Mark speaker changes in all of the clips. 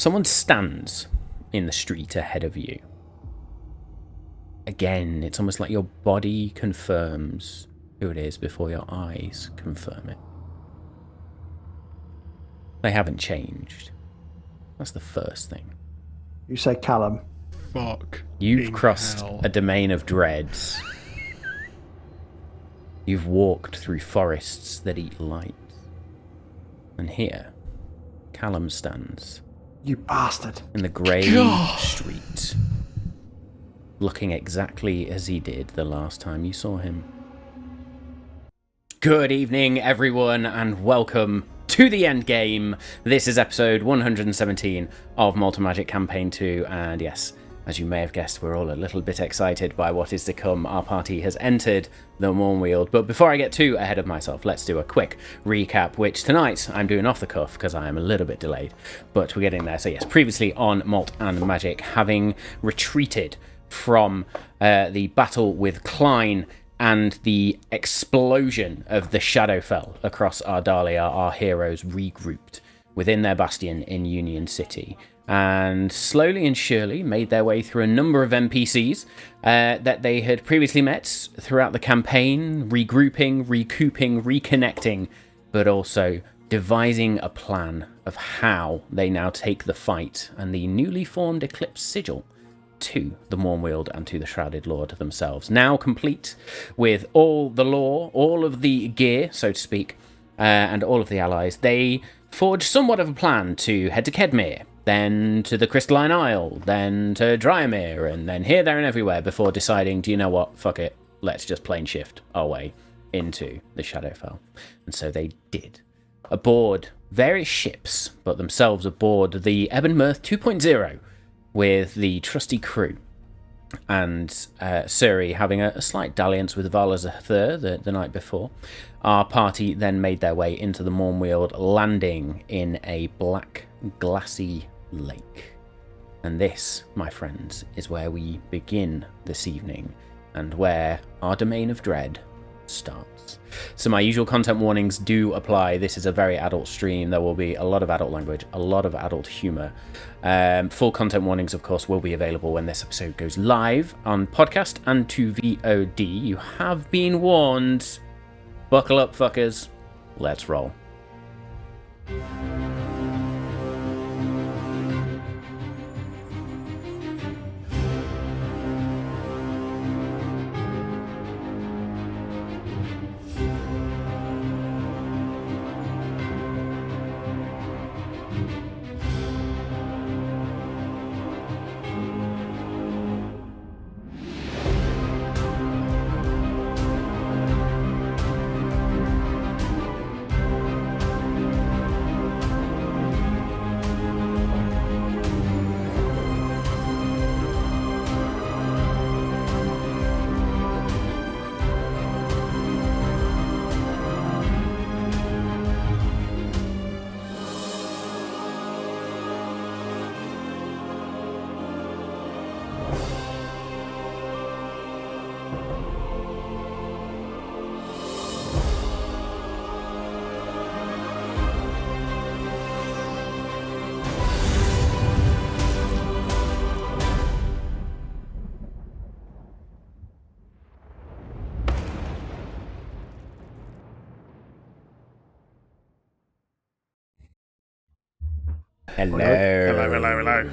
Speaker 1: Someone stands in the street ahead of you. Again, it's almost like your body confirms who it is before your eyes confirm it. They haven't changed. That's the first thing.
Speaker 2: You say Callum.
Speaker 3: Fuck.
Speaker 1: You've crossed a domain of dreads. You've walked through forests that eat light. And here, Callum stands.
Speaker 2: You bastard.
Speaker 1: In the grey street. Looking exactly as he did the last time you saw him. Good evening, everyone, and welcome to the end game. This is episode 117 of Malt and Magic Campaign 2, and yes, as you may have guessed, we're all a little bit excited by what is to come. Our party has entered the Mournweald, but before I get too ahead of myself, let's do a quick recap, which tonight I'm doing off the cuff because I am a little bit delayed, but we're getting there. So yes, previously on Malt and Magic, having retreated from the battle with Klein and the explosion of the Shadowfell across Ardalia, our heroes regrouped within their bastion in Union City, and slowly and surely made their way through a number of NPCs that they had previously met throughout the campaign, regrouping, recouping, reconnecting, but also devising a plan of how they now take the fight and the newly formed Eclipse Sigil to the Mournweald and to the Shrouded Lord themselves. Now complete with all the lore, all of the gear, so to speak, and all of the allies, they forged somewhat of a plan to head to Kedmir, then to the Crystalline Isle, then to Dryamere, and then here, there, and everywhere before deciding, do you know what, fuck it, let's just plane shift our way into the Shadowfell. And so they did. Aboard various ships, but themselves aboard the Ebonmirth 2.0, with the trusty crew, and Suri having a slight dalliance with Valazathur the night before. Our party then made their way into the Mournweald, landing in a black, glassy lake. And this, my friends, is where we begin this evening, and where our domain of dread starts. So my usual content warnings do apply. This is a very adult stream. There will be a lot of adult language, a lot of adult humour. Full content warnings, of course, will be available when this episode goes live on podcast and to VOD. You have been warned. Buckle up, fuckers. Let's roll.
Speaker 3: Hello.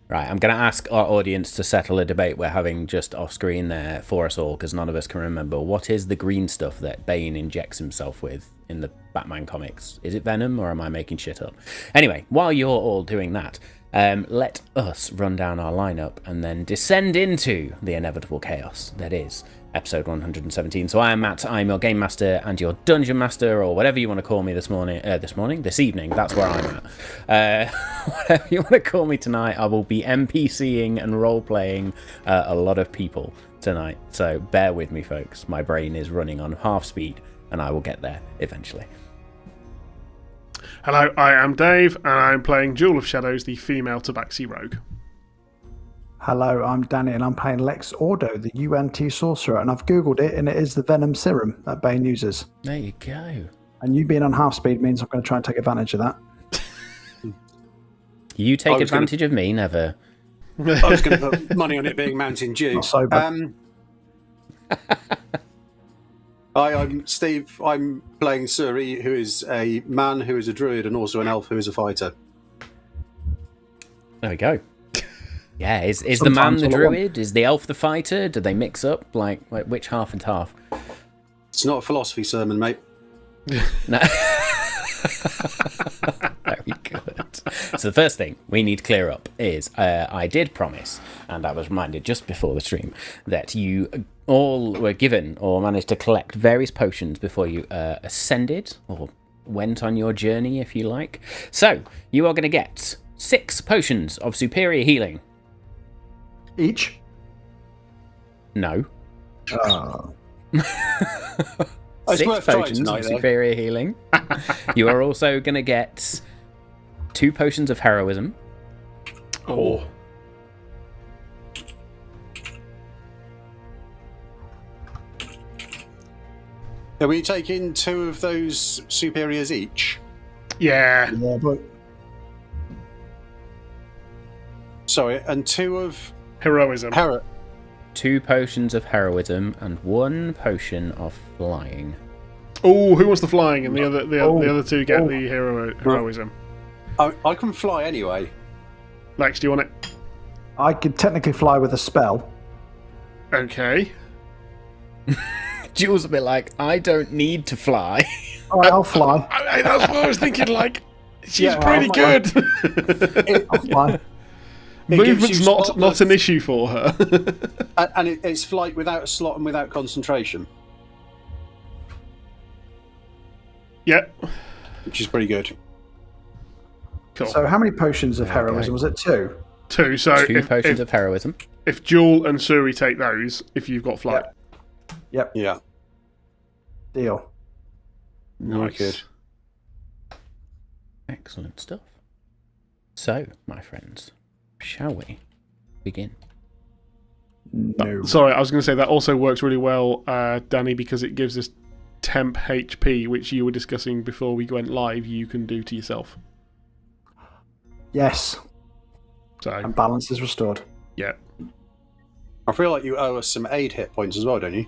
Speaker 1: Right, I'm going to ask our audience to settle a debate we're having just off screen there for us all, because none of us can remember. What is the green stuff that Bane injects himself with in the Batman comics? Is it venom, or am I making shit up? Anyway, while you're all doing that, let us run down our lineup and then descend into the inevitable chaos that is episode 117. So I am Matt, I'm your game master and your dungeon master, or whatever you want to call me this evening, that's where I'm at. Whatever you want to call me tonight, I will be NPCing and role-playing a lot of people tonight. So bear with me, folks. My brain is running on half speed, and I will get there eventually.
Speaker 3: Hello, I am Dave, and I'm playing Jewel of Shadows, the female Tabaxi rogue.
Speaker 2: Hello, I'm Danny, and I'm playing Lex Ordo, the UNT sorcerer, and I've googled it, and it is the venom serum that Bane uses.
Speaker 1: There you go.
Speaker 2: And you being on half speed means I'm going to try and take advantage of that.
Speaker 1: You take advantage of me, never.
Speaker 4: I was going to put money on it being Mountain Dew.
Speaker 2: Not sober.
Speaker 4: Hi, I'm Steve. I'm playing Suri, who is a man who is a druid and also an elf who is a fighter.
Speaker 1: There we go. Yeah, is the man the druid? Is the elf the fighter? Do they mix up? Like which half and half?
Speaker 4: It's not a philosophy sermon, mate.
Speaker 1: No. Very good. So the first thing we need to clear up is I did promise, and I was reminded just before the stream, that you all were given or managed to collect various potions before you ascended or went on your journey, if you like. So you are going to get 6 potions of superior healing.
Speaker 2: Each?
Speaker 1: No.
Speaker 4: It's
Speaker 1: 6
Speaker 4: worth trying
Speaker 1: potions
Speaker 4: tonight,
Speaker 1: of
Speaker 4: though.
Speaker 1: superior healing. You are also going to get 2 potions of heroism.
Speaker 3: Oh.
Speaker 4: Are we taking 2 of those superiors each?
Speaker 3: Yeah.
Speaker 2: Yeah, but
Speaker 4: Sorry, and 2 of
Speaker 3: Heroism.
Speaker 1: 2 potions of heroism and 1 potion of flying.
Speaker 3: Oh, who wants the flying? And the other 2 get the heroism.
Speaker 4: I can fly anyway.
Speaker 3: Lex, do you want it?
Speaker 2: I could technically fly with a spell.
Speaker 3: Okay.
Speaker 1: Jules a bit like, I don't need to fly.
Speaker 2: All right, I'll fly.
Speaker 3: That's what I was thinking. Like, she's
Speaker 4: Yeah,
Speaker 3: pretty good.
Speaker 2: I'll fly.
Speaker 4: It gives
Speaker 3: Movement's
Speaker 4: you
Speaker 3: not an issue for her.
Speaker 4: And it's flight without a slot and without concentration,
Speaker 3: Yep.
Speaker 4: which is pretty good.
Speaker 3: Cool.
Speaker 2: So how many potions of heroism? Was it 2?
Speaker 3: 2. So
Speaker 1: 2 potions of heroism.
Speaker 3: if Jewel and Suri take those, if you've got flight.
Speaker 2: Yep.
Speaker 4: Yeah.
Speaker 2: Deal.
Speaker 3: Nice.
Speaker 4: Good.
Speaker 1: Excellent stuff. So, my friends, shall we begin?
Speaker 2: No.
Speaker 3: Sorry, I was going to say that also works really well, Danny, because it gives us temp HP, which you were discussing before we went live, you can do to yourself.
Speaker 2: Yes.
Speaker 3: So,
Speaker 2: And balance is restored.
Speaker 3: yeah.
Speaker 4: I feel like you owe us some aid hit points as well, don't you?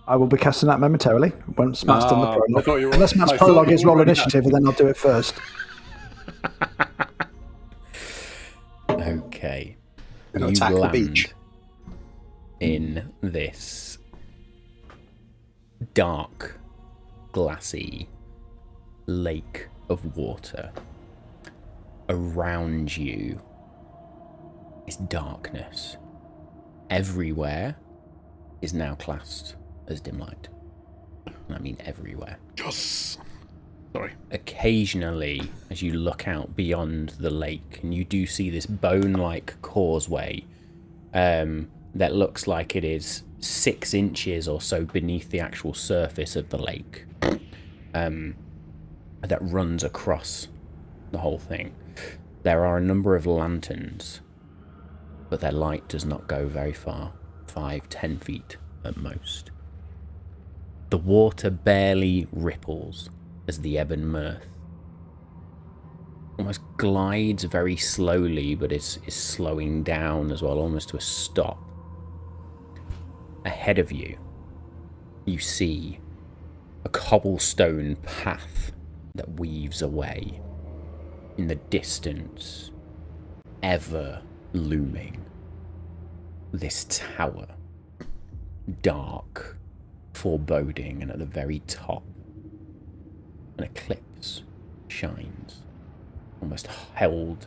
Speaker 2: I will be casting that momentarily once Matt's done the
Speaker 4: I
Speaker 2: prologue.
Speaker 4: thought you were-
Speaker 2: Unless Matt's
Speaker 4: I thought
Speaker 2: prologue
Speaker 4: you
Speaker 2: is
Speaker 4: were
Speaker 2: roll
Speaker 4: already
Speaker 2: initiative, and then I'll do it first.
Speaker 1: Okay.
Speaker 4: Gonna
Speaker 1: You
Speaker 4: attack the
Speaker 1: land
Speaker 4: beach.
Speaker 1: in this dark, glassy lake of water. Around you is darkness. Everywhere is now classed as dim light. And I mean everywhere.
Speaker 3: Yes. Sorry.
Speaker 1: Occasionally, as you look out beyond the lake, and you do see this bone-like causeway that looks like it is 6 inches or so beneath the actual surface of the lake, that runs across the whole thing. There are a number of lanterns, but their light does not go very far, 5-10 feet at most. The water barely ripples as the ebon mirth almost glides very slowly, but is slowing down as well, almost to a stop. Ahead of you, you see a cobblestone path that weaves away. In the distance, ever looming, this tower, dark, foreboding, and at the very top, an eclipse shines, almost held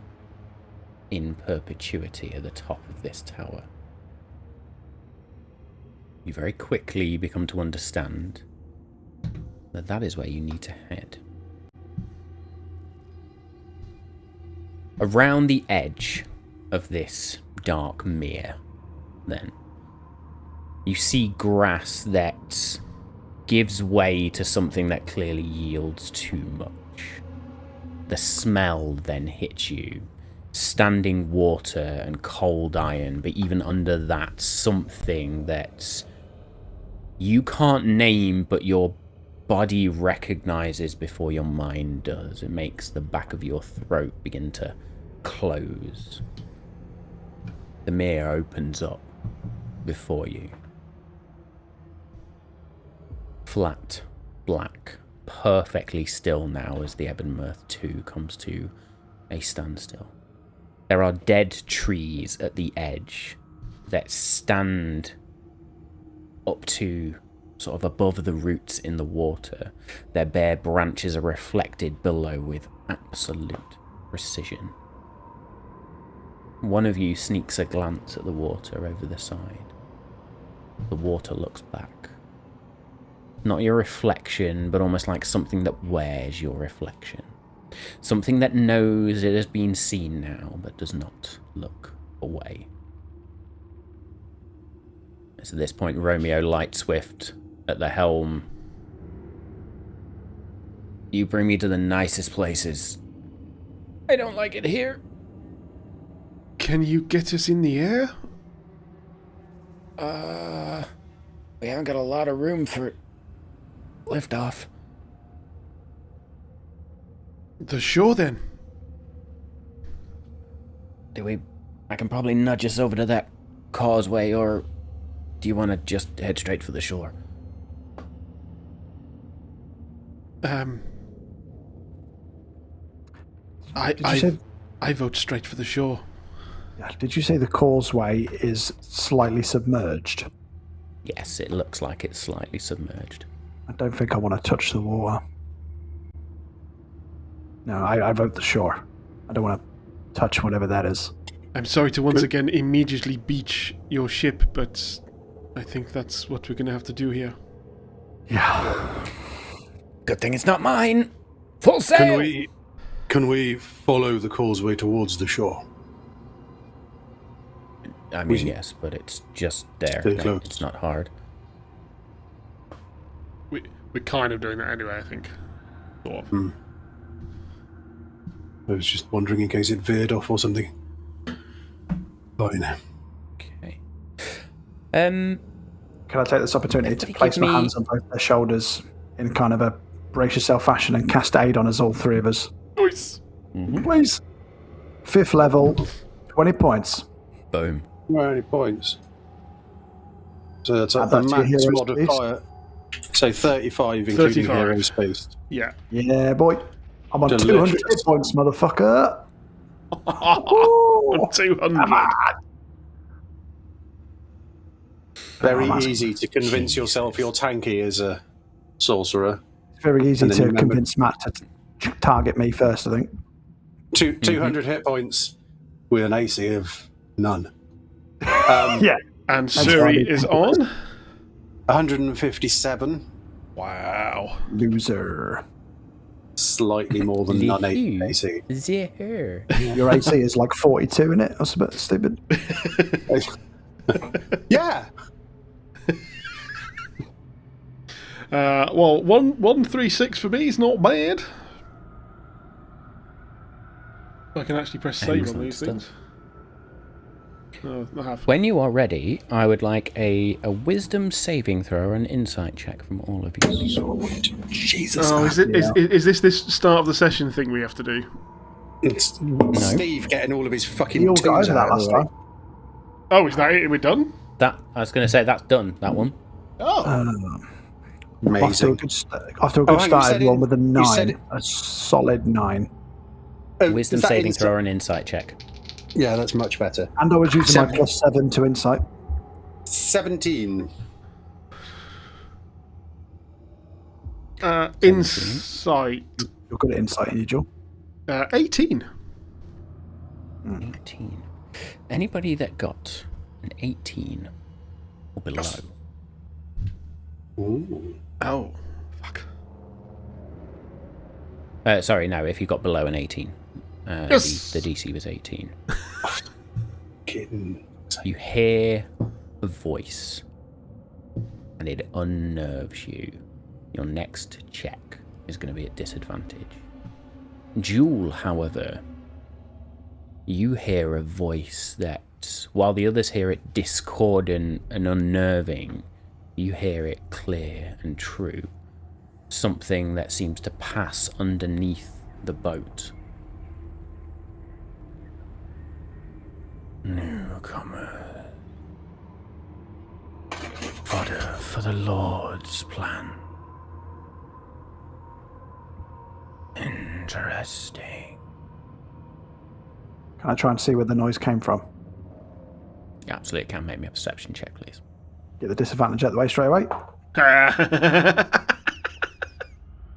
Speaker 1: in perpetuity at the top of this tower. You very quickly become to understand that that is where you need to head. Around the edge of this dark mere, then, you see grass that gives way to something that clearly yields too much. The smell then hits you. Standing water and cold iron, but even under that, something that you can't name, but your body recognizes before your mind does. It makes the back of your throat begin to close. The mirror opens up before you. Flat, black, perfectly still now as the Ebonmirth 2 comes to a standstill. There are dead trees at the edge that stand up to sort of above the roots in the water. Their bare branches are reflected below with absolute precision. One of you sneaks a glance at the water over the side. The water looks back. Not your reflection, but almost like something that wears your reflection. Something that knows it has been seen now, but does not look away. It's at this point Romeo Lightswift at the helm. You bring me to the nicest places. I don't like it here.
Speaker 3: Can you get us in the air?
Speaker 1: We haven't got a lot of room for liftoff.
Speaker 3: The shore, then.
Speaker 1: I can probably nudge us over to that causeway, or do you want to just head straight for the shore?
Speaker 3: I vote straight for the shore.
Speaker 2: Did you say the causeway is slightly submerged?
Speaker 1: Yes, it looks like it's slightly submerged.
Speaker 2: I don't think I want to touch the water. No, I vote the shore. I don't want to touch whatever that is.
Speaker 3: I'm sorry to once again immediately beach your ship, but I think that's what we're going to have to do here.
Speaker 2: Yeah.
Speaker 1: Good thing it's not mine. Full sail!
Speaker 4: Can we follow the causeway towards the shore?
Speaker 1: I mean, yes, but it's just there. It's not hard.
Speaker 3: We're kind of doing that anyway, I think. Sort of.
Speaker 4: I was just wondering in case it veered off or something. Fine.
Speaker 1: Okay.
Speaker 2: Can I take this opportunity to place my hands on both their shoulders in kind of a brace yourself fashion and cast aid on us, all three of us?
Speaker 3: Nice.
Speaker 1: Mm-hmm.
Speaker 2: Please. 5th level, 20 points.
Speaker 1: Boom.
Speaker 4: How many points? So that's
Speaker 2: Add
Speaker 4: a
Speaker 2: that to your
Speaker 4: max
Speaker 2: hero
Speaker 4: modifier. So 35, including hero space.
Speaker 3: Yeah.
Speaker 2: Yeah, boy. I'm on 200
Speaker 4: Delicious.
Speaker 2: hit points, motherfucker.
Speaker 3: On 200.
Speaker 4: Very easy to convince yourself you're tanky as a sorcerer.
Speaker 2: It's very easy
Speaker 4: And then
Speaker 2: to
Speaker 4: remember-
Speaker 2: convince Matt to target me first, I think.
Speaker 4: 200 hit points with an AC of none.
Speaker 2: Yeah.
Speaker 3: And
Speaker 2: That's
Speaker 3: Suri
Speaker 2: right.
Speaker 3: is on.
Speaker 4: 157,
Speaker 3: Wow.
Speaker 2: Loser.
Speaker 4: slightly more than none AC.
Speaker 1: Zero.
Speaker 2: Your AC is like 42 in it. That's a bit stupid.
Speaker 4: Yeah.
Speaker 3: Well, 136 for me is not bad. I can actually press save on
Speaker 1: Excellent
Speaker 3: these
Speaker 1: stuff.
Speaker 3: things. No, I have.
Speaker 1: When you are ready, I would like a wisdom saving throw or an insight check from all of you.
Speaker 4: Jesus.
Speaker 3: Oh, is this start of the session thing we have to do?
Speaker 4: It's Steve getting all of his fucking
Speaker 2: You all got
Speaker 4: twos
Speaker 2: over that
Speaker 4: out of
Speaker 2: last
Speaker 4: the way.
Speaker 2: time.
Speaker 3: Oh, is that it? We're done?
Speaker 1: That I was going to say that's done. That one.
Speaker 3: Oh.
Speaker 2: After a
Speaker 4: Amazing.
Speaker 2: good, start,
Speaker 4: hang on, you said
Speaker 2: everyone with a
Speaker 4: you said
Speaker 2: 9. A solid 9.
Speaker 4: Oh,
Speaker 1: Wisdom
Speaker 4: is that
Speaker 1: saving
Speaker 4: insight?
Speaker 1: throw or an insight check.
Speaker 4: Yeah, that's much better.
Speaker 2: And I was using my
Speaker 4: 7.
Speaker 2: +7 to insight.
Speaker 4: 17.
Speaker 3: Insight.
Speaker 2: You're good at insight, ain't you, Joel?
Speaker 3: 18.
Speaker 1: 18. Anybody that got an 18 or below.
Speaker 4: Ooh.
Speaker 3: Oh, fuck.
Speaker 1: Sorry, no, if you got below an 18.
Speaker 3: Yes.
Speaker 1: The DC was 18.
Speaker 4: Kidding.
Speaker 1: You hear a voice, and it unnerves you. Your next check is going to be at disadvantage. Jewel, however, you hear a voice that, while the others hear it discordant and unnerving, you hear it clear and true. Something that seems to pass underneath the boat. cometh. Fodder for the Lord's plan. Interesting.
Speaker 2: Can I try and see where the noise came from?
Speaker 1: Yeah, absolutely can. Make me a perception check, please.
Speaker 2: Get the disadvantage out of the way straight away.
Speaker 4: Yeah.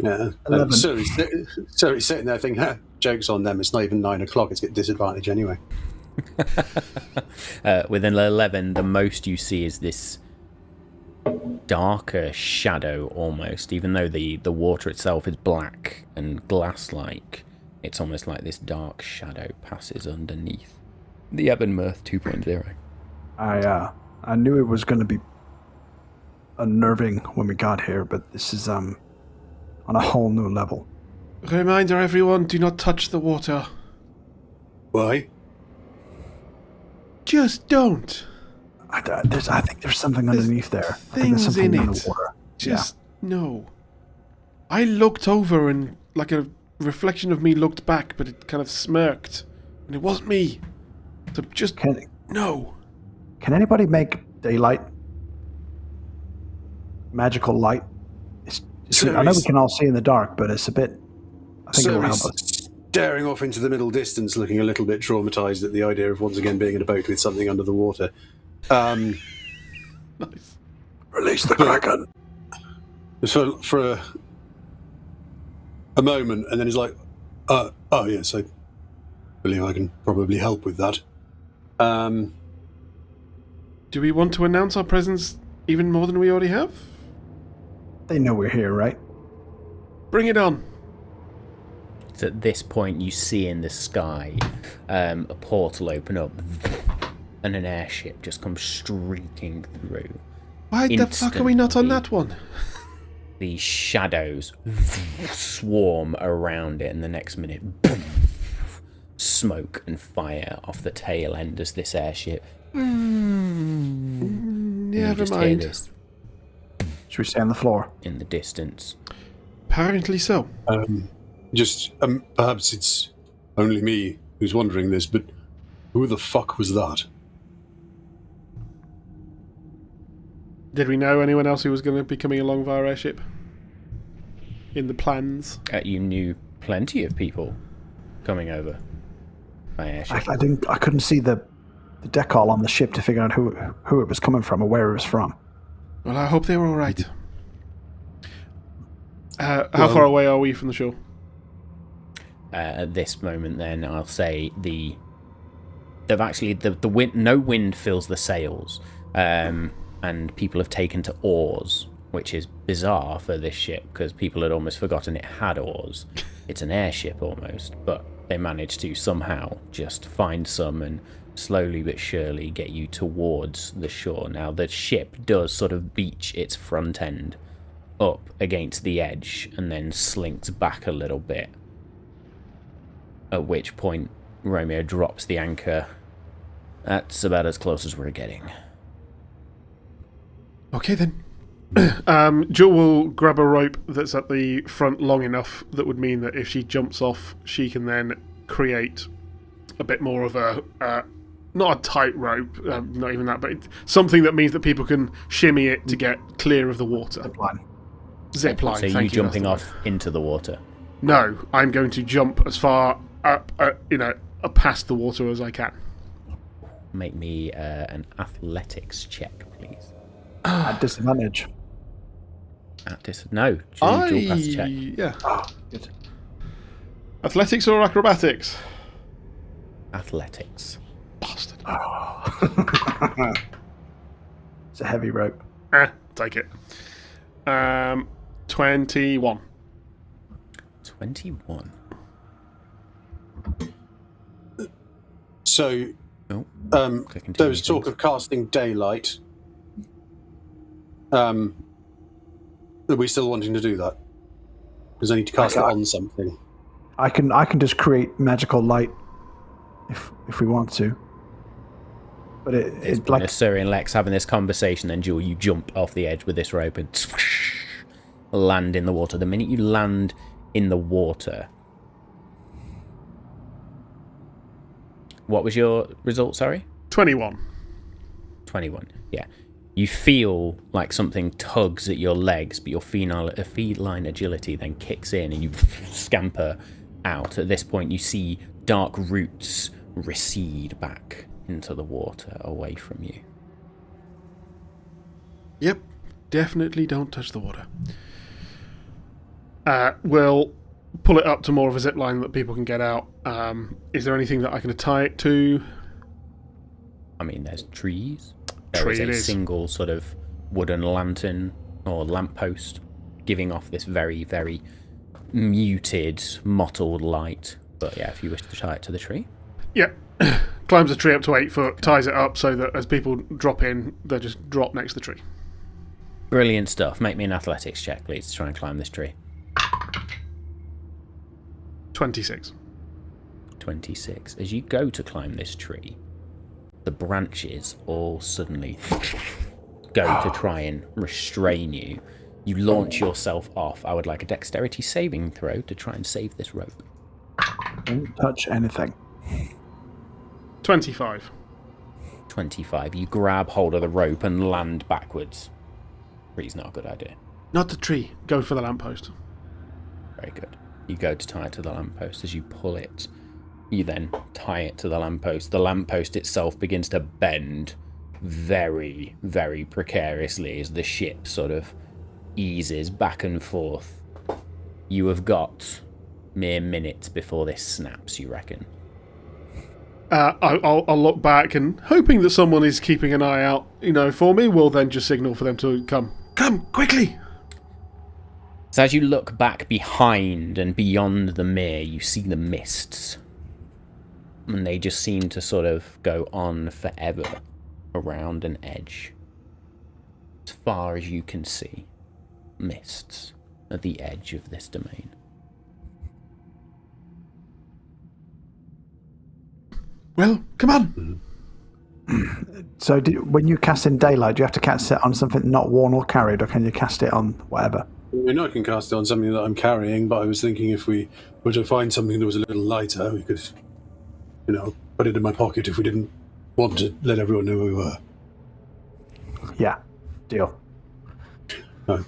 Speaker 2: 11.
Speaker 4: Suri's sitting there thinking, joke's on them, it's not even 9 o'clock, it's got disadvantage anyway.
Speaker 1: With an 11, the most you see is this darker shadow almost. Even though the water itself is black and glass-like, it's almost like this dark shadow passes underneath the Ebonmirth 2.0.
Speaker 2: I knew it was going to be unnerving when we got here, but this is on a whole new level.
Speaker 3: Reminder, everyone, do not touch the water.
Speaker 4: Why?
Speaker 3: Just don't.
Speaker 2: I think there's something underneath there. I think there's
Speaker 3: Things
Speaker 2: something
Speaker 3: in
Speaker 2: in
Speaker 3: it.
Speaker 2: the water.
Speaker 3: Just no. I looked over and like a reflection of me looked back, but it kind of smirked, and it wasn't me. So just no.
Speaker 2: Can anybody make daylight? Magical light? I know we can all see in the dark, but it's a bit... I think it will help us.
Speaker 4: Staring off into the middle distance, looking a little bit traumatised at the idea of once again being in a boat with something under the water.
Speaker 3: Nice.
Speaker 2: Release the Kraken!
Speaker 4: For a moment, and then he's like, oh yes, I believe I can probably help with that.
Speaker 3: Do we want to announce our presence even more than we already have?
Speaker 2: They know we're here, right?
Speaker 3: Bring it on.
Speaker 1: So at this point, you see in the sky a portal open up, and an airship just comes streaking through.
Speaker 3: Why the fuck are we not on that one?
Speaker 1: These shadows swarm around it, and the next minute, smoke and fire off the tail end as this airship.
Speaker 3: Never mind.
Speaker 2: Should we stay on the floor?
Speaker 1: In the distance.
Speaker 3: Apparently so.
Speaker 4: Perhaps it's only me who's wondering this, but who the fuck was that?
Speaker 3: Did we know anyone else who was going to be coming along via airship? In the plans?
Speaker 1: You knew plenty of people coming over by airship.
Speaker 2: I couldn't see the decal on the ship to figure out who it was coming from or where it was from.
Speaker 3: Well, I hope they were all right. How far away are we from the shore?
Speaker 1: At this moment, then, I'll say the wind, no wind fills the sails, and people have taken to oars, which is bizarre for this ship because people had almost forgotten it had oars. It's an airship almost, but they managed to somehow just find some and slowly but surely get you towards the shore. Now, the ship does sort of beach its front end up against the edge and then slinks back a little bit, at which point Romeo drops the anchor. That's about as close as we're getting.
Speaker 3: Okay, then. Jill will grab a rope that's at the front long enough that would mean that if she jumps off, she can then create a bit more of a... not a tight rope, not even that, but something that means that people can shimmy it to get clear of the water. Zip line.
Speaker 1: So you jumping off into the water?
Speaker 3: No, I'm going to jump as far up, past the water as I can.
Speaker 1: Make me an athletics check, please.
Speaker 2: At disadvantage.
Speaker 1: No, dual pass check.
Speaker 3: Yeah.
Speaker 2: Oh, good.
Speaker 3: Athletics or acrobatics?
Speaker 1: Athletics.
Speaker 3: Bastard.
Speaker 2: Oh. It's a heavy rope.
Speaker 3: Take it. 21.
Speaker 1: 21.
Speaker 4: So,
Speaker 1: Oh,
Speaker 4: there was talk of casting daylight. Are we still wanting to do that? Because I need to cast it on something.
Speaker 2: I can just create magical light if we want to. But it's like
Speaker 1: Suri and Lex having this conversation, then Jewel, you jump off the edge with this rope and land in the water. The minute you land in the water, what was your result? Sorry,
Speaker 3: 21.
Speaker 1: 21. Yeah. You feel like something tugs at your legs, but your feline agility then kicks in and you scamper out. At this point, you see dark roots recede back into the water away from you.
Speaker 3: Yep, definitely don't touch the water. We'll pull it up to more of a zip line that people can get out. Is there anything that I can tie it to?
Speaker 1: I mean, there's trees. There is a single sort of wooden lantern or lamppost giving off this very, very muted, mottled light. But yeah, if you wish to tie it to the tree.
Speaker 3: Yeah. Climbs the tree up to 8 foot, ties it up so that as people drop in, they just drop next to the tree.
Speaker 1: Brilliant stuff. Make me an athletics check, please, to try and climb this tree.
Speaker 3: 26.
Speaker 1: 26. As you go to climb this tree, the branches all suddenly go to try and restrain you. You launch yourself off. I would like a dexterity saving throw to try and save this rope.
Speaker 2: Don't touch anything.
Speaker 3: 25.
Speaker 1: 25. You grab hold of the rope and land backwards. Tree's not a good idea.
Speaker 3: Not the tree. Go for the lamppost.
Speaker 1: Very good. You go to tie it to the lamppost. As you pull it, you then tie it to the lamppost. The lamppost itself begins to bend very, very precariously as the ship sort of eases back and forth. You have got mere minutes before this snaps, you reckon?
Speaker 3: I'll look back and hoping that someone is keeping an eye out, for me, we'll then just signal for them to come. Come, quickly!
Speaker 1: So as you look back behind and beyond the mere, you see the mists. And they just seem to sort of go on forever around an edge. As far as you can see, mists at the edge of this domain.
Speaker 3: Well, come on!
Speaker 2: So when you cast in daylight, do you have to cast it on something not worn or carried, or can you cast it on whatever?
Speaker 4: I mean, I can cast it on something that I'm carrying, but I was thinking if we were to find something that was a little lighter, we could, put it in my pocket if we didn't want to let everyone know who we were.
Speaker 2: Yeah, deal.
Speaker 4: No.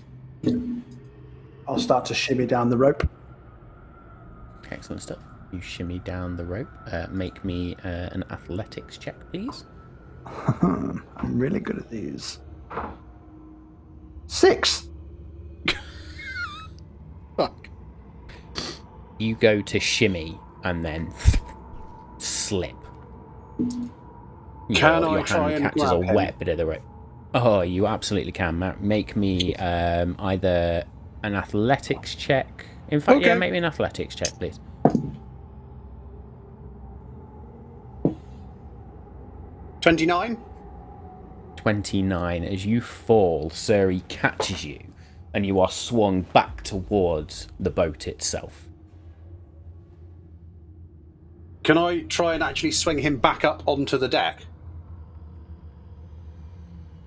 Speaker 2: I'll start to shimmy down the rope.
Speaker 1: Excellent stuff. You shimmy down the rope. Make me an athletics check, please.
Speaker 2: I'm really good at these. 6!
Speaker 3: Fuck.
Speaker 1: You go to shimmy and then slip.
Speaker 4: Can I
Speaker 1: your
Speaker 4: try
Speaker 1: hand
Speaker 4: and
Speaker 1: catches a
Speaker 4: grab him?
Speaker 1: wet bit of the rope. Oh, you absolutely can. Make me either an athletics check. In fact, yeah, make me an athletics check, please.
Speaker 4: 29?
Speaker 1: 29. As you fall, Suri catches you, and you are swung back towards the boat itself.
Speaker 4: Can I try and actually swing him back up onto the deck?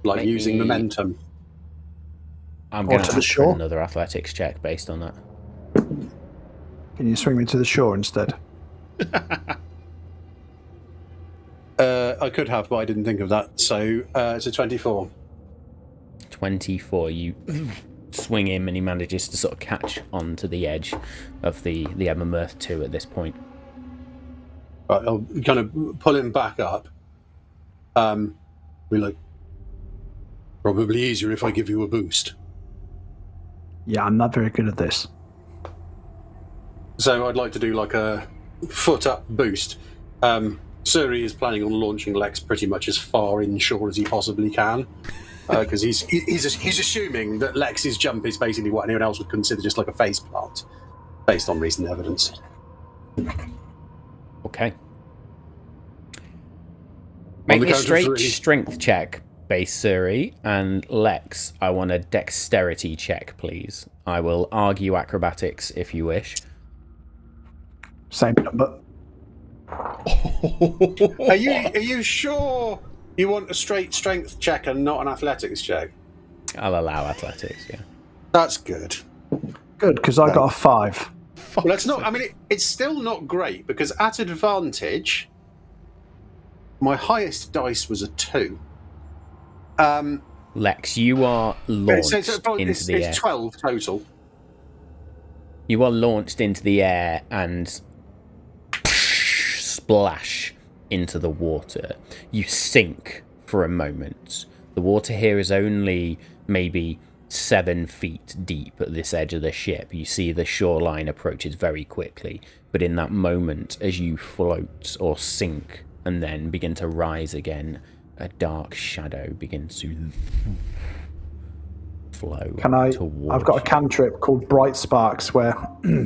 Speaker 4: Like using momentum?
Speaker 1: I'm going to
Speaker 2: the
Speaker 1: ask
Speaker 2: shore?
Speaker 1: for another athletics check based on that.
Speaker 2: Can you swing me to the shore instead?
Speaker 4: I could have, but I didn't think of that. So it's a 24.
Speaker 1: 24. You swing him, and he manages to sort of catch onto the edge of the Emmermirth 2 at this point.
Speaker 4: Right, I'll kind of pull him back up. Be like, probably easier if I give you a boost.
Speaker 2: Yeah, I'm not very good at this.
Speaker 4: So I'd like to do like a foot up boost. Suri is planning on launching Lex pretty much as far inshore as he possibly can, because he's assuming that Lex's jump is basically what anyone else would consider just like a face plant, based on recent evidence.
Speaker 1: Okay. Make me a straight
Speaker 4: 3.
Speaker 1: strength check, base Suri, and Lex, I want a dexterity check, please. I will argue acrobatics if you wish.
Speaker 2: Same number.
Speaker 4: Are you sure you want a straight strength check and not an athletics check?
Speaker 1: I'll allow athletics, yeah.
Speaker 4: That's good.
Speaker 2: Good, because I got a 5.
Speaker 4: Well, that's not. I mean, it's still not great because at advantage, my highest dice was a 2.
Speaker 1: Lex, you are launched into the air.
Speaker 4: It's 12 total.
Speaker 1: You are launched into the air and splash into the water. You sink for a moment. The water here is only maybe 7 feet deep at this edge of the ship. You see the shoreline approaches very quickly, but in that moment, as you float or sink and then begin to rise again, a dark shadow begins to flow towards
Speaker 2: I've got a cantrip called Bright Sparks, where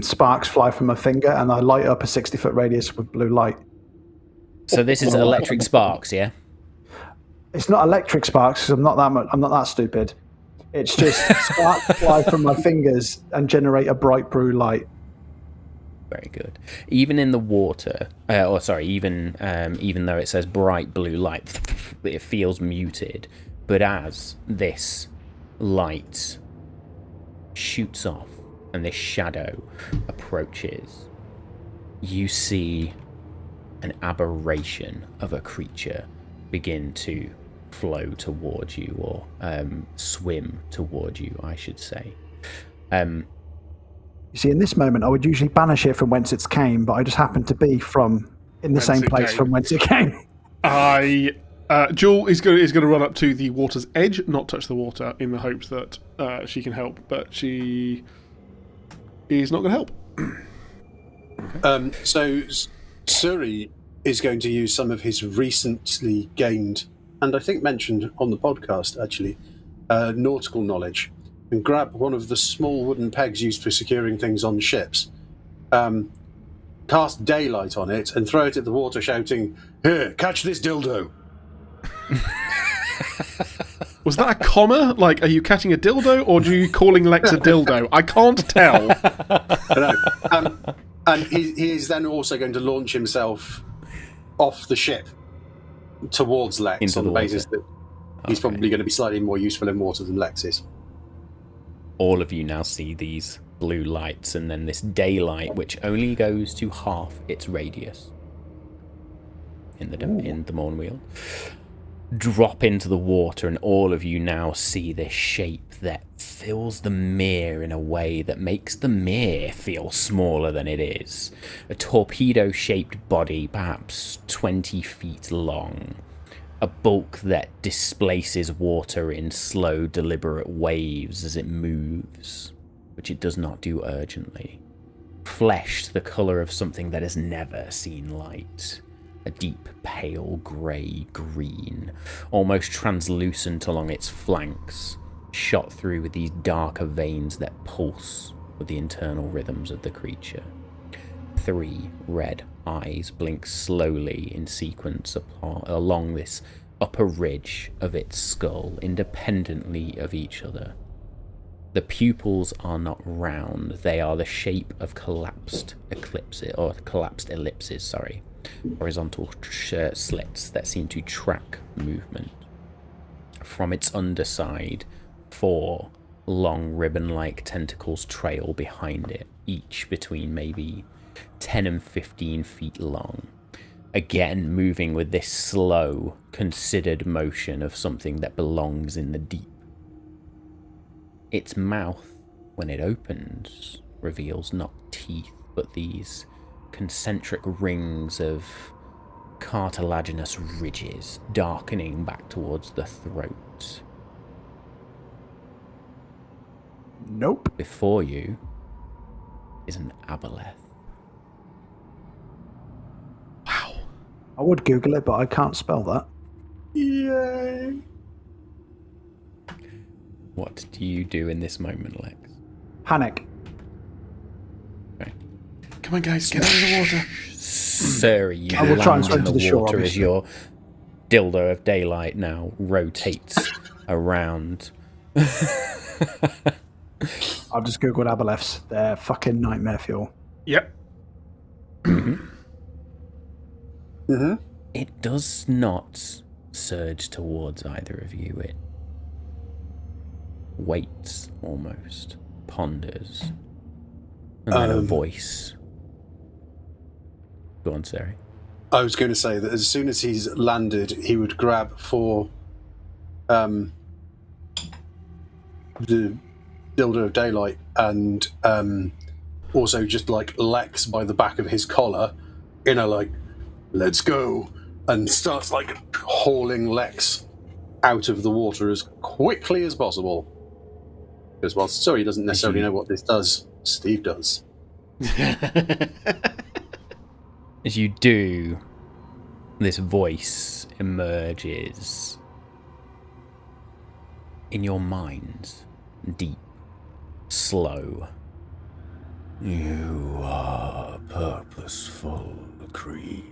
Speaker 2: sparks fly from my finger and I light up a 60-foot radius with blue light.
Speaker 1: So this is electric sparks, yeah?
Speaker 2: It's not electric sparks because I'm not that stupid. It's just sparks fly from my fingers and generate a bright blue light.
Speaker 1: Very good. Even in the water, even though it says bright blue light, it feels muted. But as this light shoots off and this shadow approaches, you see an aberration of a creature begin to flow towards you, or swim towards you, I should say.
Speaker 2: You see, in this moment, I would usually banish it from whence it came, but I just happened to be in the same place from whence it came.
Speaker 3: Jewel is going to run up to the water's edge, not touch the water, in the hopes that she can help, but she is not going to help.
Speaker 4: So Suri is going to use some of his recently gained, and I think mentioned on the podcast actually, nautical knowledge, and grab one of the small wooden pegs used for securing things on ships, cast daylight on it, and throw it at the water, shouting, "Here, catch this dildo!"
Speaker 3: Was that a comma? Like, are you catching a dildo, or are you calling Lex a dildo? I can't tell.
Speaker 4: And he is then also going to launch himself off the ship towards Lex
Speaker 1: into
Speaker 4: on the basis
Speaker 1: water.
Speaker 4: that he's probably going to be slightly more useful in water than Lex is.
Speaker 1: All of you now see these blue lights and then this daylight, which only goes to half its radius in the Mournweald, drop into the water, and all of you now see this shape that fills the mere in a way that makes the mere feel smaller than it is. A torpedo-shaped body, perhaps 20 feet long. A bulk that displaces water in slow, deliberate waves as it moves, which it does not do urgently. Flesh the colour of something that has never seen light. A deep, pale grey-green, almost translucent along its flanks, shot through with these darker veins that pulse with the internal rhythms of the creature. 3 red eyes blink slowly in sequence along this upper ridge of its skull, independently of each other. The pupils are not round, they are the shape of collapsed ellipses, horizontal slits that seem to track movement. From its underside, 4 long ribbon-like tentacles trail behind it, each between maybe 10 and 15 feet long. Again, moving with this slow, considered motion of something that belongs in the deep. Its mouth, when it opens, reveals not teeth, but these concentric rings of cartilaginous ridges darkening back towards the throat.
Speaker 2: Nope.
Speaker 1: Before you is an aboleth.
Speaker 3: Wow.
Speaker 2: I would Google it, but I can't spell that.
Speaker 4: Yay!
Speaker 1: What do you do in this moment, Lex?
Speaker 2: Panic.
Speaker 1: Okay.
Speaker 3: Come on, guys, get out of the water.
Speaker 1: Suri, you
Speaker 2: I will try and
Speaker 1: land
Speaker 2: swim
Speaker 1: in
Speaker 2: to
Speaker 1: the
Speaker 2: the shore,
Speaker 1: water as
Speaker 2: obviously.
Speaker 1: your dildo of daylight now rotates around.
Speaker 2: I've just Googled aboleths. They're fucking nightmare fuel.
Speaker 3: Yep.
Speaker 1: It does not surge towards either of you. It waits almost, ponders, and then a voice. Go on, Suri.
Speaker 4: I was going to say that as soon as he's landed, he would grab 4 the Dildo of Daylight and also just like Lex by the back of his collar in a like, let's go, and starts like hauling Lex out of the water as quickly as possible. Because whilst Suri doesn't necessarily know what this does, Steve does.
Speaker 1: As you do, this voice emerges in your minds, deep, slow. You are purposeful, Creed.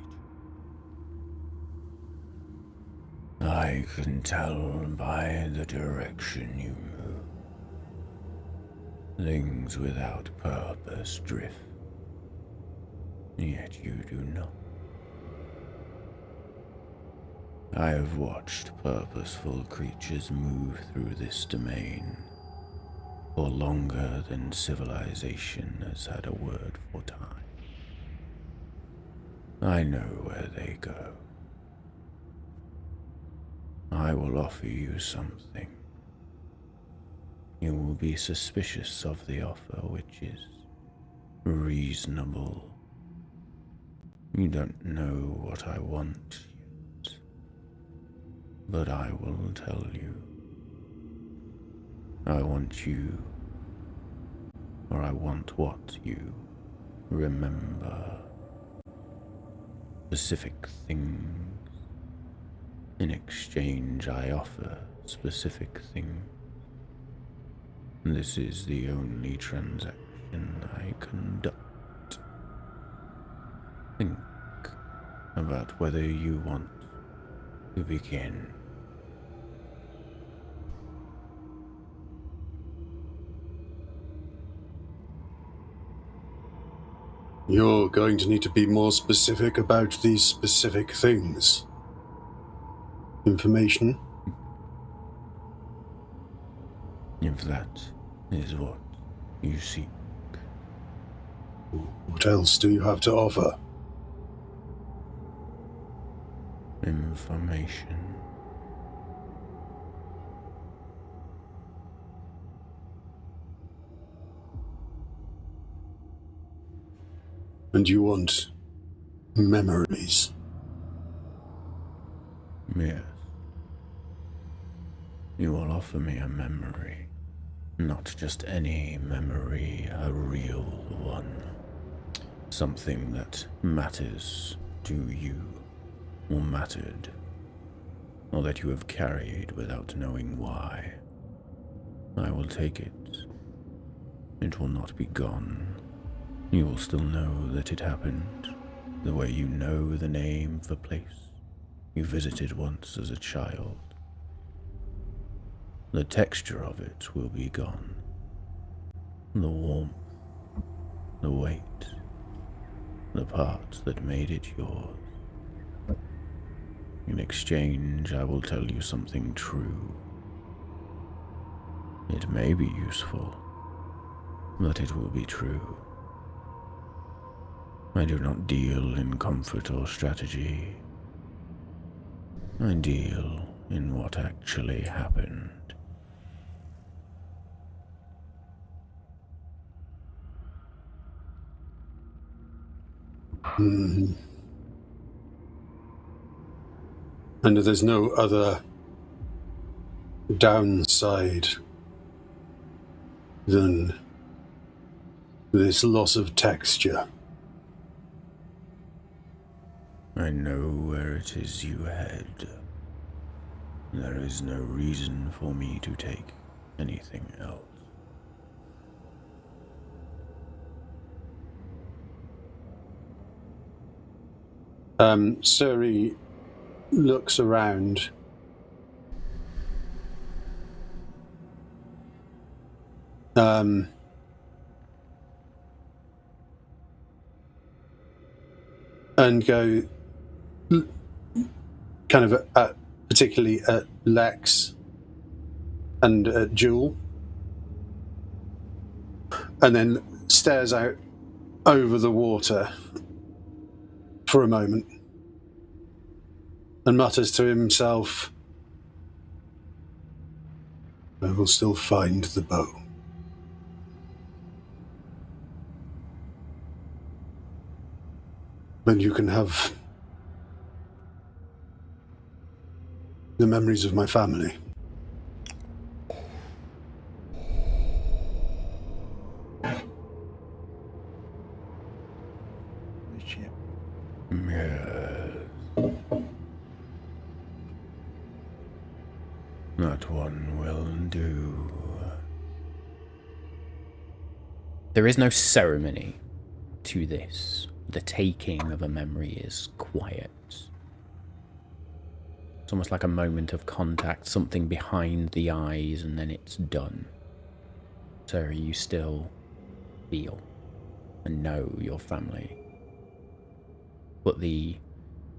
Speaker 1: I can tell by the direction you move. Things without purpose drift, yet you do not. I have watched purposeful creatures move through this domain for longer than civilization has had a word for time. I know where they go. I will offer you something. You will be suspicious of the offer, which is reasonable. You don't know what I want yet, but I will tell you. I want you, or I want what you remember. Specific things. In exchange, I offer specific things. This is the only transaction I conduct. Think about whether you want to begin.
Speaker 4: You're going to need to be more specific about these specific things. Information?
Speaker 1: If that is what you seek.
Speaker 4: What else do you have to offer?
Speaker 1: Information.
Speaker 4: And you want memories?
Speaker 1: Yes. You will offer me a memory. Not just any memory, a real one. Something that matters to you, or mattered, or that you have carried without knowing why. I will take it. It will not be gone. You will still know that it happened, the way you know the name of a place you visited once as a child. The texture of it will be gone. The warmth, the weight, the part that made it yours. In exchange, I will tell you something true. It may be useful, but it will be true. I do not deal in comfort or strategy. I deal in what actually happened.
Speaker 4: Mm-hmm. And there's no other downside than this loss of texture.
Speaker 1: I know where it is you head. There is no reason for me to take anything else.
Speaker 4: Suri looks around. And go kind of particularly at Lex and at Jewel, and then stares out over the water for a moment and mutters to himself, I will still find the bow. And you can have the memories of my family.
Speaker 1: Yes. That one will do. There is no ceremony to this. The taking of a memory is quiet. It's almost like a moment of contact, something behind the eyes, and then it's done. So you still feel and know your family. But the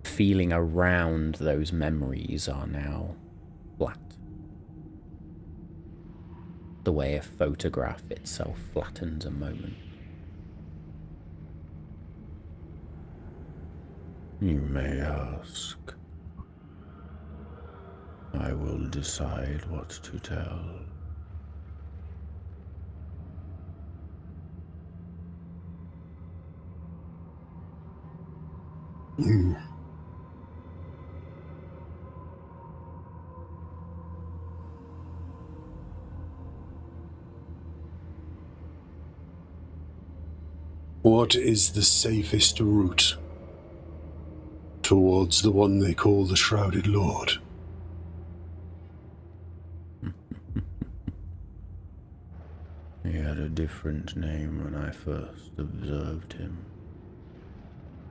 Speaker 1: feeling around those memories are now flat. The way a photograph itself flattens a moment. You may ask. I will decide what to tell.
Speaker 4: What is the safest route towards the one they call the Shrouded Lord?
Speaker 1: He had a different name when I first observed him.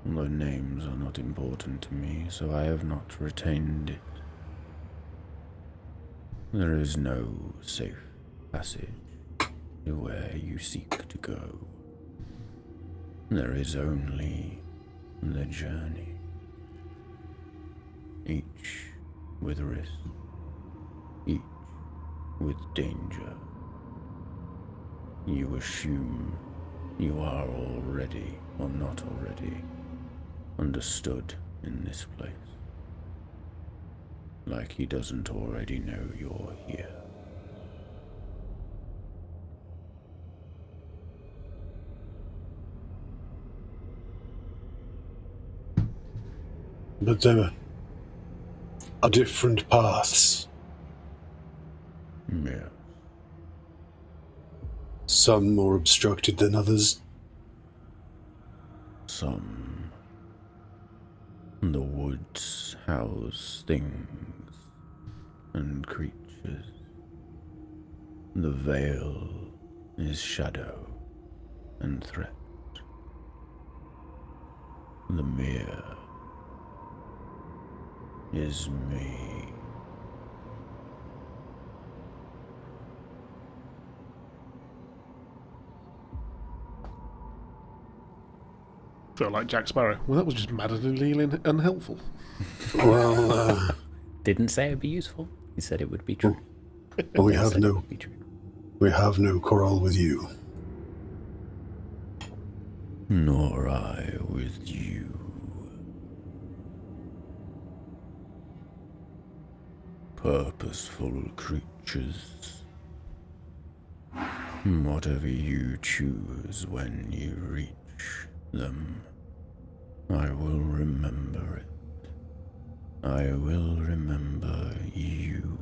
Speaker 1: Although names are not important to me, so I have not retained it. There is no safe passage to where you seek to go. There is only the journey. Each with risk, each with danger. You assume you are already, or not already, understood in this place. Like he doesn't already know you're here.
Speaker 4: But there are different paths.
Speaker 1: Yes.
Speaker 4: Some more obstructed than others.
Speaker 1: Some. The woods house things and creatures. The veil is shadow and threat. The mere is me.
Speaker 3: Feel like Jack Sparrow. Well, that was just maddeningly unhelpful.
Speaker 4: Well,
Speaker 1: Didn't say it'd be useful. He said it would be true.
Speaker 4: we have no quarrel with you.
Speaker 1: Nor I with you. Purposeful creatures. Whatever you choose when you reach them, I will remember it. I will remember you.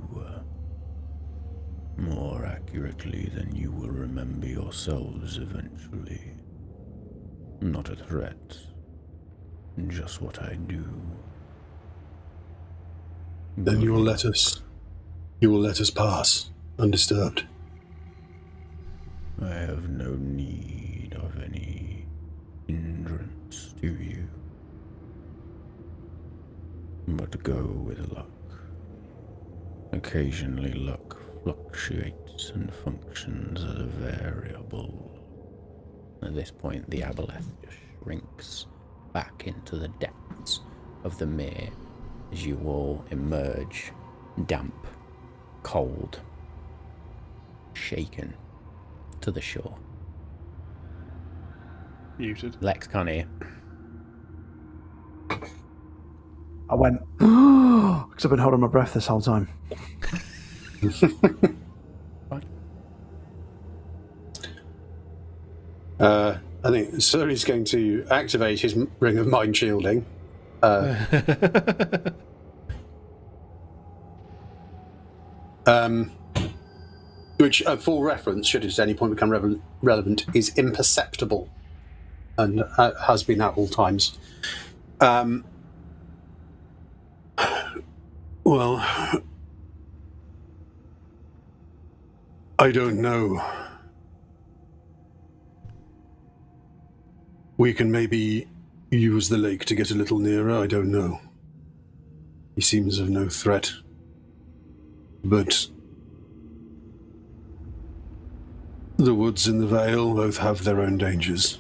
Speaker 1: More accurately than you will remember yourselves eventually. Not a threat, just what I do.
Speaker 4: Then you will let us pass, undisturbed.
Speaker 1: I have no need of any hindrance to you. But go with luck. Occasionally luck fluctuates and functions as a variable. At this point, the aboleth just shrinks back into the depths of the mere as you all emerge, damp, cold, shaken, to the shore.
Speaker 3: Muted.
Speaker 1: Lex can't hear.
Speaker 2: I went, because I've been holding my breath this whole time.
Speaker 4: I think Suri's going to activate his ring of mind shielding. Which, for reference, should at any point become relevant, is imperceptible and has been at all times. Well, I don't know. We can maybe use the lake to get a little nearer, I don't know. He seems of no threat. But the woods and the Vale both have their own dangers.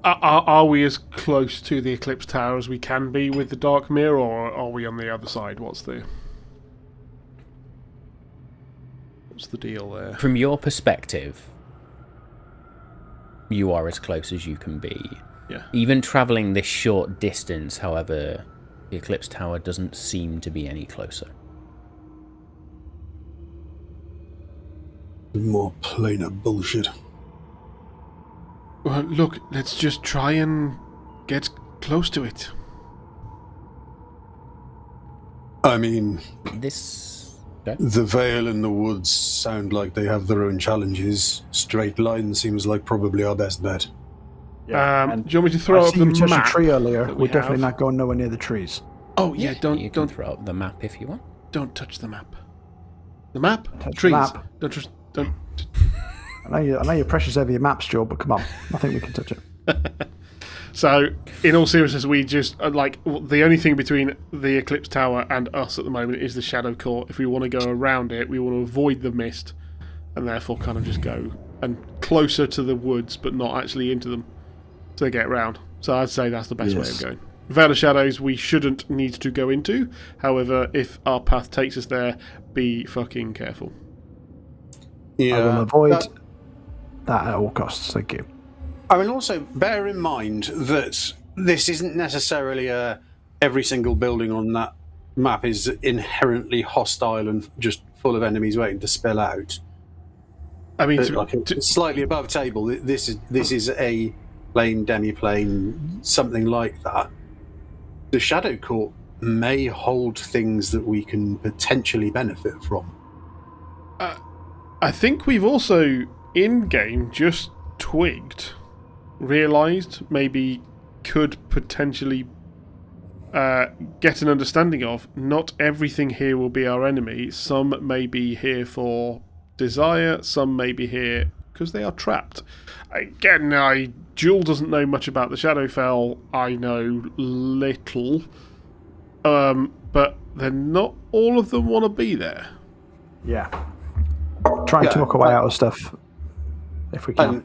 Speaker 3: Are we as close to the Eclipse Tower as we can be with the Dark Mirror, or are we on the other side? What's the deal there?
Speaker 1: From your perspective, you are as close as you can be.
Speaker 3: Yeah.
Speaker 1: Even travelling this short distance, however, the Eclipse Tower doesn't seem to be any closer.
Speaker 4: More plainer bullshit.
Speaker 3: Well, look, let's just try and get close to it.
Speaker 4: I mean,
Speaker 1: the
Speaker 4: Vale and the woods sound like they have their own challenges. Straight line seems like probably our best bet.
Speaker 3: Yeah, do you want me to throw up the map?
Speaker 2: You touched a tree earlier. We're definitely
Speaker 3: have?
Speaker 2: not going nowhere near the trees.
Speaker 3: Oh yeah,
Speaker 1: you can throw up the map if you want.
Speaker 3: Don't touch the map. The map?
Speaker 2: Touch
Speaker 3: Trees.
Speaker 2: the map.
Speaker 3: Don't.
Speaker 2: I know you're precious over your maps, Joe, but come on. I think we can touch it.
Speaker 3: So, in all seriousness, we just, the only thing between the Eclipse Tower and us at the moment is the Shadow Court. If we want to go around it, we want to avoid the mist, and therefore kind of just go and closer to the woods, but not actually into them to get round. So I'd say that's the best way of going. Vale of Shadows we shouldn't need to go into. However, if our path takes us there, be fucking careful.
Speaker 4: Yeah,
Speaker 2: I will avoid that at all costs, thank you.
Speaker 4: I mean, also bear in mind that this isn't necessarily every single building on that map is inherently hostile and just full of enemies waiting to spill out.
Speaker 3: I mean,
Speaker 4: slightly above table, this is a plane, demi-plane, something like that. The Shadow Court may hold things that we can potentially benefit from.
Speaker 3: I think we've also, in-game, just realised, maybe could potentially get an understanding of, not everything here will be our enemy. Some may be here for desire, some may be here because they are trapped. Again, Jewel doesn't know much about the Shadowfell. I know little. But then not all of them want to be there.
Speaker 2: Yeah. Try and talk our way out of stuff if we can.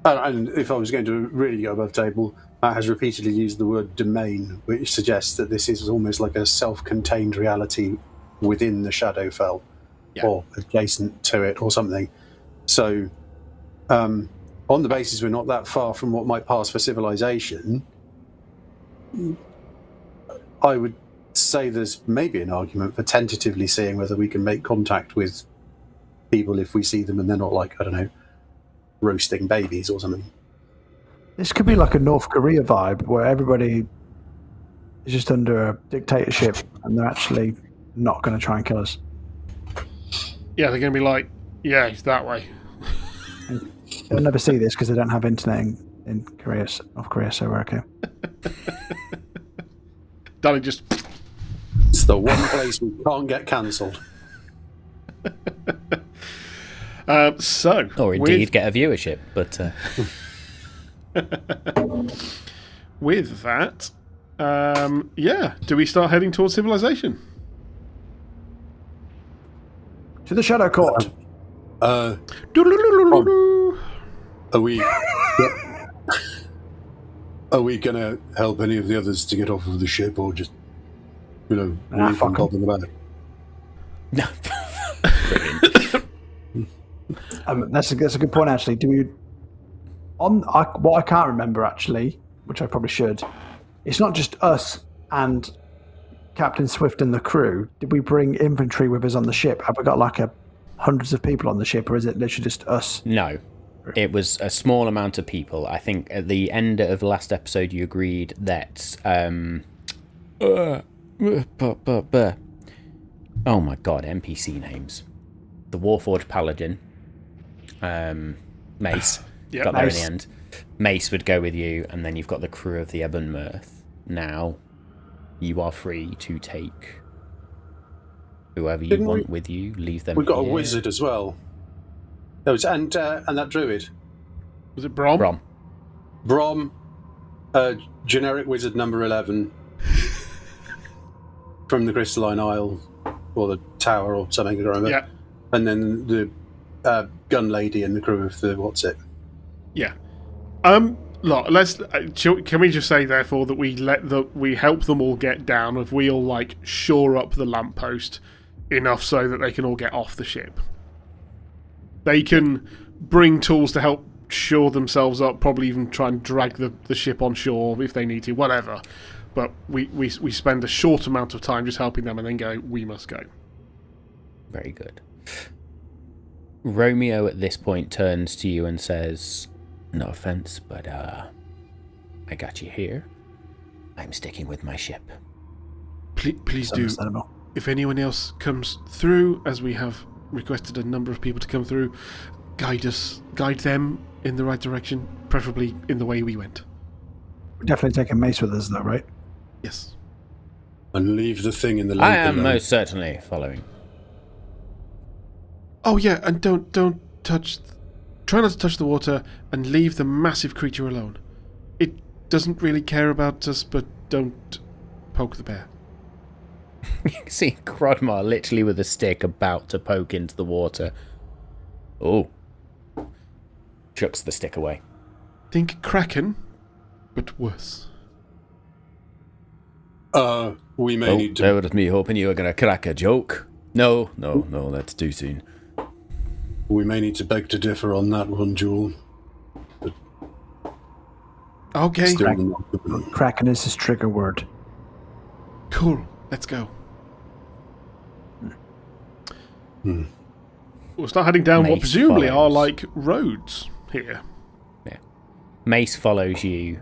Speaker 4: And if I was going to really go above table, Matt has repeatedly used the word domain, which suggests that this is almost like a self-contained reality within the Shadowfell, or adjacent to it, or something. So, on the basis we're not that far from what might pass for civilization, I would say there's maybe an argument for tentatively seeing whether we can make contact with people if we see them and they're not, like, I don't know, roasting babies or something.
Speaker 2: This could be like a North Korea vibe where everybody is just under a dictatorship and they're actually not going to try and kill us.
Speaker 3: Yeah, they're going to be like, yeah, it's that way.
Speaker 2: They'll never see this because they don't have internet in North Korea, so we're okay.
Speaker 3: Danny just...
Speaker 4: It's the one place we can't get cancelled.
Speaker 1: Or indeed get a viewership, but...
Speaker 3: With that, do we start heading towards civilization?
Speaker 2: To the Shadow Court.
Speaker 4: Are we going to help any of the others to get off of the ship, or just, leave them bobbing about?
Speaker 1: No.
Speaker 2: That's a good point, actually. Do we... what I can't remember, actually, which I probably should, it's not just us and Captain Swift and the crew. Did we bring infantry with us on the ship? Have we got like a hundreds of people on the ship, or is it literally just us?
Speaker 1: No, it was a small amount of people. I think at the end of the last episode, you agreed that. Oh my god, NPC names. The Warforged Paladin, Mace,
Speaker 3: Yeah,
Speaker 1: got there in
Speaker 2: Mace.
Speaker 1: the end. Mace would go with you, and then you've got the crew of the Ebon Mirth. Now, you are free to take whoever you
Speaker 4: Didn't
Speaker 1: want with you. Leave them.
Speaker 4: We've got a
Speaker 1: here.
Speaker 4: wizard as well. Oh, and that druid.
Speaker 3: Was it Brom?
Speaker 1: Brom.
Speaker 4: Brom, generic wizard number 11 from the Crystalline Isle, or the Tower, or something, I don't remember.
Speaker 3: Yeah.
Speaker 4: And then the gun lady and the crew of the what's it?
Speaker 3: Yeah. Look, let's. Can we just say, therefore, that we help them all get down? If we all like shore up the lamppost enough so that they can all get off the ship, they can bring tools to help shore themselves up. Probably even try and drag the ship on shore if they need to. Whatever. But we spend a short amount of time just helping them, and then go. We must go.
Speaker 1: Very good. Romeo at this point turns to you and says, "No offense, but I got you here. I'm sticking with my ship."
Speaker 3: Please do.
Speaker 2: Understandable.
Speaker 3: If anyone else comes through, as we have requested a number of people to come through, guide them in the right direction, preferably in the way we went.
Speaker 2: We're definitely taking Mace with us, though, right?
Speaker 3: Yes.
Speaker 4: And leave the thing in the
Speaker 1: I
Speaker 4: lake
Speaker 1: am
Speaker 4: alone.
Speaker 1: most certainly following.
Speaker 3: Oh yeah, and don't touch. Try not to touch the water, and leave the massive creature alone. It doesn't really care about us, but don't poke the bear.
Speaker 1: You can see Grodmar literally with a stick about to poke into the water. Oh. Chucks the stick away.
Speaker 3: Think Kraken, but worse.
Speaker 4: We may need to.
Speaker 1: That was me hoping you were going to crack a joke. No, that's too soon.
Speaker 4: We may need to beg to differ on that one, Jewel.
Speaker 3: Okay,
Speaker 4: Still,
Speaker 2: Kraken is his trigger word.
Speaker 3: cool. Let's go. We'll start heading down what
Speaker 1: Mace
Speaker 3: presumably are
Speaker 1: follows.
Speaker 3: like roads here.
Speaker 1: Yeah. Mace follows you.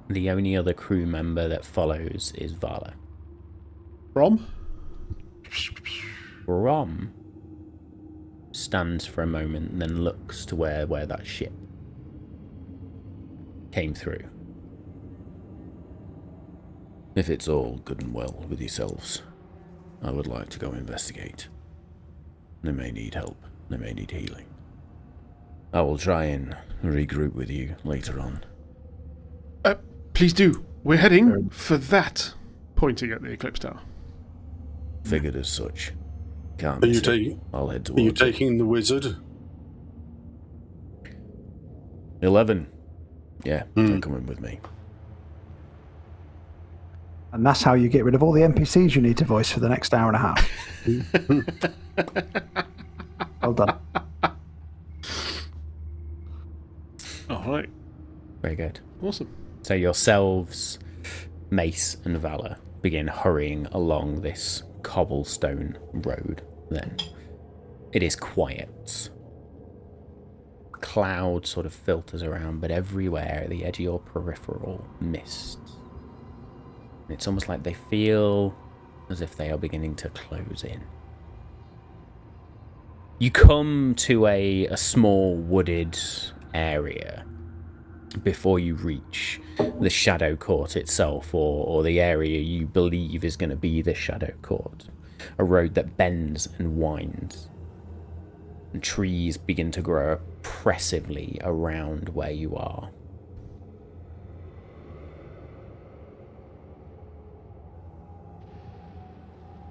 Speaker 1: The only other crew member that follows is Vala.
Speaker 3: Brom?
Speaker 1: Brom stands for a moment and then looks to where that ship came through. If it's all good and well with yourselves, I would like to go investigate. They may need help. They may need healing. I will try and regroup with you later on.
Speaker 3: Please do. We're heading for that. Pointing at the Eclipse Tower.
Speaker 1: Figured as such. Can't
Speaker 4: Are you
Speaker 1: miss it.
Speaker 4: taking?
Speaker 1: I'll head
Speaker 4: Are you
Speaker 1: towards it.
Speaker 4: taking the wizard?
Speaker 1: 11. Yeah, they're coming with me.
Speaker 2: And that's how you get rid of all the NPCs you need to voice for the next hour and a half. Well done.
Speaker 3: Alright.
Speaker 1: Very good.
Speaker 3: Awesome.
Speaker 1: So yourselves, Mace and Valor, begin hurrying along this cobblestone road then. It is quiet. Cloud sort of filters around, but everywhere at the edge of your peripheral, mist. It's almost like they feel as if they are beginning to close in. You come to a small wooded area before you reach the Shadow Court itself, or the area you believe is going to be the Shadow Court. A road that bends and winds. And trees begin to grow oppressively around where you are.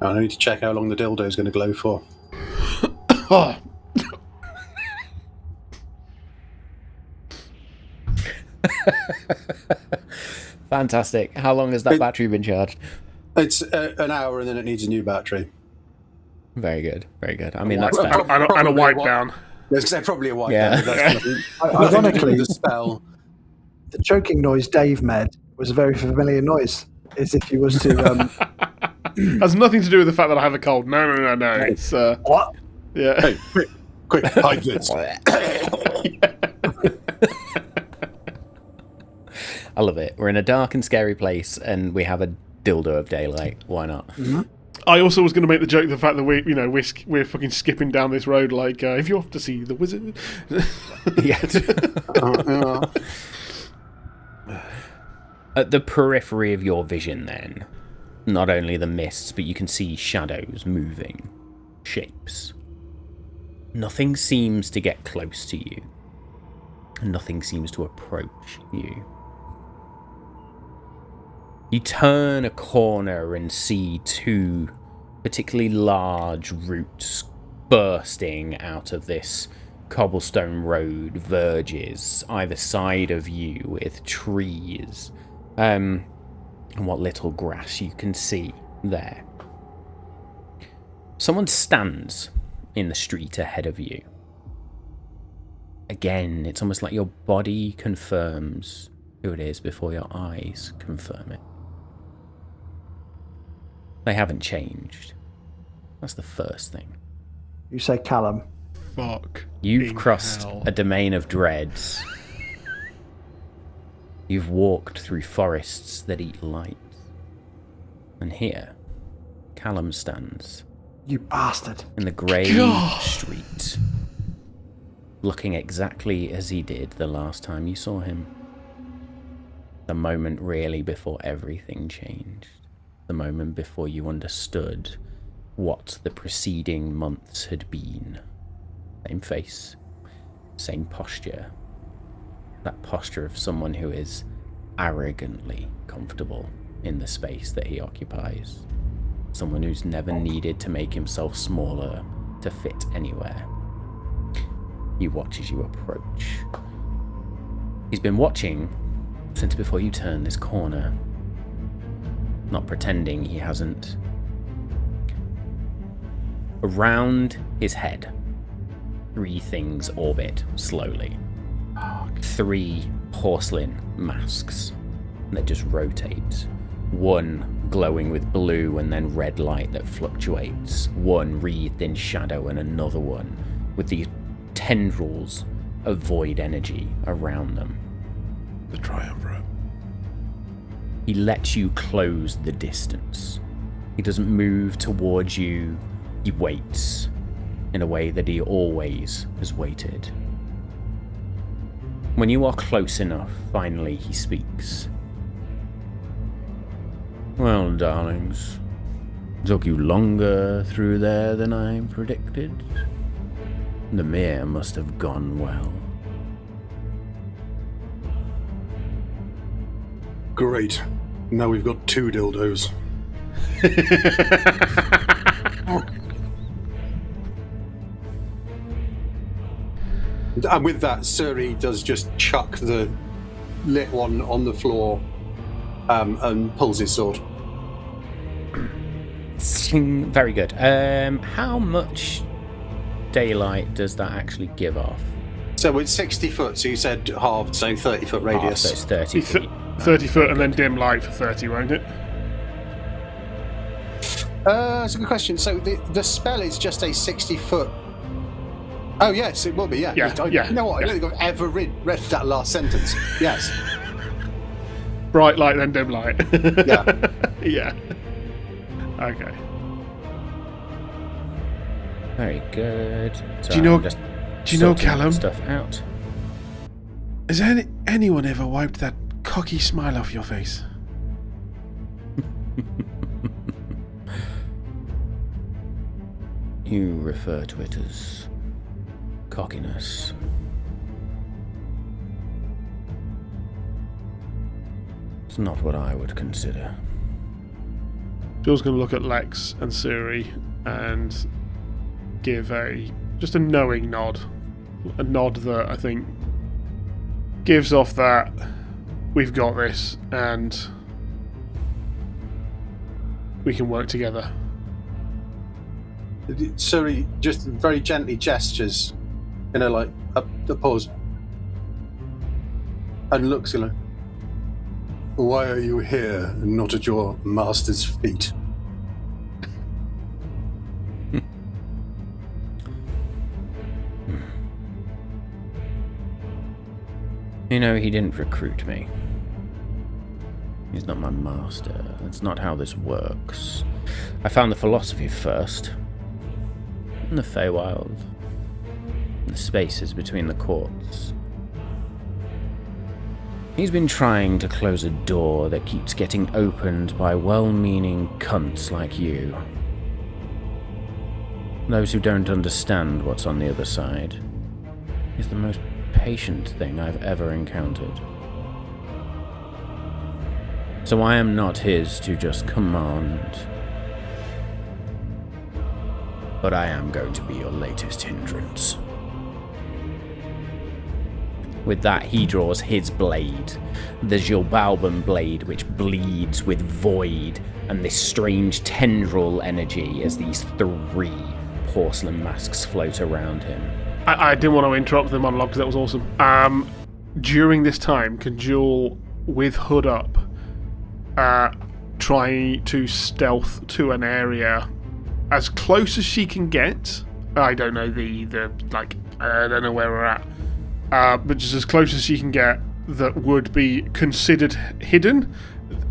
Speaker 4: I need to check how long the dildo is going to glow for.
Speaker 3: Oh,
Speaker 1: Fantastic. How long has that battery been charged?
Speaker 4: It's an hour and then it needs a new battery.
Speaker 1: Very good. Very good. I mean, that's fair.
Speaker 3: and a wipe down.
Speaker 4: There's probably a white
Speaker 1: Yeah.
Speaker 4: down, but that's nothing to
Speaker 2: Ironically,
Speaker 4: do with the spell.
Speaker 2: the choking noise Dave made was a very familiar noise. As if he was to...
Speaker 3: Has nothing to do with the fact that I have a cold. No. It's
Speaker 2: what?
Speaker 3: Yeah.
Speaker 4: Hey, quick, hide this.
Speaker 1: I love it. We're in a dark and scary place, and we have a dildo of daylight. Why not?
Speaker 3: I also was going to make the joke the fact that we're fucking skipping down this road like if you're off to see the wizard.
Speaker 1: Yeah. At the periphery of your vision, then, not only the mists, but you can see shadows moving, shapes. Nothing seems to get close to you, and nothing seems to approach you. You turn a corner and see two particularly large roots bursting out of this cobblestone road verges either side of you with trees and what little grass you can see there. Someone stands in the street ahead of you. Again, it's almost like your body confirms who it is before your eyes confirm it. They haven't changed. That's the first thing.
Speaker 2: You say Callum.
Speaker 3: Fuck.
Speaker 1: You've crossed a domain of dreads. You've walked through forests that eat light. And here, Callum stands.
Speaker 2: You bastard.
Speaker 1: In the grey street. Looking exactly as he did the last time you saw him. The moment really before everything changed. The moment before you understood what the preceding months had been. Same face, same posture. That posture of someone who is arrogantly comfortable in the space that he occupies. Someone who's never needed to make himself smaller to fit anywhere. He watches you approach. He's been watching since before you turn this corner. Not pretending he hasn't. Around his head, three things orbit slowly. 3 porcelain masks that just rotate. One glowing with blue and then red light that fluctuates. One wreathed in shadow and another one with these tendrils of void energy around them.
Speaker 3: The triumvirate.
Speaker 1: He lets you close the distance. He doesn't move towards you. He waits in a way that he always has waited. When you are close enough, finally he speaks. Well, darlings, took you longer through there than I predicted. The mirror must have gone well.
Speaker 4: Great. Now we've got 2 dildos. And with that, Suri does just chuck the lit one on the floor and pulls his sword.
Speaker 1: Very good. How much daylight does that actually give off?
Speaker 4: So it's 60 foot, so you said halved, so 30 foot radius.
Speaker 1: So it's 30 feet.
Speaker 3: 30 foot and then dim light for 30, won't it?
Speaker 4: That's a good question. So the spell is just a 60 foot. Oh, yes, it will be, yeah.
Speaker 3: Yeah.
Speaker 4: You know what? I don't think I've ever read that last sentence. Yes.
Speaker 3: Bright light, then dim light.
Speaker 4: Yeah.
Speaker 3: Yeah. Okay.
Speaker 1: Very good. So
Speaker 3: Do you know,
Speaker 1: I'm just sorting
Speaker 3: Callum?
Speaker 1: Stuff out.
Speaker 3: Has anyone ever wiped that cocky smile off your face?
Speaker 1: You refer to it as cockiness. It's not what I would consider.
Speaker 3: Jill's going to look at Lex and Suri and give just a knowing nod. A nod that I think gives off that we've got this and we can work together.
Speaker 4: Suri just very gently gestures, like a pause, and looks, why are you here and not at your master's feet?
Speaker 1: You know, he didn't recruit me. He's not my master. That's not how this works. I found the philosophy first. In the Feywild. The spaces between the courts. He's been trying to close a door that keeps getting opened by well-meaning cunts like you. Those who don't understand what's on the other side. He's the most patient thing I've ever encountered. So I am not his to just command. But I am going to be your latest hindrance. With that, he draws his blade, the Gilbalban blade, which bleeds with void and this strange tendril energy as these 3 porcelain masks float around him.
Speaker 3: I didn't want to interrupt the monologue because that was awesome. During this time, can Jewel, with hood up, try to stealth to an area as close as she can get? I don't know I don't know where we're at. But just as close as she can get that would be considered hidden.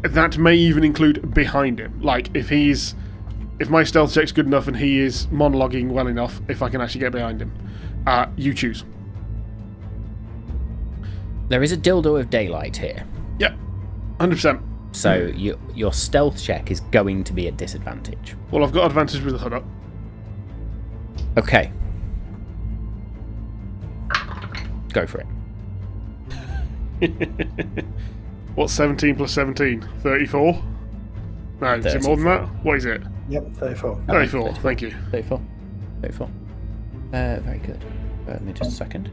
Speaker 3: That may even include behind him. Like, if my stealth check's good enough and he is monologuing well enough, if I can actually get behind him. You choose.
Speaker 1: There is a dildo of daylight here.
Speaker 3: Yep, 100%.
Speaker 1: So your stealth check is going to be at disadvantage.
Speaker 3: Well, I've got advantage with the hood up.
Speaker 1: Okay. Go for it.
Speaker 3: What's 17 plus 17? 34? No, is it more than that? What is it?
Speaker 2: Yep, 34.
Speaker 3: 34, thank you.
Speaker 1: 34. Very good. Let me just a second.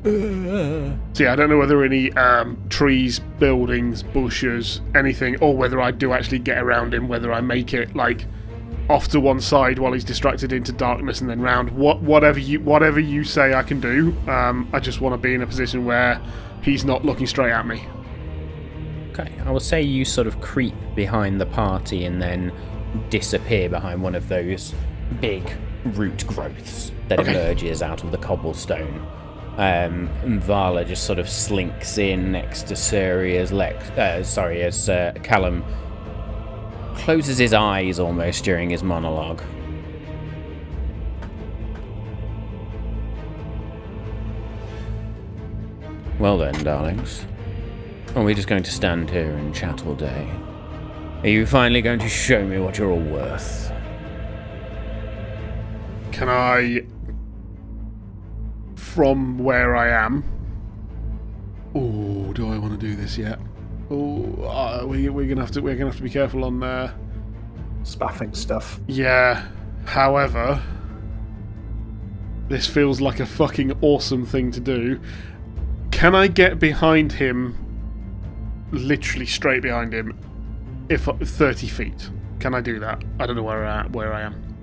Speaker 3: So yeah, I don't know whether any trees, buildings, bushes, anything, or whether I do actually get around him, whether I make it like off to one side while he's distracted into darkness and then round. Whatever you say I can do. I just want to be in a position where he's not looking straight at me.
Speaker 1: Okay, I will say you sort of creep behind the party and then disappear behind one of those big root growths that emerges out of the cobblestone. And Vala just sort of slinks in next to Suri as Callum closes his eyes almost during his monologue. Well then, darlings. Are we just going to stand here and chat all day? Are you finally going to show me what you're all worth?
Speaker 3: Can I, from where I am... Oh, do I want to do this yet? Oh, we're gonna have to be careful on
Speaker 2: Spaffing stuff.
Speaker 3: Yeah. However, this feels like a fucking awesome thing to do. Can I get behind him, literally straight behind him, if 30 feet? Can I do that? I don't know where I am.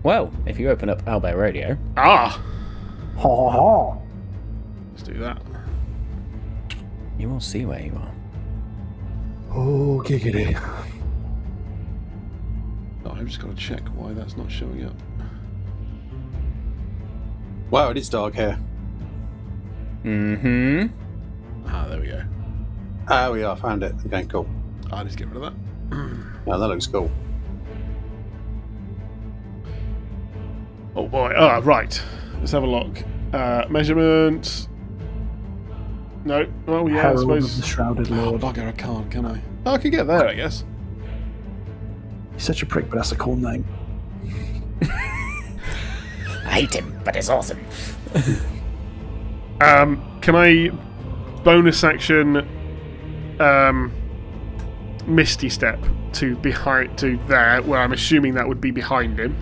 Speaker 1: Well, if you open up Albert Radio...
Speaker 3: Ah!
Speaker 2: Ha ha ha!
Speaker 3: Let's do that.
Speaker 1: You will see where you are.
Speaker 2: Oh, giggity.
Speaker 3: Oh, I've just got to check why that's not showing up.
Speaker 4: Wow, it is dark here.
Speaker 1: Mm-hmm.
Speaker 3: Ah, there we go.
Speaker 4: Ah, we are. Found it. Okay, cool.
Speaker 3: I need to get rid of that.
Speaker 4: Yeah, that looks cool.
Speaker 3: Oh boy. Ah, right. Let's have a look. Measurement. No. Oh yeah,
Speaker 2: Herald
Speaker 3: I suppose.
Speaker 2: of the Shrouded
Speaker 3: Oh,
Speaker 2: Lord.
Speaker 3: bugger, I can't, can I? Oh, I can get there, I guess.
Speaker 2: He's such a prick, but that's a cool name.
Speaker 1: I hate him, but it's awesome.
Speaker 3: Can I bonus action Misty Step to there, where I'm assuming that would be behind him?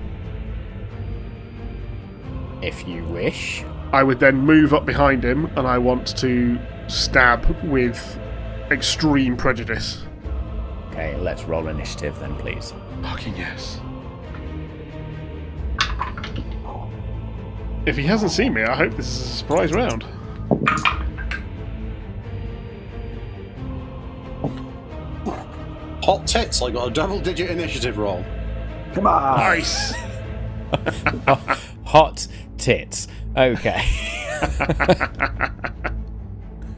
Speaker 1: If you wish.
Speaker 3: I would then move up behind him, and I want to stab with extreme prejudice.
Speaker 1: Okay, let's roll initiative then, please.
Speaker 3: Fucking yes. If he hasn't seen me, I hope this is a surprise round.
Speaker 4: Hot tits! I got a double-digit initiative roll.
Speaker 2: Come on!
Speaker 3: Nice!
Speaker 1: Hot tits. Okay.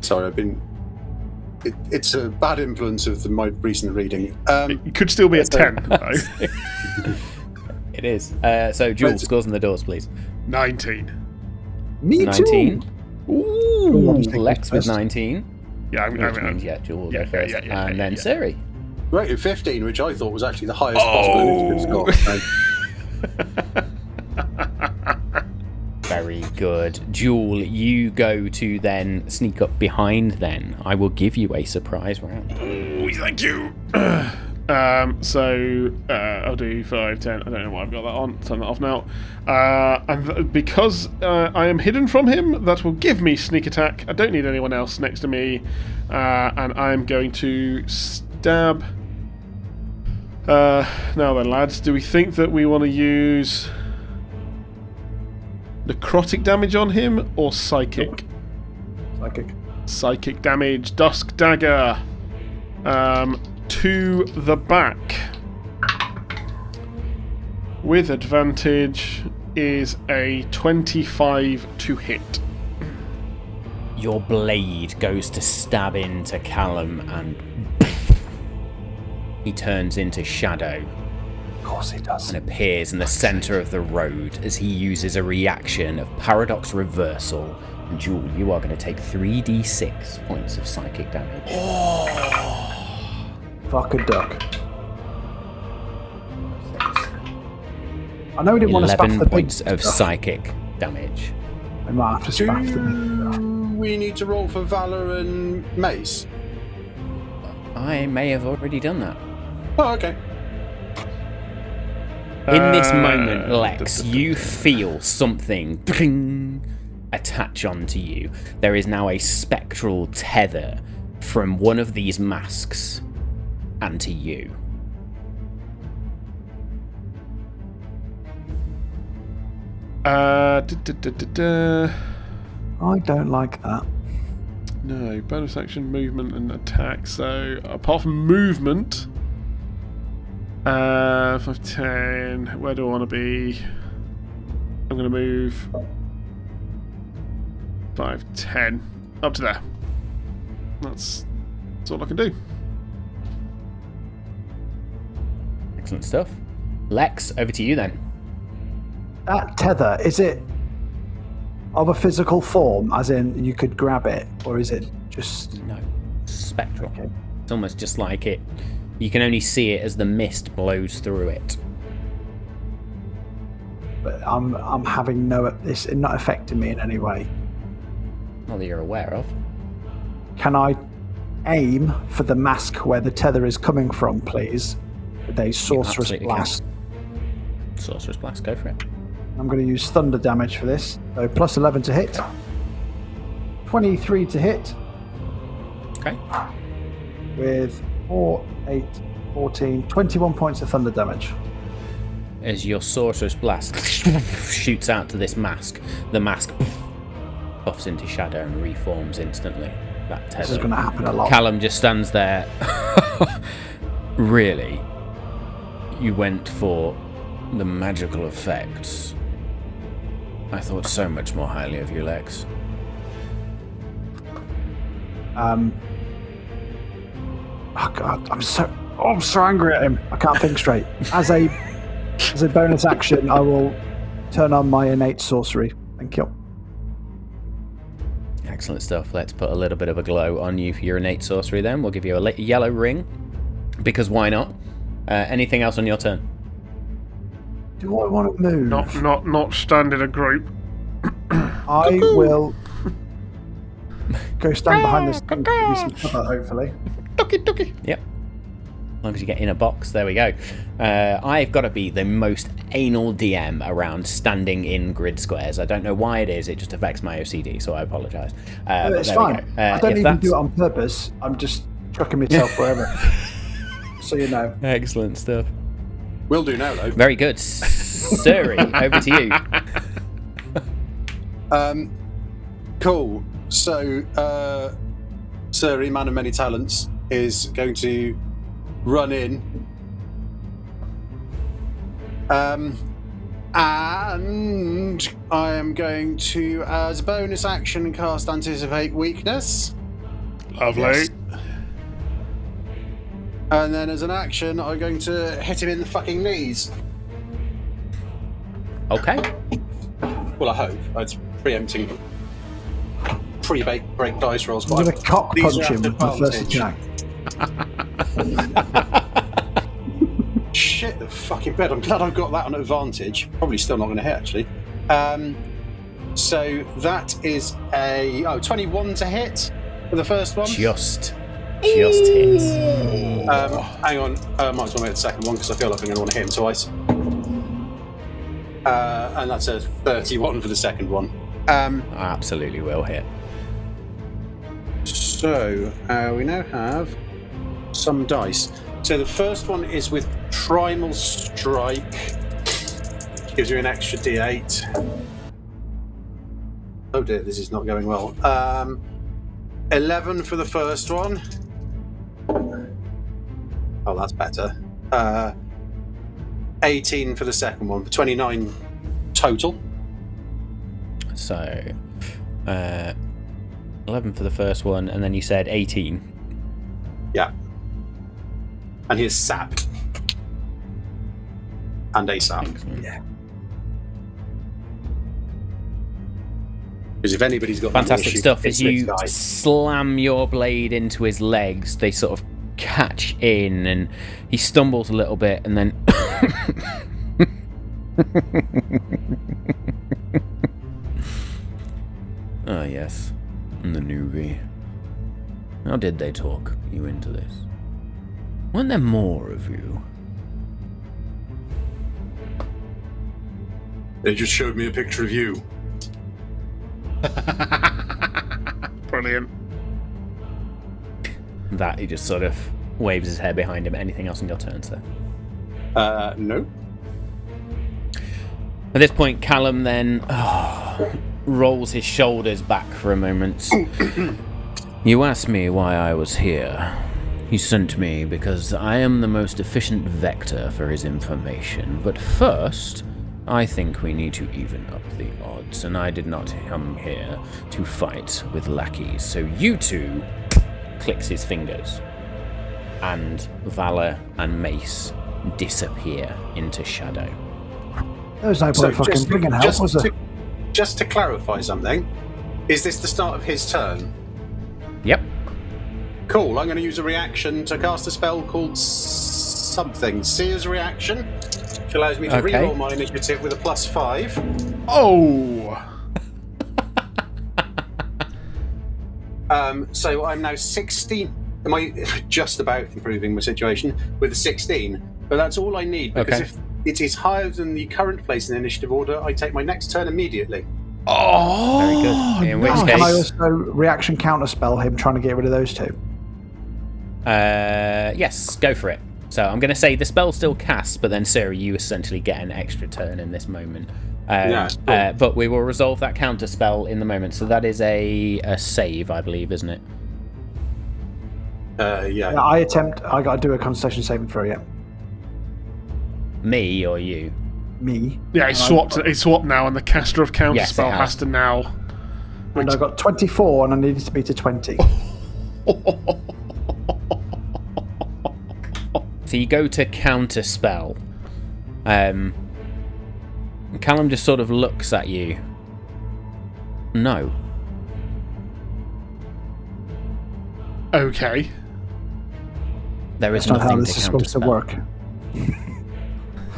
Speaker 4: Sorry, I've been. It's a bad influence of my recent reading.
Speaker 3: It could still be a 10, though.
Speaker 1: It is. So, Jules, scores on the doors, please.
Speaker 3: 19.
Speaker 2: Me
Speaker 1: 19.
Speaker 2: too.
Speaker 1: Ooh, Lex with 19.
Speaker 3: Yeah,
Speaker 1: Which means, Jules will go first. And then Suri.
Speaker 4: Right, 15, which I thought was actually the highest possible score.
Speaker 1: Very good. Jewel, you go to then sneak up behind then. I will give you a surprise round.
Speaker 3: Oh, thank you. So I'll do 5, 10. I don't know why I've got that on. Turn that off now. And because I am hidden from him, that will give me sneak attack. I don't need anyone else next to me. And I'm going to stab. Now then, lads, do we think that we want to use necrotic damage on him or psychic? Psychic damage. Dusk dagger. To the back. With advantage is a 25 to hit.
Speaker 1: Your blade goes to stab into Callum and he turns into shadow.
Speaker 2: Of course he does.
Speaker 1: And appears in the centre of the road as he uses a reaction of paradox reversal. And Jewel, you are going to take 3d6 points of psychic damage.
Speaker 2: Fuck a duck. I know we didn't want to spaff
Speaker 1: 11
Speaker 2: the big
Speaker 1: points of
Speaker 2: stuff.
Speaker 1: psychic damage.
Speaker 2: I might have to spaff the big stuff.
Speaker 4: We need to roll for Valor and Mace.
Speaker 1: I may have already done that.
Speaker 4: Oh, okay.
Speaker 1: In this moment, Lex, you feel something attach onto you. There is now a spectral tether from one of these masks and to you.
Speaker 2: I don't like that.
Speaker 3: No, bonus action, movement, and attack. So, apart from movement, 5, 10, where do I want to be? I'm going to move 5, 10, up to there. That's all I can do.
Speaker 1: Excellent stuff. Lex, over to you then.
Speaker 2: That tether, is it of a physical form, as in you could grab it, or is it just...
Speaker 1: No, spectral.
Speaker 2: Okay.
Speaker 1: It's almost just like it. You can only see it as the mist blows through it.
Speaker 2: But I'm having it's not affecting me in any way.
Speaker 1: Not that you're aware of.
Speaker 2: Can I aim for the mask where the tether is coming from, please? With a sorcerer's
Speaker 1: absolutely
Speaker 2: blast.
Speaker 1: Sorcerer's blast, go for it.
Speaker 2: I'm going to use thunder damage for this. So plus 11 to hit. 23 to hit.
Speaker 1: Okay.
Speaker 2: With 4, 8, 14, 21 points of thunder damage.
Speaker 1: As your sorcerer's blast shoots out to this mask, the mask puffs into shadow and reforms instantly. That tether.
Speaker 2: This is going to happen a lot.
Speaker 1: Callum just stands there. Really? You went for the magical effects. I thought so much more highly of you, Lex.
Speaker 2: Oh God, I'm so angry at him. I can't think straight. As a bonus action, I will turn on my innate sorcery. Thank you.
Speaker 1: Excellent stuff. Let's put a little bit of a glow on you for your innate sorcery then. We'll give you a yellow ring, because why not? Anything else on your turn?
Speaker 2: Do I want to move?
Speaker 3: Not stand in a group.
Speaker 2: I will go stand behind this thing, give me some cover, hopefully.
Speaker 3: Ducky.
Speaker 1: Yep. As long as you get in a box, there we go. I've got to be the most anal DM around standing in grid squares. I don't know why it is. It just affects my OCD, so I apologise.
Speaker 2: It's fine. I don't even do it on purpose. I'm just chucking myself wherever. So you know.
Speaker 1: Excellent stuff.
Speaker 4: Will do now, though.
Speaker 1: Very good. Suri, over to you.
Speaker 4: Cool. So, Suri, man of many talents, is going to run in. And I am going to, as a bonus action, cast Anticipate Weakness.
Speaker 3: Lovely.
Speaker 4: Yes. And then as an action, I'm going to hit him in the fucking knees.
Speaker 1: Okay.
Speaker 4: Well, I hope. It's preempting pre-break dice rolls.
Speaker 2: I'm going to cock
Speaker 4: These
Speaker 2: punch
Speaker 4: are
Speaker 2: him
Speaker 4: at
Speaker 2: with my first
Speaker 4: advantage.
Speaker 2: attack.
Speaker 4: Shit the fucking bed. I'm glad I've got that on advantage. Probably still not going to hit, actually. So that is a 21 to hit for the first one.
Speaker 1: Just hits.
Speaker 4: Hang on. Might as well make the second one because I feel like I'm going to want to hit him twice. And that's a 31 for the second one.
Speaker 1: Absolutely will hit.
Speaker 4: So we now have some dice. So the first one is with Primal Strike. Gives you an extra D8. Oh dear, this is not going well. 11 for the first one. Oh, that's better. 18 for the second one, for 29 total.
Speaker 1: So, 11 for the first one, and then you said 18.
Speaker 4: Yeah. And he is sapped. And ASAP.
Speaker 2: Yeah.
Speaker 4: Because if anybody's got
Speaker 1: Fantastic stuff.
Speaker 4: it's
Speaker 1: As you
Speaker 4: this guy.
Speaker 1: slam your blade into his legs, they sort of catch in, and he stumbles a little bit, and then ah, yes, the newbie. How did they talk you into this? Weren't there more of you?
Speaker 4: They just showed me a picture of you.
Speaker 3: Brilliant.
Speaker 1: That he just sort of waves his hair behind him. Anything else in your turn, sir?
Speaker 4: No.
Speaker 1: At this point, Callum then rolls his shoulders back for a moment. You asked me why I was here. He sent me because I am the most efficient vector for his information. But first, I think we need to even up the odds, and I did not come here to fight with lackeys. So you two, clicks his fingers, and Valor and Mace disappear into shadow.
Speaker 2: There was no point fucking bringing help, was there?
Speaker 4: Just to clarify something, is this the start of his turn?
Speaker 1: Yep.
Speaker 4: Cool, I'm going to use a reaction to cast a spell called something. Seer's Reaction, which allows me to reroll my initiative with a +5.
Speaker 3: Oh!
Speaker 4: So I'm now 16. Am I just about improving my situation with a 16? But that's all I need, because if it is higher than the current place in the initiative order, I take my next turn immediately.
Speaker 3: Oh!
Speaker 1: Very good. In which
Speaker 2: Can
Speaker 1: case,
Speaker 2: I also reaction counterspell him trying to get rid of those two?
Speaker 1: yes, go for it. So I'm going to say the spell still casts, but then Suri, you essentially get an extra turn in this moment.
Speaker 4: Cool.
Speaker 1: But we will resolve that counter spell in the moment. So that is a save, I believe, isn't it?
Speaker 4: Yeah.
Speaker 2: I got to do a concentration saving throw, yeah.
Speaker 1: Me or you?
Speaker 2: Me.
Speaker 3: Yeah, it's swapped now, and the caster of counterspell
Speaker 1: Yes, it
Speaker 3: has to now.
Speaker 2: And I got 24 and I needed to be to 20.
Speaker 1: So you go to counter spell. Callum just sort of looks at you. No.
Speaker 3: Okay.
Speaker 1: There is
Speaker 2: That's not how
Speaker 1: nothing
Speaker 2: this
Speaker 1: to
Speaker 2: is
Speaker 1: counter
Speaker 2: supposed to work.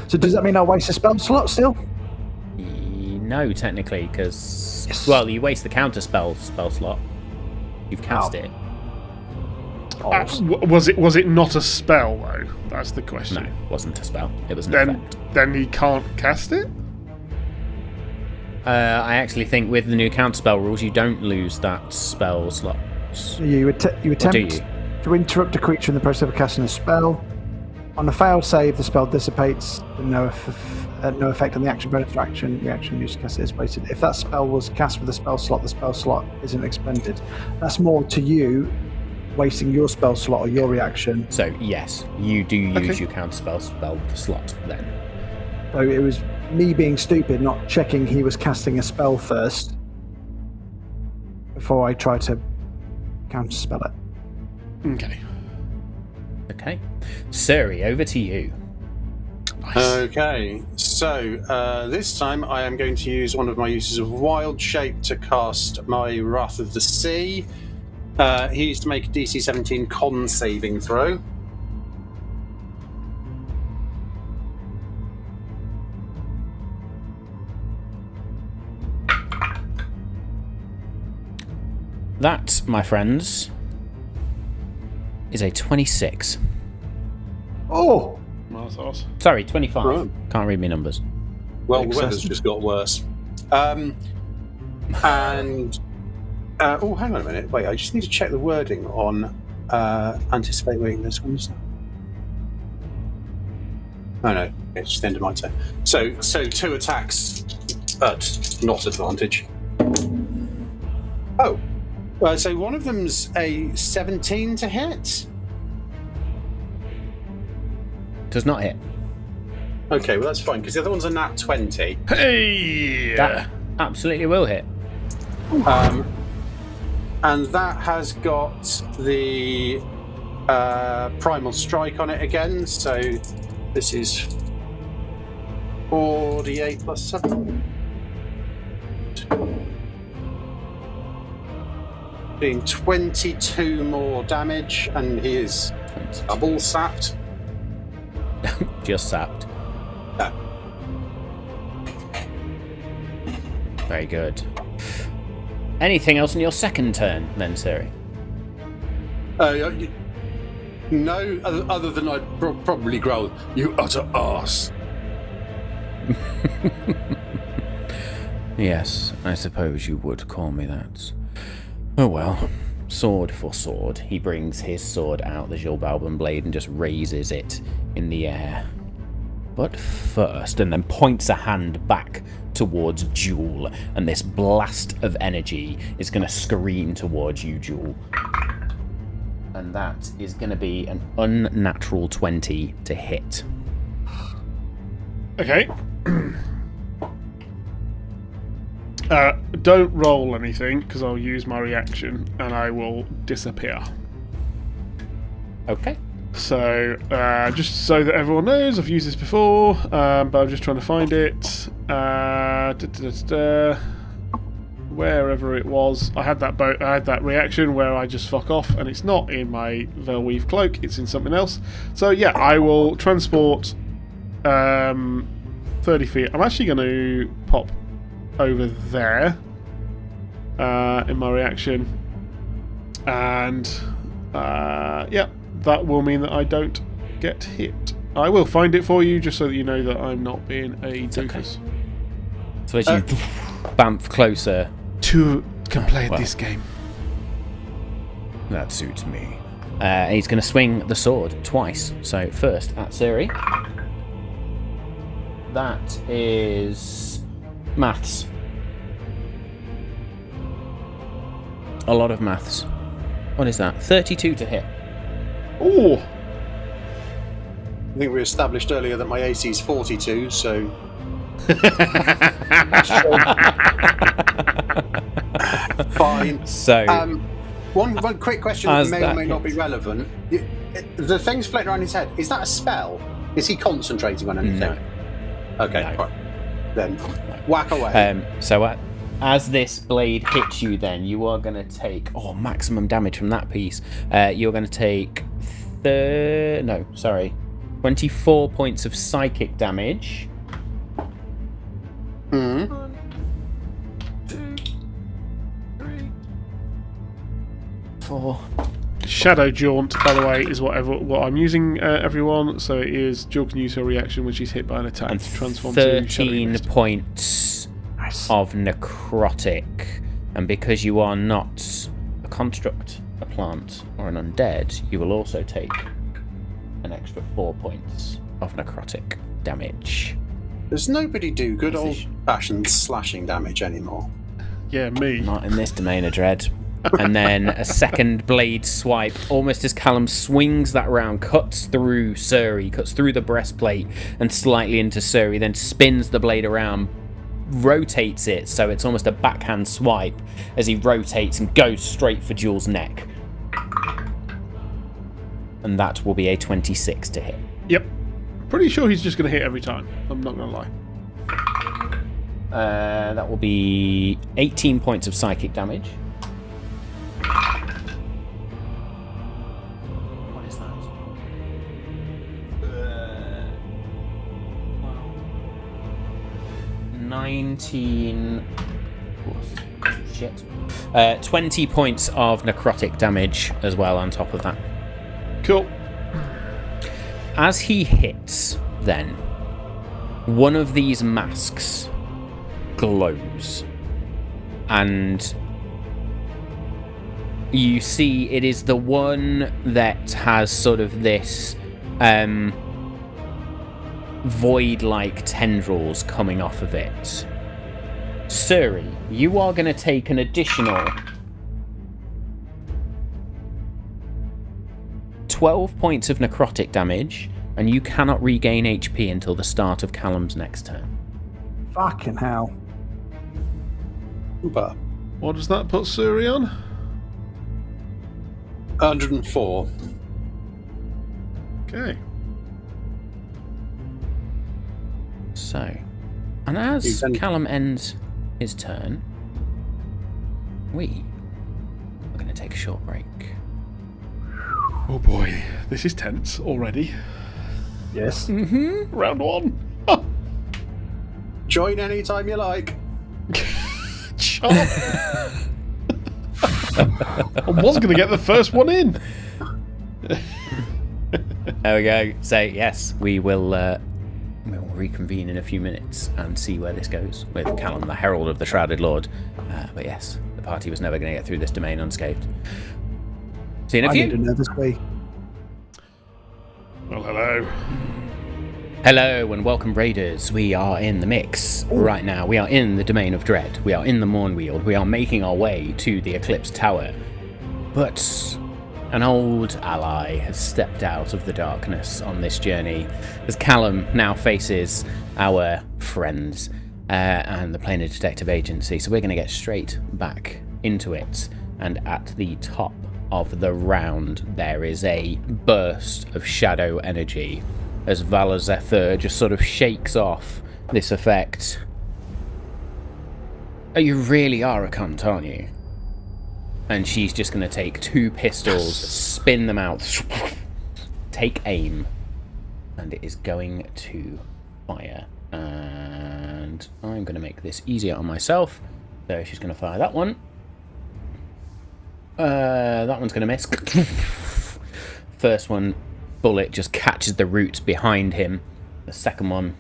Speaker 2: So does that mean I waste a spell slot still?
Speaker 1: No, technically, because
Speaker 2: Yes.
Speaker 1: well, you waste the counter spell slot. You've cast it.
Speaker 3: Was it not a spell though? That's the question.
Speaker 1: No, it wasn't a spell. It was an effect.
Speaker 3: Then he can't cast it.
Speaker 1: I actually think with the new counter spell rules, you don't lose that spell slot.
Speaker 2: You attempt to interrupt a creature in the process of casting a spell. On a failed save, the spell dissipates. No effect on the action bonus or action reaction used to cast it is wasted. If that spell was cast with a spell slot, the spell slot isn't expended. That's more to you wasting your spell slot or your reaction.
Speaker 1: So yes, you do use your counter spell slot then.
Speaker 2: So it was me being stupid, not checking he was casting a spell first before I try to counterspell it.
Speaker 3: Okay.
Speaker 1: Okay. Suri, over to you.
Speaker 3: Nice.
Speaker 4: Okay, so this time I am going to use one of my uses of Wild Shape to cast my Wrath of the Sea. He needs to make a DC 17 con saving throw.
Speaker 1: That, my friends, is a 26.
Speaker 2: Oh!
Speaker 3: Marthos.
Speaker 1: Sorry, 25.
Speaker 4: Right.
Speaker 1: Can't read me numbers.
Speaker 4: Well, the weather's just got worse. And oh, hang on a minute. Wait, I just need to check the wording on anticipate weakness. When is that? Oh no, it's just the end of my turn. So 2 attacks at not advantage. Oh, so one of them's a 17 to hit.
Speaker 1: Does not hit.
Speaker 4: Okay, well that's fine because the other one's a nat 20.
Speaker 3: Hey!
Speaker 1: That absolutely will hit.
Speaker 4: And that has got the primal strike on it again. So this is 48 plus 7. Doing 22 more damage, and he is double sapped.
Speaker 1: Just sapped.
Speaker 4: No.
Speaker 1: Very good. Anything else in your second turn, then, Suri?
Speaker 4: No, other than I'd probably growl, "You utter arse."
Speaker 1: Yes, I suppose you would call me that. Oh well. Sword for sword. He brings his sword out, the Gilbalban blade, and just raises it in the air. But first, and then points a hand back towards Jewel, and this blast of energy is going to scream towards you, Jewel. And that is going to be an unnatural 20 to hit.
Speaker 3: Okay. Don't roll anything, because I'll use my reaction, and I will disappear.
Speaker 1: Okay.
Speaker 3: So, just so that everyone knows, I've used this before, but I'm just trying to find it. Wherever it was, I had that reaction where I just fuck off, and it's not in my Veilweave cloak; it's in something else. So yeah, I will transport 30 feet. I'm actually going to pop over there in my reaction, and yeah. That will mean that I don't get hit. I will find it for you, just so that you know that I'm not being a doofus.
Speaker 1: Okay. So as you bamf closer...
Speaker 3: Two can play this game.
Speaker 1: That suits me. He's going to swing the sword twice. So first at Suri. That is... maths. A lot of maths. What is that? 32 to hit.
Speaker 3: Ooh!
Speaker 4: I think we established earlier that my AC is 42, so... Fine.
Speaker 1: So...
Speaker 4: one quick question
Speaker 1: As
Speaker 4: that may or may not be
Speaker 1: hits.
Speaker 4: relevant. The thing's floating around his head. Is that a spell? Is he concentrating on anything?
Speaker 1: No.
Speaker 4: Okay,
Speaker 1: No.
Speaker 4: right. Then whack away.
Speaker 1: So as this blade hits you, then you are going to take maximum damage from that piece. You're going to take 24 points of psychic damage. 1, 2, 3, 4.
Speaker 3: Shadow Jaunt, by the way, is what I'm using, everyone. So it is Jill can use her reaction when she's hit by an attack
Speaker 1: And
Speaker 3: to transform to
Speaker 1: 13
Speaker 3: Shadow
Speaker 1: points of necrotic. And because you are not a construct, a plant, or an undead, you will also take an extra 4 points of necrotic damage.
Speaker 4: Does nobody do good old-fashioned slashing damage anymore?
Speaker 3: Yeah, me.
Speaker 1: Not in this domain of dread. And then a second blade swipe, almost as Callum swings that round, cuts through Suri, cuts through the breastplate and slightly into Suri, then spins the blade around, rotates it so it's almost a backhand swipe as he rotates and goes straight for Jules' neck. And that will be a 26 to hit.
Speaker 3: Yep. Pretty sure he's just going to hit every time. I'm not going to lie.
Speaker 1: That will be 18 points of psychic damage. What is that? 19 plus shit. 20 points of necrotic damage as well on top of that.
Speaker 3: Cool.
Speaker 1: As he hits, then, one of these masks glows. And you see it is the one that has sort of this void-like tendrils coming off of it. Suri, you are going to take an additional 12 points of necrotic damage, and you cannot regain HP until the start of Callum's next turn.
Speaker 2: Fucking hell.
Speaker 4: Super.
Speaker 3: What does that put Suri on?
Speaker 4: 104.
Speaker 3: Okay.
Speaker 1: So, and as Callum ends his turn, we are going to take a short break.
Speaker 3: Oh boy, this is tense already.
Speaker 2: Yes.
Speaker 3: Mm-hmm. Round one.
Speaker 4: Join anytime you like.
Speaker 3: Chop. I was going to get the first one in.
Speaker 1: There we go. So yes, we'll reconvene in a few minutes and see where this goes with Callum, the Herald of the Shrouded Lord. But yes, the party was never going to get through this domain unscathed. See you in a few.
Speaker 2: I need another way.
Speaker 3: Well, hello.
Speaker 1: Hello and welcome, Raiders. We are in the mix right now. We are in the domain of dread. We are in the Mournweald. We are making our way to the Eclipse Tower. But an old ally has stepped out of the darkness on this journey as Callum now faces our friends and the Planar Detective Agency. So we're going to get straight back into it. And at the top of the round, there is a burst of shadow energy as Valor Zephyr just sort of shakes off this effect. Oh, you really are a cunt, aren't you? And she's just going to take two pistols, spin them out, take aim, and it is going to fire. And I'm going to make this easier on myself. So she's going to fire that one. That one's going to miss. First one, bullet just catches the roots behind him. The second one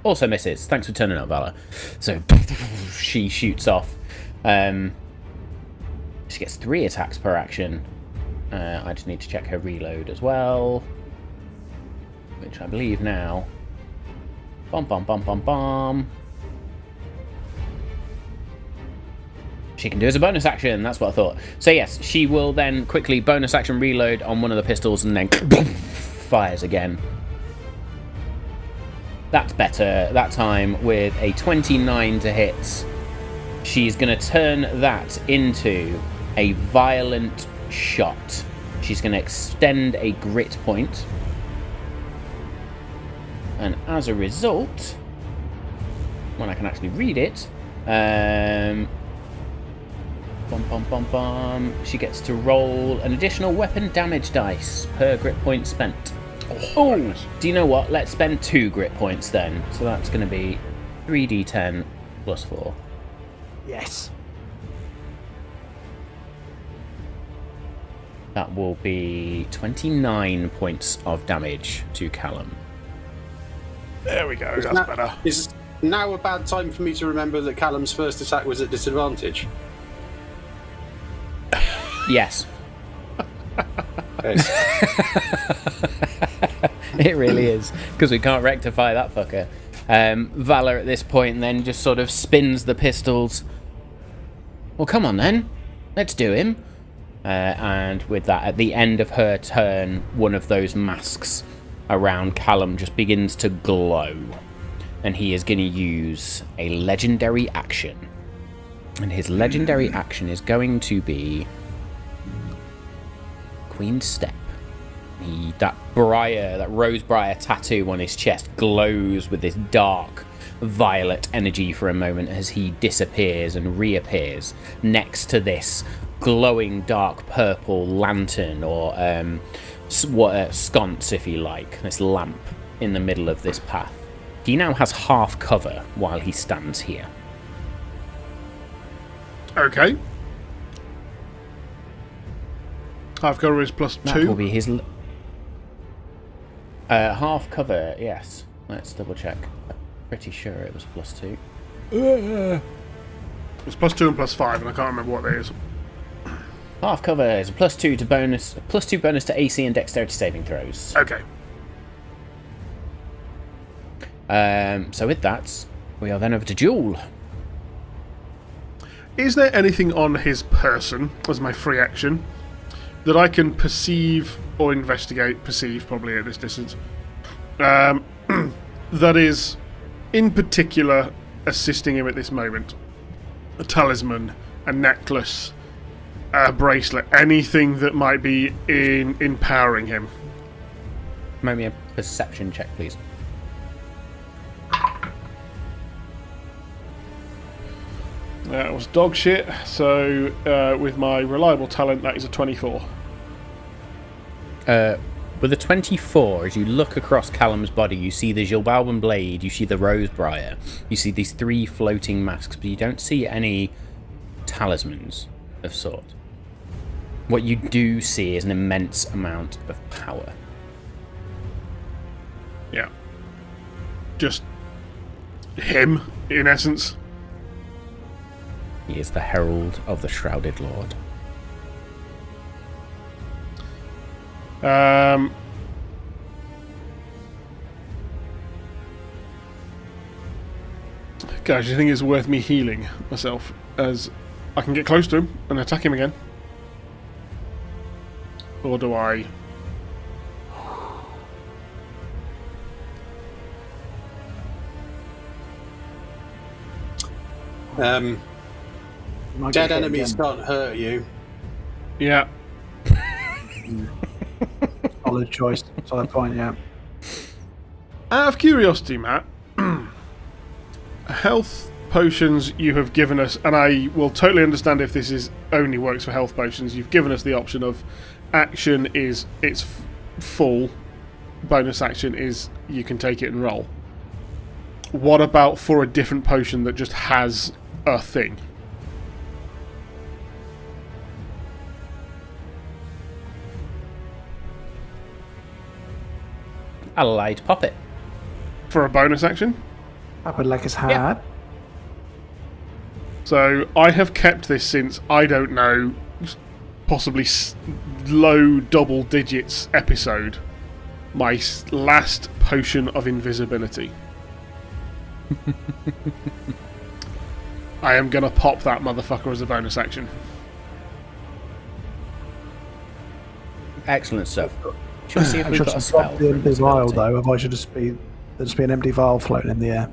Speaker 1: also misses. Thanks for turning up, Valor. So she shoots off. She gets 3 attacks per action. I just need to check her reload as well, which I believe now. Bum bum bum bum bum. She can do as a bonus action, that's what I thought. So yes, she will then quickly bonus action reload on one of the pistols and then fires again. That's better, that time with a 29 to hit. She's going to turn that into a violent shot. She's going to extend a grit point. And as a result, when I can actually read it, she gets to roll an additional weapon damage dice per grit point spent. Oh, do you know what? Let's spend 2 grit points then. So that's going to be 3d10 plus 4.
Speaker 2: Yes.
Speaker 1: That will be 29 points of damage to Callum.
Speaker 3: There we go, that's better.
Speaker 4: Is now a bad time for me to remember that Callum's first attack was at disadvantage?
Speaker 1: Yes. It really is, because we can't rectify that fucker. Valor at this point then just sort of spins the pistols Well, come on then. Let's do him. And with that, at the end of her turn, one of those masks around Callum just begins to glow. And he is going to use a legendary action. And his legendary action is going to be Queen's Step. That rose briar tattoo on his chest glows with this dark violet energy for a moment as he disappears and reappears next to this glowing dark purple lantern, or sconce, if you like, this lamp in the middle of this path. He now has half cover while he stands here.
Speaker 3: Okay. Half cover is +2.
Speaker 1: That will be his... half cover, yes. Let's double check. Pretty sure it was +2.
Speaker 3: It's +2 and +5, and I can't remember what that is.
Speaker 1: Half cover is a +2 bonus to AC and dexterity saving throws.
Speaker 3: Okay.
Speaker 1: So with that, we are then over to Jewel.
Speaker 3: Is there anything on his person, as my free action, that I can perceive or investigate, perceive probably at this distance, that is in particular assisting him at this moment? A talisman, a necklace, a bracelet, anything that might be empowering him?
Speaker 1: Make me a perception check, please.
Speaker 3: That was dog shit, so with my reliable talent, that is a 24.
Speaker 1: With a 24, as you look across Callum's body, you see the Gilbalban blade, you see the Rosebriar, you see these 3 floating masks, but you don't see any talismans of sort. What you do see is an immense amount of power.
Speaker 3: Yeah. Just him, in essence.
Speaker 1: He is the Herald of the Shrouded Lord.
Speaker 3: Guys, do you think it's worth me healing myself, as I can get close to him and attack him again? Or do I...
Speaker 4: Dead enemies can't hurt you.
Speaker 3: Yeah.
Speaker 2: Solid choice. Solid point, yeah.
Speaker 3: Out of curiosity, Matt, health potions you have given us, and I will totally understand if this is only works for health potions, you've given us the option of action is it's full, bonus action is you can take it and roll. What about for a different potion that just has a thing?
Speaker 1: I'll allow you to pop it.
Speaker 3: For a bonus action?
Speaker 2: That would like his hard.
Speaker 1: Yeah.
Speaker 3: So I have kept this since, I don't know, possibly low double digits episode. My last potion of invisibility. I am going to pop that motherfucker as a bonus action.
Speaker 1: Excellent stuff. Shall we see if
Speaker 2: I
Speaker 1: we've
Speaker 2: should
Speaker 1: got a
Speaker 2: have
Speaker 1: spell?
Speaker 2: dropped the empty vial, though, otherwise there'd just be an empty vial floating in the air.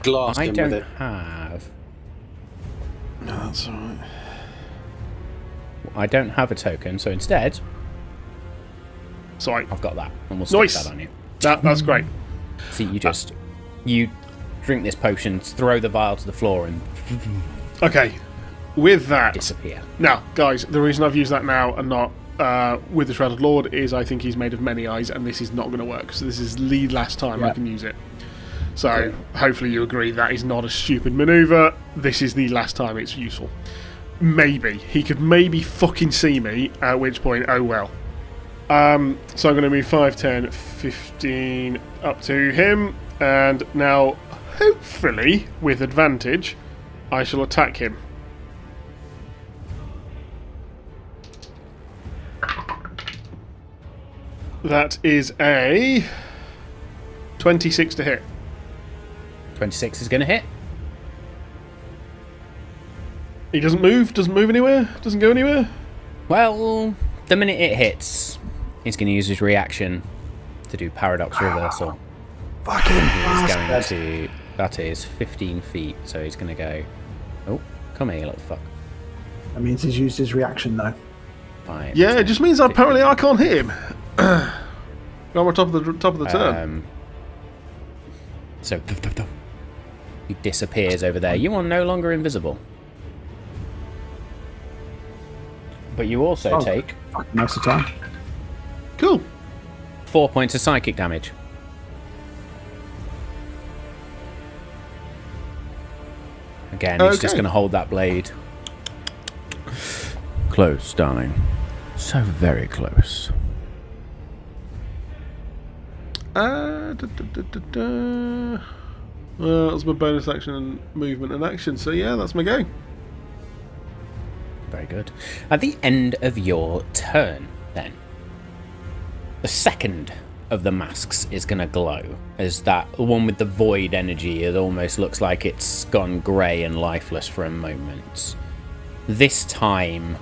Speaker 4: Glassed
Speaker 1: I
Speaker 4: him
Speaker 1: don't
Speaker 4: with it.
Speaker 1: have...
Speaker 3: No, that's alright.
Speaker 1: I don't have a token, so instead,
Speaker 3: Sorry.
Speaker 1: I've got that, and we'll stick
Speaker 3: Nice.
Speaker 1: that on you.
Speaker 3: That's great.
Speaker 1: See, you drink this potion, throw the vial to the floor, and
Speaker 3: Okay. With that,
Speaker 1: disappear.
Speaker 3: now, guys, the reason I've used that now and not with the Shrouded Lord is I think he's made of many eyes, and this is not going to work. So this is the last time I can use it. So hopefully you agree that is not a stupid manoeuvre. This is the last time it's useful. Maybe. He could maybe fucking see me, at which point, oh well. So I'm going to move 5, 10, 15 up to him, and now, hopefully, with advantage, I shall attack him. That is a 26 to hit.
Speaker 1: 26 is going to hit.
Speaker 3: He doesn't move anywhere, doesn't go anywhere?
Speaker 1: Well, the minute it hits, he's going to use his reaction to do paradox reversal.
Speaker 2: Fucking
Speaker 1: He's
Speaker 2: bastard.
Speaker 1: going to... That is 15 feet, so he's going to go... Oh, come here, you little fuck.
Speaker 2: That means he's used his reaction, though.
Speaker 1: 5,
Speaker 3: Yeah,
Speaker 1: 10,
Speaker 3: it just means
Speaker 1: 15.
Speaker 3: apparently I can't hit him. We're top of the turn.
Speaker 1: So, he disappears over there. You are no longer invisible. But you also take
Speaker 2: Fucking most of the time.
Speaker 3: Cool.
Speaker 1: 4 points of psychic damage. Again, he's just
Speaker 3: Okay.
Speaker 1: going to hold that blade. Close, darling. So very close.
Speaker 3: Well, that's my bonus action and movement and action, so yeah, that's my go.
Speaker 1: Very good. At the end of your turn, then, the second of the masks is going to glow, as that one with the void energy, it almost looks like it's gone grey and lifeless for a moment. This time...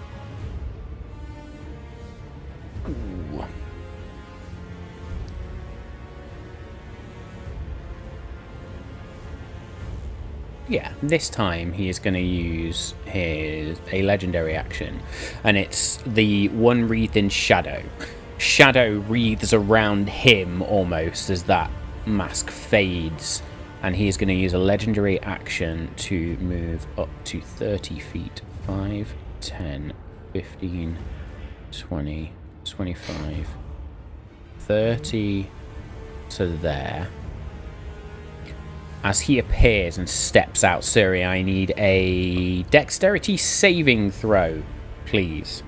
Speaker 1: Ooh. Yeah, this time he is going to use a legendary action, and it's the one wreathed in shadow. Shadow wreathes around him almost as that mask fades, and he is going to use a legendary action to move up to 30 feet. 5, 10, 15, 20, 25, 30 to there. As he appears and steps out, Suri, I need a dexterity saving throw, please.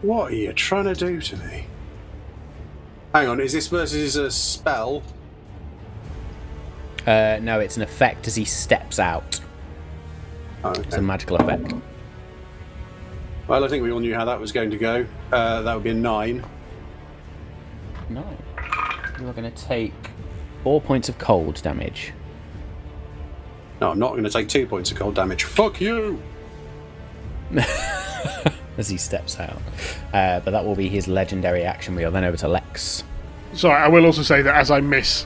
Speaker 4: What are you trying to do to me? Hang on, is this versus a spell?
Speaker 1: No, it's an effect as he steps out.
Speaker 4: Oh,
Speaker 1: It's a
Speaker 4: okay.
Speaker 1: magical effect.
Speaker 4: Well, I think we all knew how that was going to go. That would be a 9.
Speaker 1: No. You're going to take 4 points of cold damage.
Speaker 4: No, I'm not going to take 2 points of cold damage. Fuck you!
Speaker 1: As he steps out. But that will be his legendary action. We are then over to Lex.
Speaker 3: Sorry, I will also say that as I miss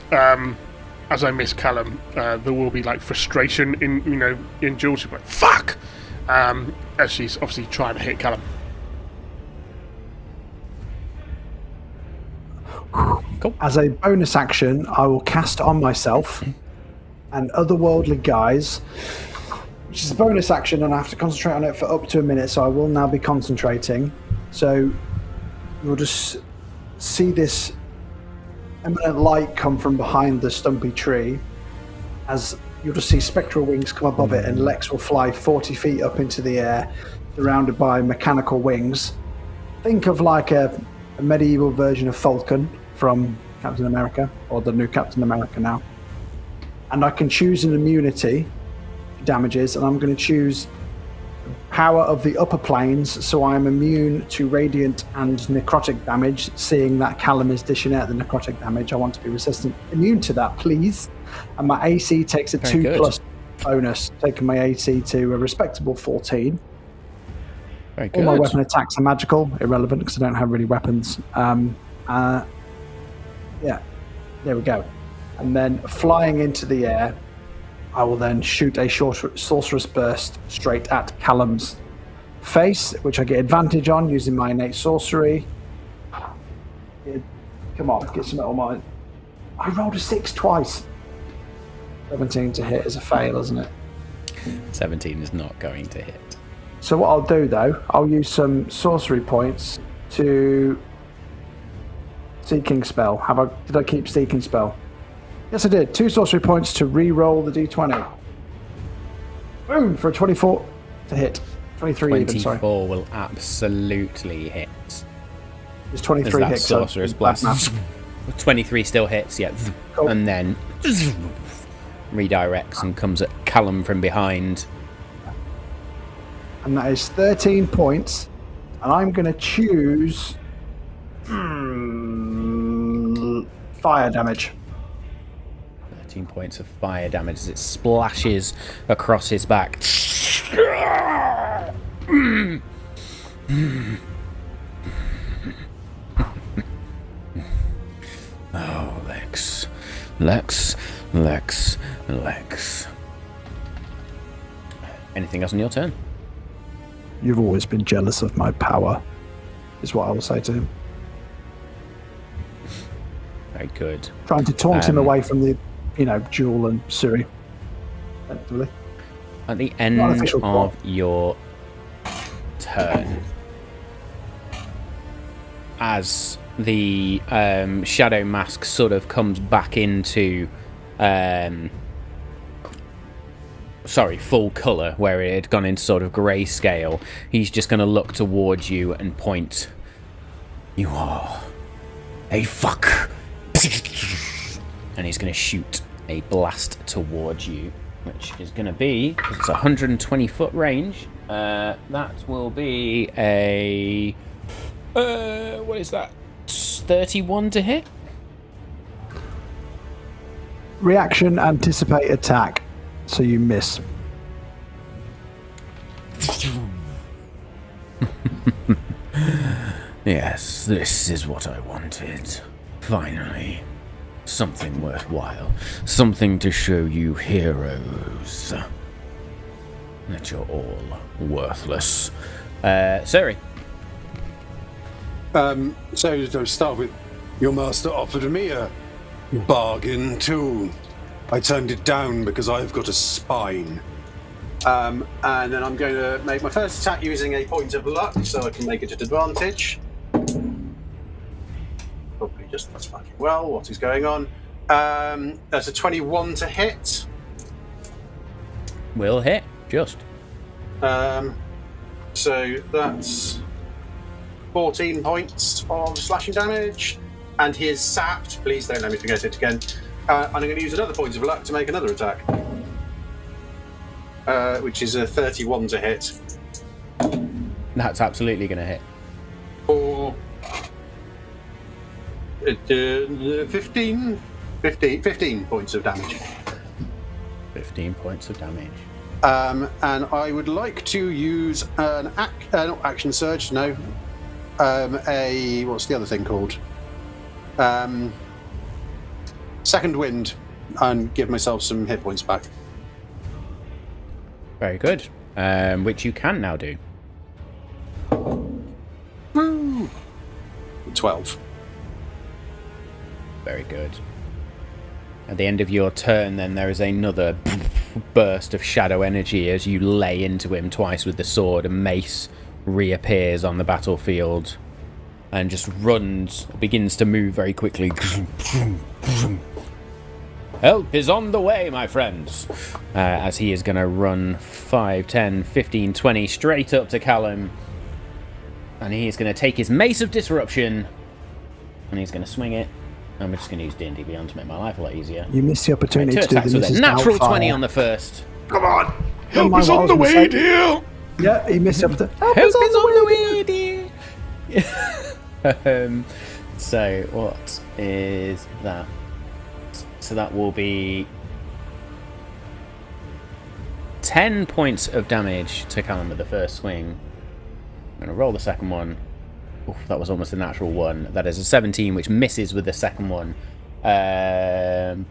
Speaker 3: Callum, there will be like frustration in Jules. She'll be like, fuck! As she's obviously trying to hit Callum.
Speaker 1: Cool.
Speaker 2: As a bonus action, I will cast on myself and otherworldly guise, which is a bonus action, and I have to concentrate on it for up to a minute, so I will now be concentrating. So you'll just see this eminent light come from behind the stumpy tree, as you'll just see spectral wings come above it, and Lex will fly 40 feet up into the air, surrounded by mechanical wings. Think of like a medieval version of Falcon from Captain America, or the new Captain America now. And I can choose an immunity damages, and I'm going to choose power of the upper planes, so I am immune to radiant and necrotic damage. Seeing that Callum is dishing out the necrotic damage, I want to be immune to that, please. And my AC takes a
Speaker 1: Very
Speaker 2: 2
Speaker 1: good.
Speaker 2: plus bonus, taking my AC to a respectable 14.
Speaker 1: Very
Speaker 2: All
Speaker 1: good.
Speaker 2: my weapon attacks are magical, irrelevant because I don't have really weapons. Yeah, there we go. And then flying into the air, I will then shoot a sorcerer's burst straight at Callum's face, which I get advantage on using my innate sorcery. Come on, get some on mine. I rolled a 6 twice. 17 to hit is a fail, isn't it?
Speaker 1: 17 is not going to hit.
Speaker 2: So what I'll do though, I'll use some sorcery points to Seeking Spell. Did I keep Seeking Spell? Yes, I did. 2 sorcery points to re-roll the d20. Boom! For a 24 to hit. 23 even, sorry.
Speaker 1: 24 will absolutely hit.
Speaker 2: It's
Speaker 1: As
Speaker 2: 23
Speaker 1: that
Speaker 2: hits. so
Speaker 1: sorcerer's
Speaker 2: bad
Speaker 1: blast.
Speaker 2: math.
Speaker 1: 23 still hits, yeah.
Speaker 2: Cool.
Speaker 1: And then redirects and comes at Callum from behind.
Speaker 2: And that is 13 points. And I'm going to choose fire damage.
Speaker 1: 13 points of fire damage as it splashes across his back. Oh, Lex. Lex. Lex. Lex. Anything else on your turn?
Speaker 2: You've always been jealous of my power, is what I will say to him.
Speaker 1: Very good.
Speaker 2: Trying to taunt him away from the, Jewel and Suri. Effectively.
Speaker 1: At the end of your turn, as the shadow mask sort of comes back into full colour, where it had gone into sort of grayscale, he's just going to look towards you and point. You are a fuck. And he's going to shoot a blast towards you, which is going to be, because it's 120 foot range, that will be a... what is that? 31 to hit?
Speaker 2: Reaction, anticipate, attack. So you miss.
Speaker 1: Yes, this is what I wanted. Finally. Something worthwhile. Something to show you heroes. That you're all worthless. Suri.
Speaker 4: So to start with, your master offered me a bargain too. I turned it down because I've got a spine. And then I'm going to make my first attack using a point of luck, so I can make it at advantage. Probably just that's fucking well. What is going on? That's a 21 to hit.
Speaker 1: Will hit, just.
Speaker 4: So that's 14 points of slashing damage, and he is sapped. Please don't let me forget it again. And I'm going to use another point of luck to make another attack, which is a 31 to hit.
Speaker 1: That's absolutely going to hit.
Speaker 4: For 15 points of damage.
Speaker 1: 15 points of damage.
Speaker 4: And I would like to use an not action surge, no. What's the other thing called? Second wind, and give myself some hit points back.
Speaker 1: Very good. Which you can now do.
Speaker 4: Woo! 12.
Speaker 1: Very good. At the end of your turn, then, there is another burst of shadow energy as you lay into him twice with the sword, and Mace reappears on the battlefield and just begins to move very quickly. Help is on the way, my friends! As he is going to run 5, 10, 15, 20 straight up to Callum. And he is going to take his Mace of Disruption, and he's going to swing it. I'm just going to use D&D Beyond to make my life a lot easier.
Speaker 2: You missed the opportunity to do
Speaker 1: attacks
Speaker 2: the
Speaker 1: with a
Speaker 2: Mrs.
Speaker 1: natural
Speaker 2: Doubtfire.
Speaker 1: 20 on the first.
Speaker 3: Come on!
Speaker 2: Don't
Speaker 3: Help
Speaker 2: mind
Speaker 3: is
Speaker 2: what I
Speaker 3: on
Speaker 2: was
Speaker 3: the
Speaker 2: gonna
Speaker 3: way,
Speaker 2: say.
Speaker 3: dear!
Speaker 2: Yeah, he missed the opportunity.
Speaker 1: Help is on the way, dear! So, what is that? So that will be 10 points of damage to Callum with the first swing. I'm going to roll the second one. Oof, that was almost a natural 1. That is a 17, which misses with the second one. And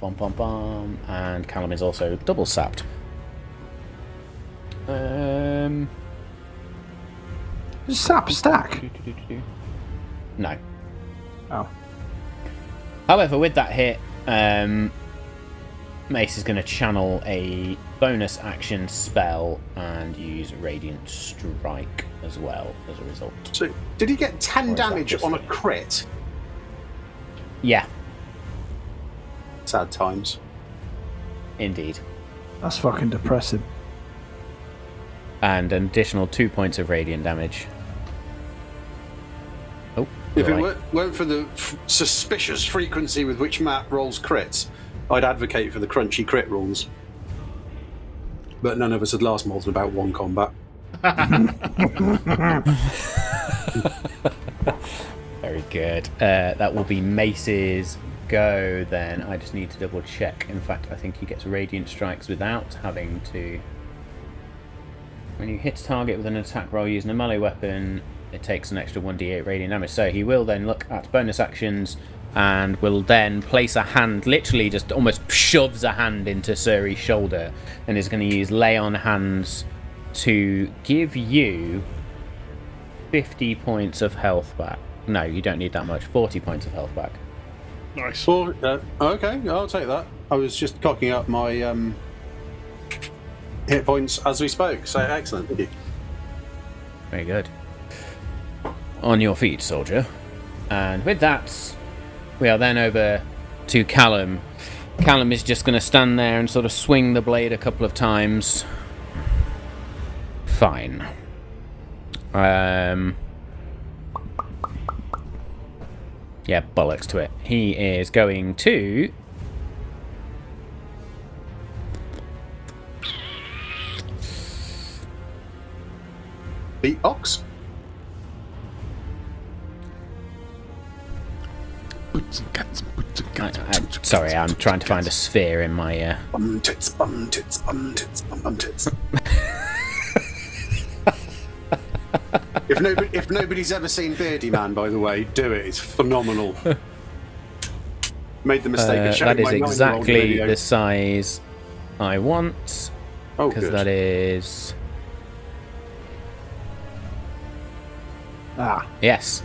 Speaker 1: Callum is also double sapped.
Speaker 2: Sap stack.
Speaker 1: No.
Speaker 2: Oh.
Speaker 1: However, with that hit, Mace is going to channel a bonus action spell and use Radiant Strike as well as a result.
Speaker 4: So, did he get 10
Speaker 1: that
Speaker 4: damage
Speaker 1: just
Speaker 4: on a
Speaker 1: me?
Speaker 4: crit?
Speaker 1: Yeah,
Speaker 4: Sad times.
Speaker 1: indeed.
Speaker 2: That's fucking depressing.
Speaker 1: And an additional 2 points of radiant damage. Oh,
Speaker 4: If
Speaker 1: right.
Speaker 4: it weren't for the suspicious frequency with which Matt rolls crits, I'd advocate for the crunchy crit rules. But none of us had last more than about one combat.
Speaker 1: Very good. That will be Mace's go then. I just need to double check. In fact, I think he gets radiant strikes without having to When you hit a target with an attack roll using a melee weapon, it takes an extra 1d8 radiant damage. So he will then look at bonus actions and will then place a hand, literally just almost shoves a hand into Suri's shoulder, and is going to use Lay on Hands to give you 50 points of health back. No, you don't need that much. 40 points of health back.
Speaker 3: Nice.
Speaker 4: Well, okay, I'll take that. I was just cocking up my hit points as we spoke, so excellent. Thank you.
Speaker 1: Very good. On your feet, soldier. And with that, we are then over to Callum. Callum is just going to stand there and sort of swing the blade a couple of times. Fine. Yeah, bollocks to it. He is going to...
Speaker 4: The ox.
Speaker 3: Boots and cats, boots and cats.
Speaker 1: Sorry, I'm trying to find a sphere in my...
Speaker 4: Bum tits, bum tits, bum tits, bum tits. If nobody's ever seen Beardy Man, by the way, do it. It's phenomenal. Made the mistake of showing
Speaker 1: that is
Speaker 4: my 9-year-old
Speaker 1: exactly
Speaker 4: video.
Speaker 1: the size I want.
Speaker 4: Oh,
Speaker 1: Because
Speaker 4: good.
Speaker 1: that is... Yes.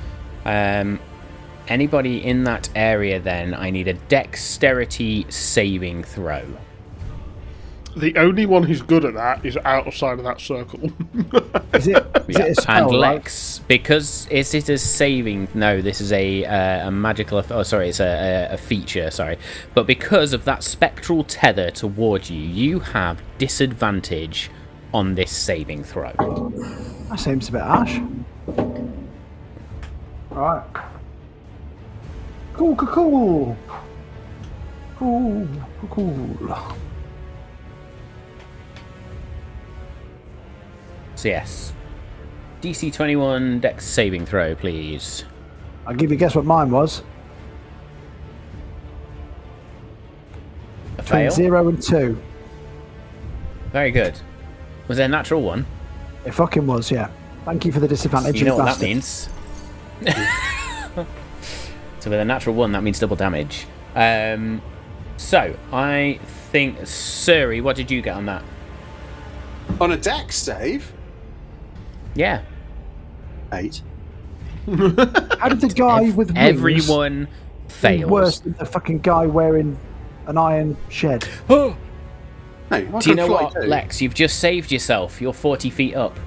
Speaker 1: Anybody in that area then, I need a dexterity saving throw.
Speaker 3: The only one who's good at that is outside of that circle.
Speaker 2: Is it a spell,
Speaker 1: And
Speaker 2: right?
Speaker 1: Lex, because is it a saving? No, this is a magical. Oh, sorry, it's a feature. Sorry, but because of that spectral tether towards you, you have disadvantage on this saving throw.
Speaker 2: That seems a bit harsh. Alright. Cool.
Speaker 1: So yes, DC 21 Dex saving throw, please.
Speaker 2: I'll give you a guess what mine was.
Speaker 1: A
Speaker 2: Between
Speaker 1: fail.
Speaker 2: 0 and 2.
Speaker 1: Very good. Was there a natural one?
Speaker 2: It fucking was, yeah. Thank you for the disadvantage.
Speaker 1: You know what that
Speaker 2: bastard.
Speaker 1: means. So with a natural 1, that means double damage. So I think Suri, what did you get on that?
Speaker 4: On a dex save,
Speaker 1: Yeah.
Speaker 4: 8.
Speaker 2: How did the guy with wings
Speaker 1: Everyone
Speaker 2: be
Speaker 1: fails.
Speaker 2: worse than the fucking guy wearing an iron shed?
Speaker 1: Oh!
Speaker 4: Hey,
Speaker 1: Do you know what, Lex? You've just saved yourself. You're 40 feet up.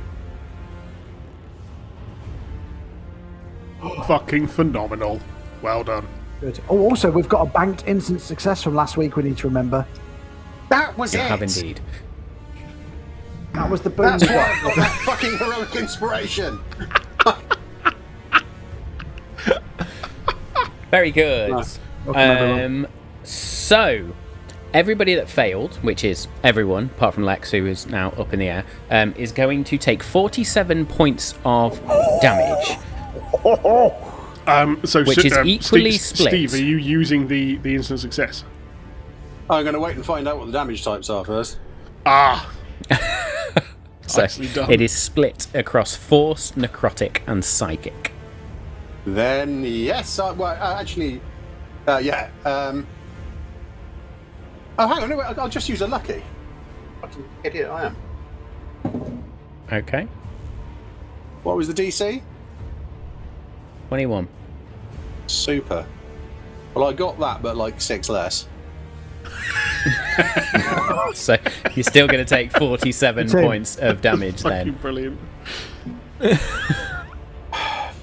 Speaker 3: Fucking phenomenal. Well done.
Speaker 2: Good. Oh, also, we've got a banked instant success from last week we need to remember.
Speaker 4: That was
Speaker 1: You
Speaker 4: it.
Speaker 1: have indeed.
Speaker 2: That was the boom.
Speaker 4: That's why I got that fucking heroic inspiration.
Speaker 1: Very good.
Speaker 4: Nice.
Speaker 1: So, everybody that failed, which is everyone, apart from Lex, who is now up in the air, is going to take 47 points of damage.
Speaker 3: So
Speaker 1: Which is equally split.
Speaker 3: Steve, are you using the instant success?
Speaker 4: I'm going to wait and find out what the damage types are first.
Speaker 3: Ah,
Speaker 1: So,
Speaker 3: nicely done.
Speaker 1: it is split across Force, Necrotic, and Psychic.
Speaker 4: Then, yes, yeah. Oh, hang on, no, wait, I'll just use a lucky. Fucking idiot I am.
Speaker 1: Okay.
Speaker 4: What was the DC?
Speaker 1: 21.
Speaker 4: Super. Well, I got that, but like 6 less.
Speaker 1: So, you're still going to take 47
Speaker 2: Two.
Speaker 1: points of damage
Speaker 3: fucking
Speaker 1: then.
Speaker 3: brilliant.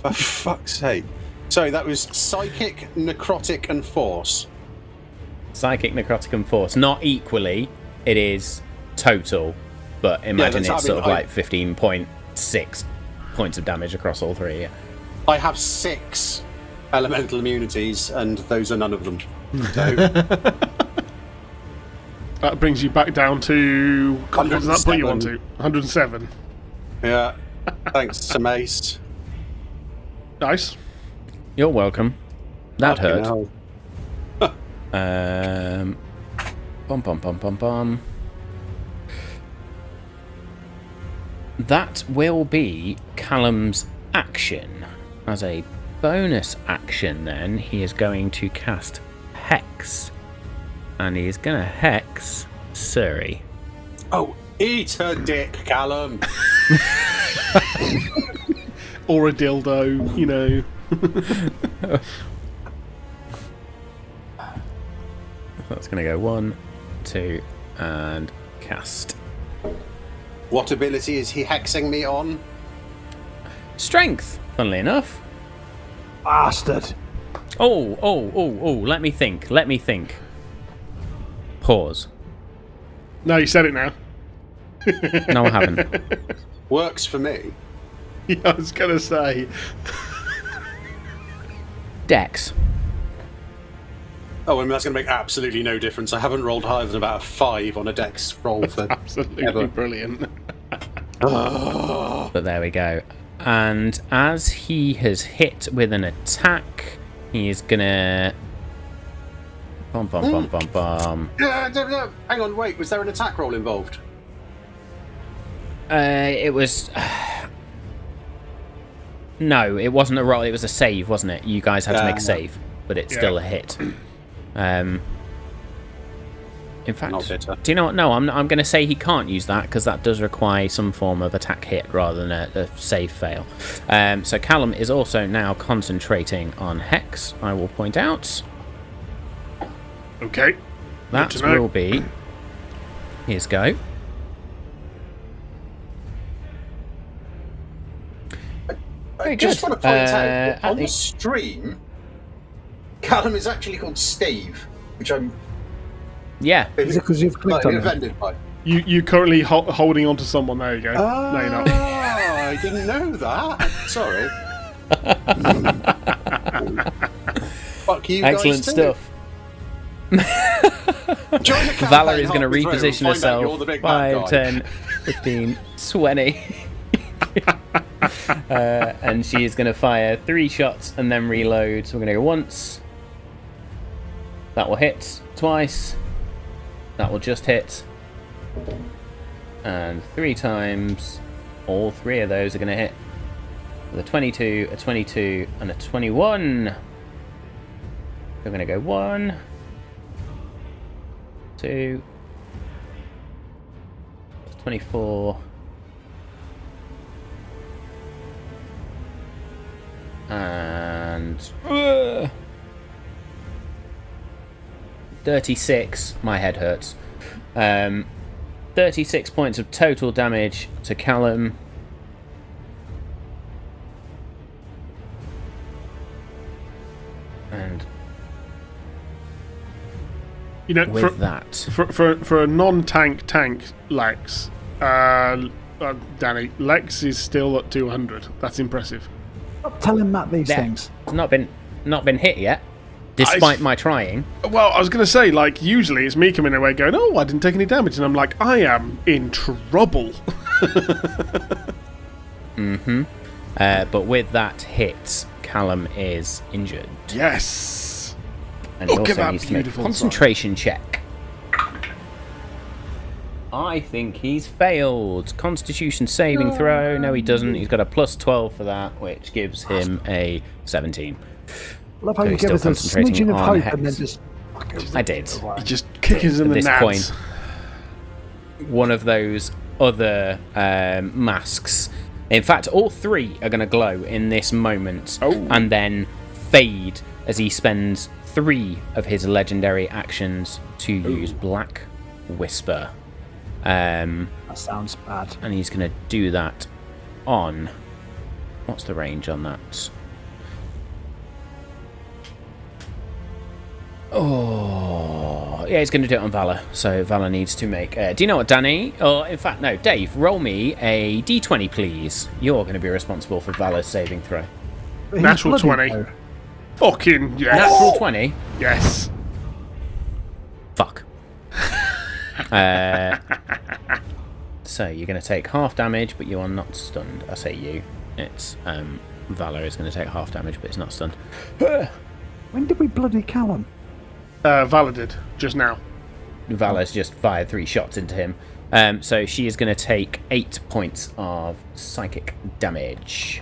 Speaker 4: For fuck's sake. Sorry, that was psychic, necrotic, and force.
Speaker 1: Psychic, Necrotic, and Force. Not equally. It is total. But imagine
Speaker 4: that's-
Speaker 1: it's sort of
Speaker 4: I-
Speaker 1: like 15.6 points of damage across all three. Yeah.
Speaker 4: I have 6 elemental immunities, and those are none of them. So,
Speaker 3: That brings you back down to... What does that put you on to?
Speaker 4: 107.
Speaker 3: 107.
Speaker 4: yeah. Thanks to Mace.
Speaker 3: Nice.
Speaker 1: You're welcome. That
Speaker 4: Fucking
Speaker 1: hurt.
Speaker 4: hell.
Speaker 1: Bum. that will be Callum's action. As a bonus action, then, he is going to cast Hex. And he is going to Hex Suri.
Speaker 4: Oh, eat her dick, Callum.
Speaker 3: Or a dildo, you know.
Speaker 1: That's going to go 1, 2, and cast.
Speaker 4: What ability is he hexing me on?
Speaker 1: Strength, funnily enough.
Speaker 2: Bastard.
Speaker 1: Oh, let me think. Pause.
Speaker 3: No, you said it now.
Speaker 1: No, I haven't.
Speaker 4: Works for me.
Speaker 3: Yeah, I was going to say.
Speaker 1: Dex.
Speaker 4: Oh, I mean, that's going to make absolutely no difference. I haven't rolled higher than about a 5 on a dex roll for
Speaker 3: Absolutely
Speaker 4: ever.
Speaker 3: brilliant.
Speaker 1: But there we go. And as he has hit with an attack, he is gonna... Bum.
Speaker 4: No. Hang on, wait. Was there an attack roll involved?
Speaker 1: It was... No, it wasn't a roll. It was a save, wasn't it? You guys had to make a save, but it's still a hit. In fact, do you know what? No, I'm going to say he can't use that because that does require some form of attack hit rather than a save fail. So Callum is also now concentrating on Hex, I will point out.
Speaker 3: Okay.
Speaker 1: That will be his go.
Speaker 4: I just want to point out that on the stream, Callum is actually called Steve, which I'm
Speaker 1: Yeah.
Speaker 2: Is it because you've clicked on it?
Speaker 4: offended by.
Speaker 3: You currently holding on to someone. There you go. No, you're not.
Speaker 4: I didn't know that. Sorry. Fuck you guys
Speaker 1: Excellent
Speaker 4: too.
Speaker 1: stuff.
Speaker 4: Join the campaign
Speaker 1: Valor is going to
Speaker 4: halfway through and
Speaker 1: reposition
Speaker 4: find out you're
Speaker 1: herself.
Speaker 4: the big bad
Speaker 1: 5,
Speaker 4: guy.
Speaker 1: 10, 15, 20. And she is going to fire 3 shots and then reload. So we're going to go once. That will hit twice. That will just hit. And 3 times. All 3 of those are going to hit. With a 22, a 22, and a 21. We're going to go 1, 2, 24. And 36. My head hurts. 36 points of total damage to Callum. And
Speaker 3: You know,
Speaker 1: with that,
Speaker 3: for a non-tank Lex, Danny, Lex is still at 200. That's impressive.
Speaker 2: Stop telling Matt these
Speaker 1: Yeah.
Speaker 2: things.
Speaker 1: it's not been hit yet, despite my trying.
Speaker 3: Well, I was going to say, like, usually it's me coming away going, "Oh, I didn't take any damage," and I'm like, "I am in trouble."
Speaker 1: But with that hit, Callum is injured,
Speaker 3: Yes.
Speaker 1: and he
Speaker 3: Look at
Speaker 1: also
Speaker 3: that
Speaker 1: needs to make a
Speaker 3: beautiful
Speaker 1: concentration check. I think he's failed. Constitution saving throw. No, he doesn't. He's got a plus 12 for that, which gives him a 17.
Speaker 2: I love how
Speaker 1: So
Speaker 2: you
Speaker 1: he's
Speaker 2: give
Speaker 1: still
Speaker 2: us a
Speaker 1: concentrating
Speaker 2: smidgen of
Speaker 1: on
Speaker 2: hope and then
Speaker 1: Hex.
Speaker 2: just...
Speaker 1: I did.
Speaker 3: You just kick us in
Speaker 1: At
Speaker 3: the
Speaker 1: this
Speaker 3: nads.
Speaker 1: point, one of those other masks. In fact, all 3 are going to glow in this moment and then fade as he spends 3 of his legendary actions to use Black Whisper.
Speaker 2: That sounds bad.
Speaker 1: And he's going to do that on... What's the range on that? Oh, yeah, he's going to do it on Valor. So Valor needs to make... do you know what, Danny? Or, in fact, no, Dave, roll me a d20, please. You're going to be responsible for Valor's saving throw.
Speaker 2: But he's
Speaker 3: Natural
Speaker 2: bloody
Speaker 3: 20.
Speaker 2: though.
Speaker 3: Fucking yes.
Speaker 1: Natural 20?
Speaker 3: Yes.
Speaker 1: Fuck. So you're going to take half damage, but you are not stunned. I say you. It's Valor is going to take half damage, but it's not stunned.
Speaker 2: When did we bloody Callum?
Speaker 3: Valor did just now.
Speaker 1: Valor's just fired 3 shots into him. So she is going to take 8 points of psychic damage.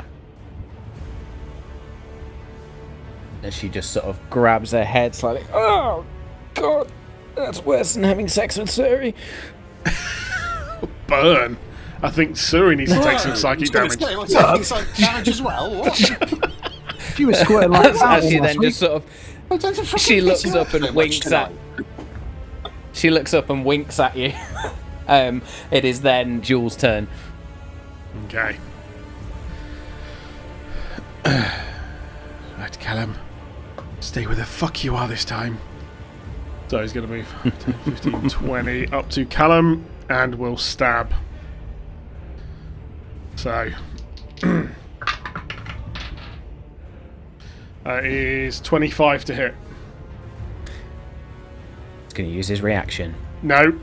Speaker 1: As she just sort of grabs her head slightly. Oh, God, that's worse than having sex with Suri.
Speaker 3: Burn. I think Suri needs to take some psychic damage.
Speaker 4: Say, I'm taking psychic damage as well. What?
Speaker 2: She was squirting like that.
Speaker 1: As she then just sort of... She looks up and winks at... She looks up and winks at you. It is then Jules' turn.
Speaker 3: Okay. Right, Callum. Stay where the fuck you are this time. So he's going to move 10, 15, 20 up to Callum and will stab. So... that is 25 to hit.
Speaker 1: He's going to use his reaction.
Speaker 3: No.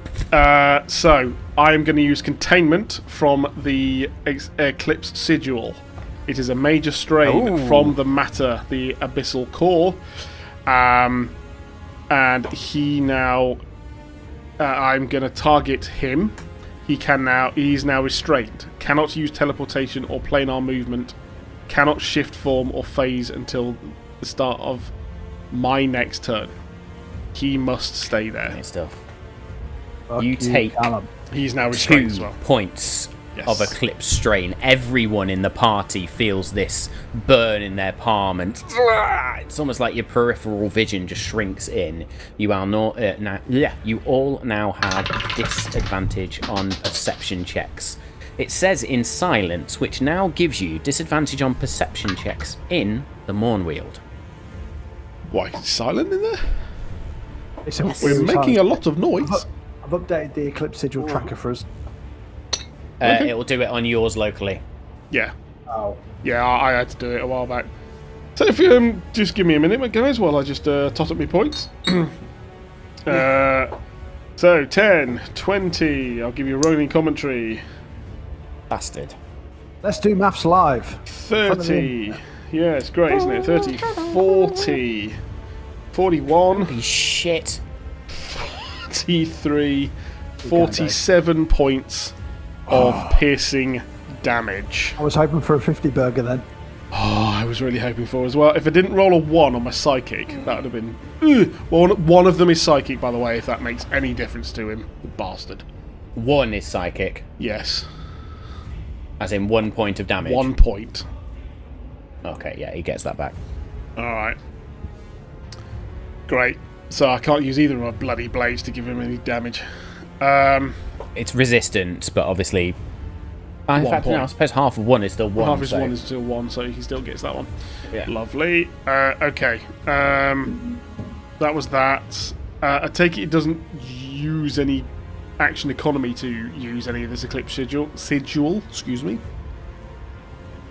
Speaker 3: So, I am going to use Containment from the Eclipse Sigil. It is a major strain from the matter, the Abyssal Core. And he now... I'm going to target him. He's now restrained. Cannot use teleportation or planar movement. Cannot shift form or phase until the start of my next turn. He must stay there.
Speaker 1: Great stuff.
Speaker 2: Fuck
Speaker 1: You take
Speaker 2: Callum.
Speaker 3: He's now restrained
Speaker 1: 2
Speaker 3: as well.
Speaker 1: points
Speaker 3: Yes.
Speaker 1: of Eclipse Strain. Everyone in the party feels this burn in their palm, and it's almost like your peripheral vision just shrinks in. You are you all now have disadvantage on perception checks. It says in silence, which now gives you disadvantage on perception checks in the Mournweald.
Speaker 3: Why, is it silent in there?
Speaker 2: Yes.
Speaker 3: We're making a lot of noise.
Speaker 2: I've updated the Eclipse Sigil tracker for us.
Speaker 1: It will do it on yours locally.
Speaker 3: Yeah.
Speaker 2: Oh.
Speaker 3: Yeah, I had to do it a while back. So if you just give me a minute, guys, while I just tot up my points. So 10, 20, I'll give you a rolling commentary.
Speaker 1: Bastard.
Speaker 2: Let's do maths live.
Speaker 3: 30. Yeah, it's great, isn't it? 30, 40, 41,
Speaker 1: Holy shit.
Speaker 3: 43, 47 points of piercing damage.
Speaker 2: I was hoping for a 50 burger then.
Speaker 3: Oh, I was really hoping for as well. If I didn't roll a 1 on my psychic, that would have been... One of them is psychic, by the way, if that makes any difference to him. The bastard.
Speaker 1: 1 is psychic,
Speaker 3: Yes.
Speaker 1: as in 1 point of damage.
Speaker 3: 1 point.
Speaker 1: Okay, yeah, he gets that back.
Speaker 3: Alright. Great. So I can't use either of my bloody blades to give him any damage.
Speaker 1: It's resistance, but obviously... in
Speaker 3: 1
Speaker 1: fact,
Speaker 3: point.
Speaker 1: no, I suppose half of 1 is still 1.
Speaker 3: Half his
Speaker 1: so...
Speaker 3: 1 is still 1, so he still gets that one.
Speaker 1: Yeah.
Speaker 3: Lovely. Okay. That was that. I take it doesn't use any action economy to use any of this Eclipse Sigil. Excuse me.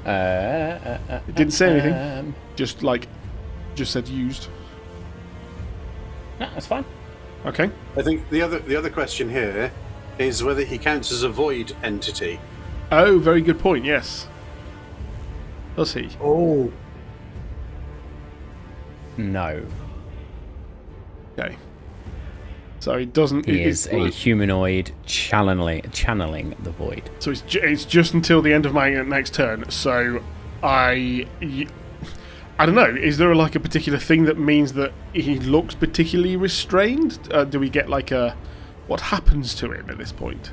Speaker 3: It didn't say anything. Just said used.
Speaker 1: No, that's fine.
Speaker 3: Okay.
Speaker 4: I think the other question here is whether he counts as a void entity.
Speaker 3: Oh, very good point. Yes. Does he?
Speaker 2: Oh.
Speaker 1: No.
Speaker 3: Okay. So he doesn't.
Speaker 1: He is a humanoid channeling the void.
Speaker 3: So it's just until the end of my next turn. So I don't know. Is there a particular thing that means that he looks particularly restrained? Do we get what happens to him at this point?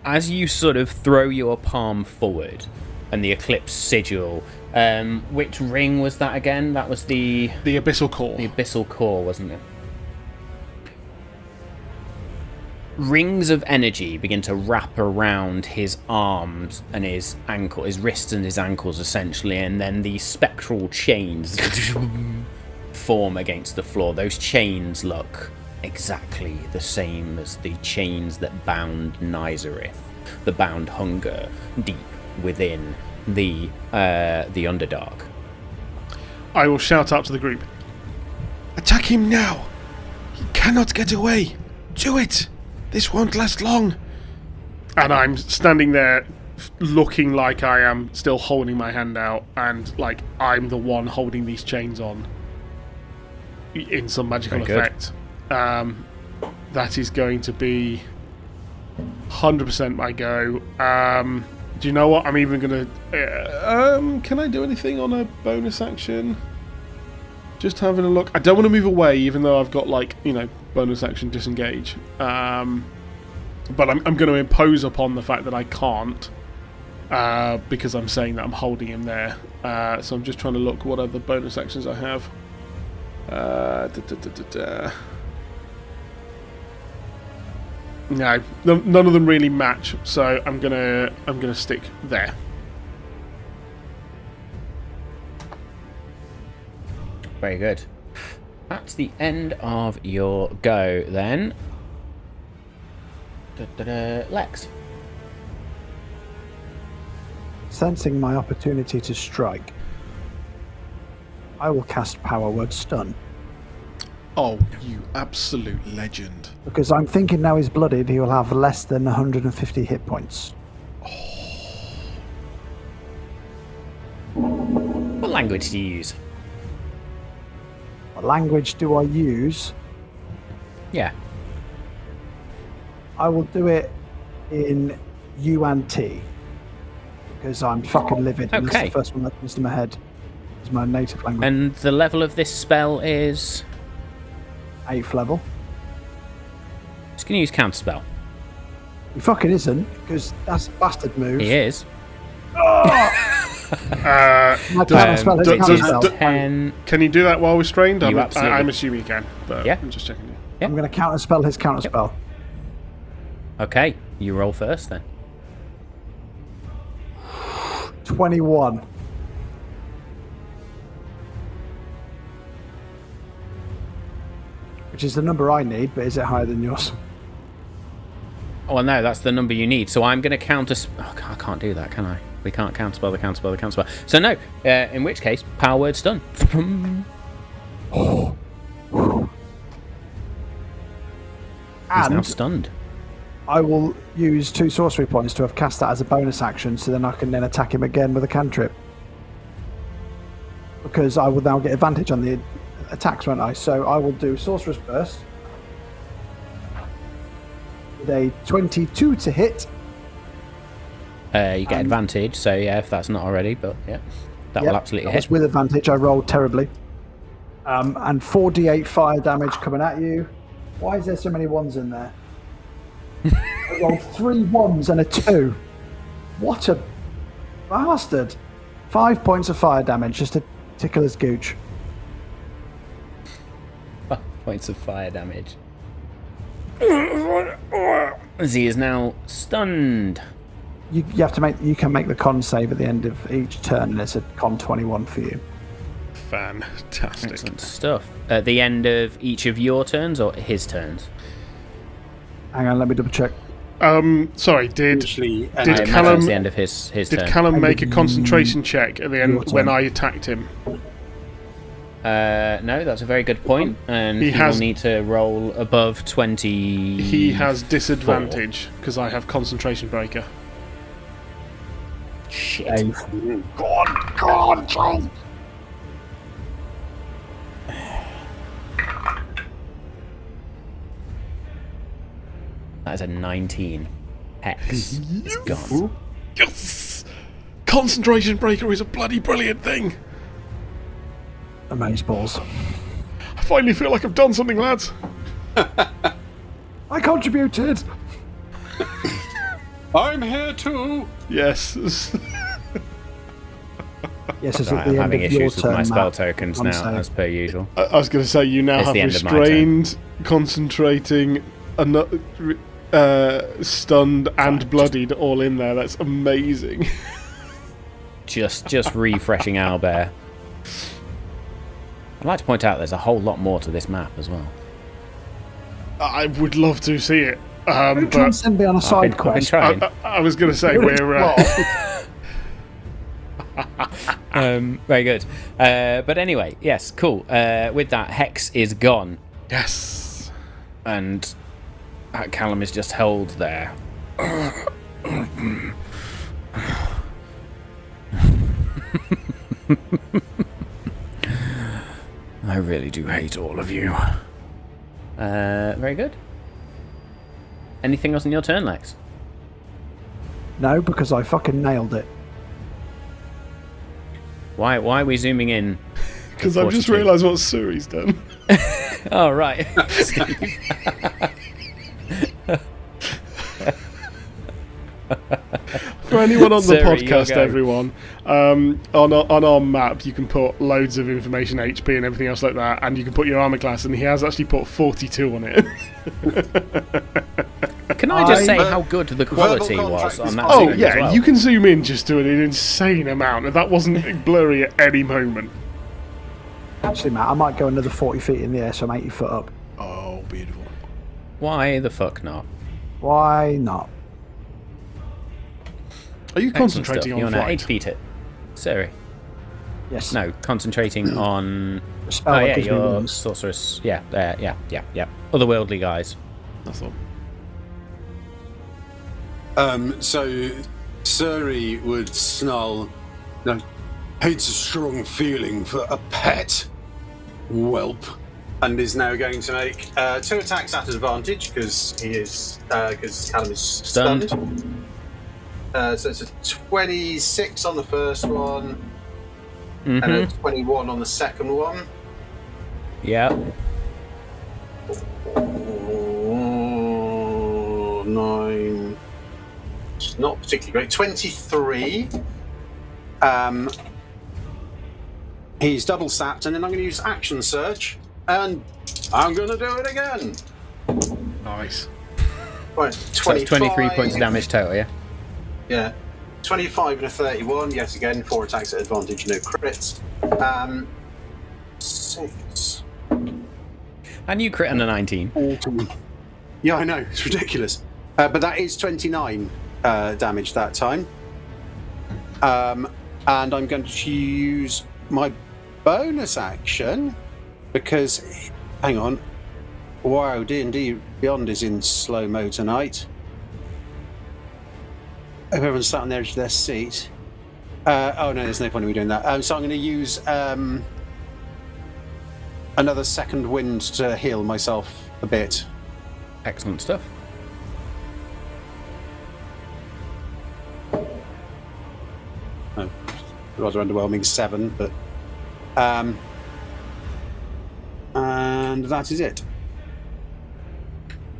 Speaker 1: As you sort of throw your palm forward, and the Eclipse Sigil, which ring was that again? That was the
Speaker 3: Abyssal Core.
Speaker 1: The Abyssal Core, wasn't it? Rings of energy begin to wrap around his arms and his wrists and his ankles, essentially, and then these spectral chains form against the floor. Those chains look exactly the same as the chains that bound Nizareth, the bound hunger deep within the Underdark.
Speaker 3: I will shout out to the group. Attack him now! He cannot get away! Do it! This won't last long! And I'm standing there looking like I am still holding my hand out and like I'm the one holding these chains on in some magical effect. That is going to be 100% my go. Do you know what? I'm even going to... can I do anything on a bonus action? Just having a look. I don't want to move away, even though I've got, like, you know, bonus action disengage. But I'm going to impose upon the fact that I can't. Because I'm saying that I'm holding him there. So I'm just trying to look what other bonus actions I have. No, none of them really match, so I'm gonna stick there.
Speaker 1: Very good. That's the end of your go then. Lex.
Speaker 2: Sensing my opportunity to strike, I will cast Power Word Stun.
Speaker 3: Oh, you absolute legend.
Speaker 2: Because I'm thinking now he's bloodied, he will have less than 150 hit points.
Speaker 1: What language do you use?
Speaker 2: What language do I use?
Speaker 1: Yeah.
Speaker 2: I will do it in UNT. Because I'm fucking livid. And that's the first one that comes to my head. Is my native language.
Speaker 1: And the level of this spell is...
Speaker 2: 8th level.
Speaker 1: Just gonna use counterspell.
Speaker 2: He fucking isn't, because that's a bastard move.
Speaker 1: He is.
Speaker 3: Can you do that while restrained? I'm assuming you can, but
Speaker 1: yeah.
Speaker 3: I'm just checking.
Speaker 1: Yeah.
Speaker 2: I'm going to counterspell his counterspell.
Speaker 1: Yep. Okay, you roll first then.
Speaker 2: 21. Which is the number I need, but is it higher than yours?
Speaker 1: Oh, no, that's the number you need. So I'm going to counter... Oh, I can't do that, can I? We can't counterspell the counterspell. So no, in which case, Power Word Stun. He's now stunned.
Speaker 2: I will use 2 sorcery points to have cast that as a bonus action, so then I can then attack him again with a cantrip. Because I will now get advantage on the attacks, won't I? So I will do Sorcerer's Burst with a 22 to hit.
Speaker 1: You get advantage, so yeah, if that's not already, but yeah, that will absolutely hit.
Speaker 2: With advantage, I rolled terribly. And 4d8 fire damage coming at you. Why is there so many ones in there? I rolled 3 1s and a 2. What a bastard. 5 points of fire damage, just to tickle his gooch.
Speaker 1: 5 points of fire damage. He is now stunned.
Speaker 2: You have to make. You can make the con save at the end of each turn, and it's a con 21 for you.
Speaker 3: Fantastic.
Speaker 1: Excellent stuff. At the end of each of your turns or his turns?
Speaker 2: Hang on, let me double check.
Speaker 3: Sorry, did
Speaker 1: Callum the end of his turn?
Speaker 3: Did Callum make a concentration check at the end when I attacked him?
Speaker 1: No, that's a very good point, and he will need to roll above 20.
Speaker 3: He has disadvantage because I have concentration breaker.
Speaker 1: Shit.
Speaker 2: Go on, John.
Speaker 1: That is a 19. Hex is gone.
Speaker 3: Yes! Concentration breaker is a bloody brilliant thing.
Speaker 2: Amazeballs.
Speaker 3: I finally feel like I've done something, lads.
Speaker 2: I contributed.
Speaker 4: I'm here too.
Speaker 3: Yes.
Speaker 2: Yes, it's
Speaker 1: Right,
Speaker 2: at the
Speaker 1: I'm
Speaker 2: end
Speaker 1: having
Speaker 2: of your
Speaker 1: issues with
Speaker 2: turn,
Speaker 1: my spell
Speaker 2: Matt.
Speaker 1: tokens
Speaker 2: I'm
Speaker 1: now,
Speaker 2: sorry.
Speaker 1: as per usual.
Speaker 3: I was going to say, you now
Speaker 1: It's
Speaker 3: have
Speaker 1: the end of my
Speaker 3: restrained, concentrating, stunned, and bloodied all in there. That's amazing.
Speaker 1: Just refreshing Owlbear. I'd like to point out there's a whole lot more to this map as well.
Speaker 3: I would love to see it.
Speaker 2: Don't try and send me on a side quest.
Speaker 3: I was going to say, we're...
Speaker 1: Very good. But anyway, yes, cool. With that, Hex is gone.
Speaker 3: Yes.
Speaker 1: And Callum is just held there. I really do hate all of you. Very good. Anything else in your turn, Lex?
Speaker 2: No, because I fucking nailed it.
Speaker 1: Why are we zooming in?
Speaker 3: Because I've just realised what Suri's done.
Speaker 1: Oh, right. Steve.
Speaker 3: For anyone on the
Speaker 1: Suri,
Speaker 3: podcast,
Speaker 1: your go.
Speaker 3: everyone, on our map, you can put loads of information, HP and everything else like that, and you can put your armor class, and he has actually put 42 on it.
Speaker 1: Can I just say how good the quality was on that?
Speaker 3: Oh
Speaker 1: zoom
Speaker 3: yeah,
Speaker 1: as well?
Speaker 3: you can zoom in just to an insane amount, and that wasn't blurry at any moment.
Speaker 2: Actually, Matt, I might go another 40 feet in the air, so I'm 80 foot up.
Speaker 3: Oh, beautiful.
Speaker 1: Why the fuck not?
Speaker 2: Why not?
Speaker 3: Are you
Speaker 1: Excellent
Speaker 3: concentrating
Speaker 1: stuff.
Speaker 3: on
Speaker 1: You're now
Speaker 3: flight?
Speaker 1: 8 feet it. Suri.
Speaker 2: Yes.
Speaker 1: No, concentrating on...
Speaker 2: The spell
Speaker 1: Oh
Speaker 2: that
Speaker 1: yeah,
Speaker 2: gives me
Speaker 1: your
Speaker 2: wings.
Speaker 1: sorceress. Yeah. Otherworldly guys.
Speaker 3: That's all.
Speaker 4: So Suri would snarl, "No, it's a strong feeling for a pet, whelp," and is now going to make 2 attacks at advantage because Callum is stunned. So it's a 26 on the first one, and a 21 on the second one.
Speaker 1: Yeah.
Speaker 4: 9. It's not particularly great. 23. He's double sapped, and then I'm going to use action surge, and I'm going to do it again.
Speaker 3: Nice.
Speaker 4: Right,
Speaker 1: So it's 23 points of damage total, yeah?
Speaker 4: Yeah. 25 and a 31. Yet again, 4 attacks at advantage, no crits. 6.
Speaker 1: And you crit on a 19.
Speaker 4: 14. Yeah, I know. It's ridiculous. But that is 29 damage that time. And I'm going to use my bonus action because, hang on, wow, D&D Beyond is in slow-mo tonight. If everyone's sat on the edge of their seat. Oh no, there's no point in me doing that. So I'm going to use another second wind to heal myself a bit.
Speaker 1: Excellent stuff.
Speaker 4: Oh, rather underwhelming 7, but and that is it.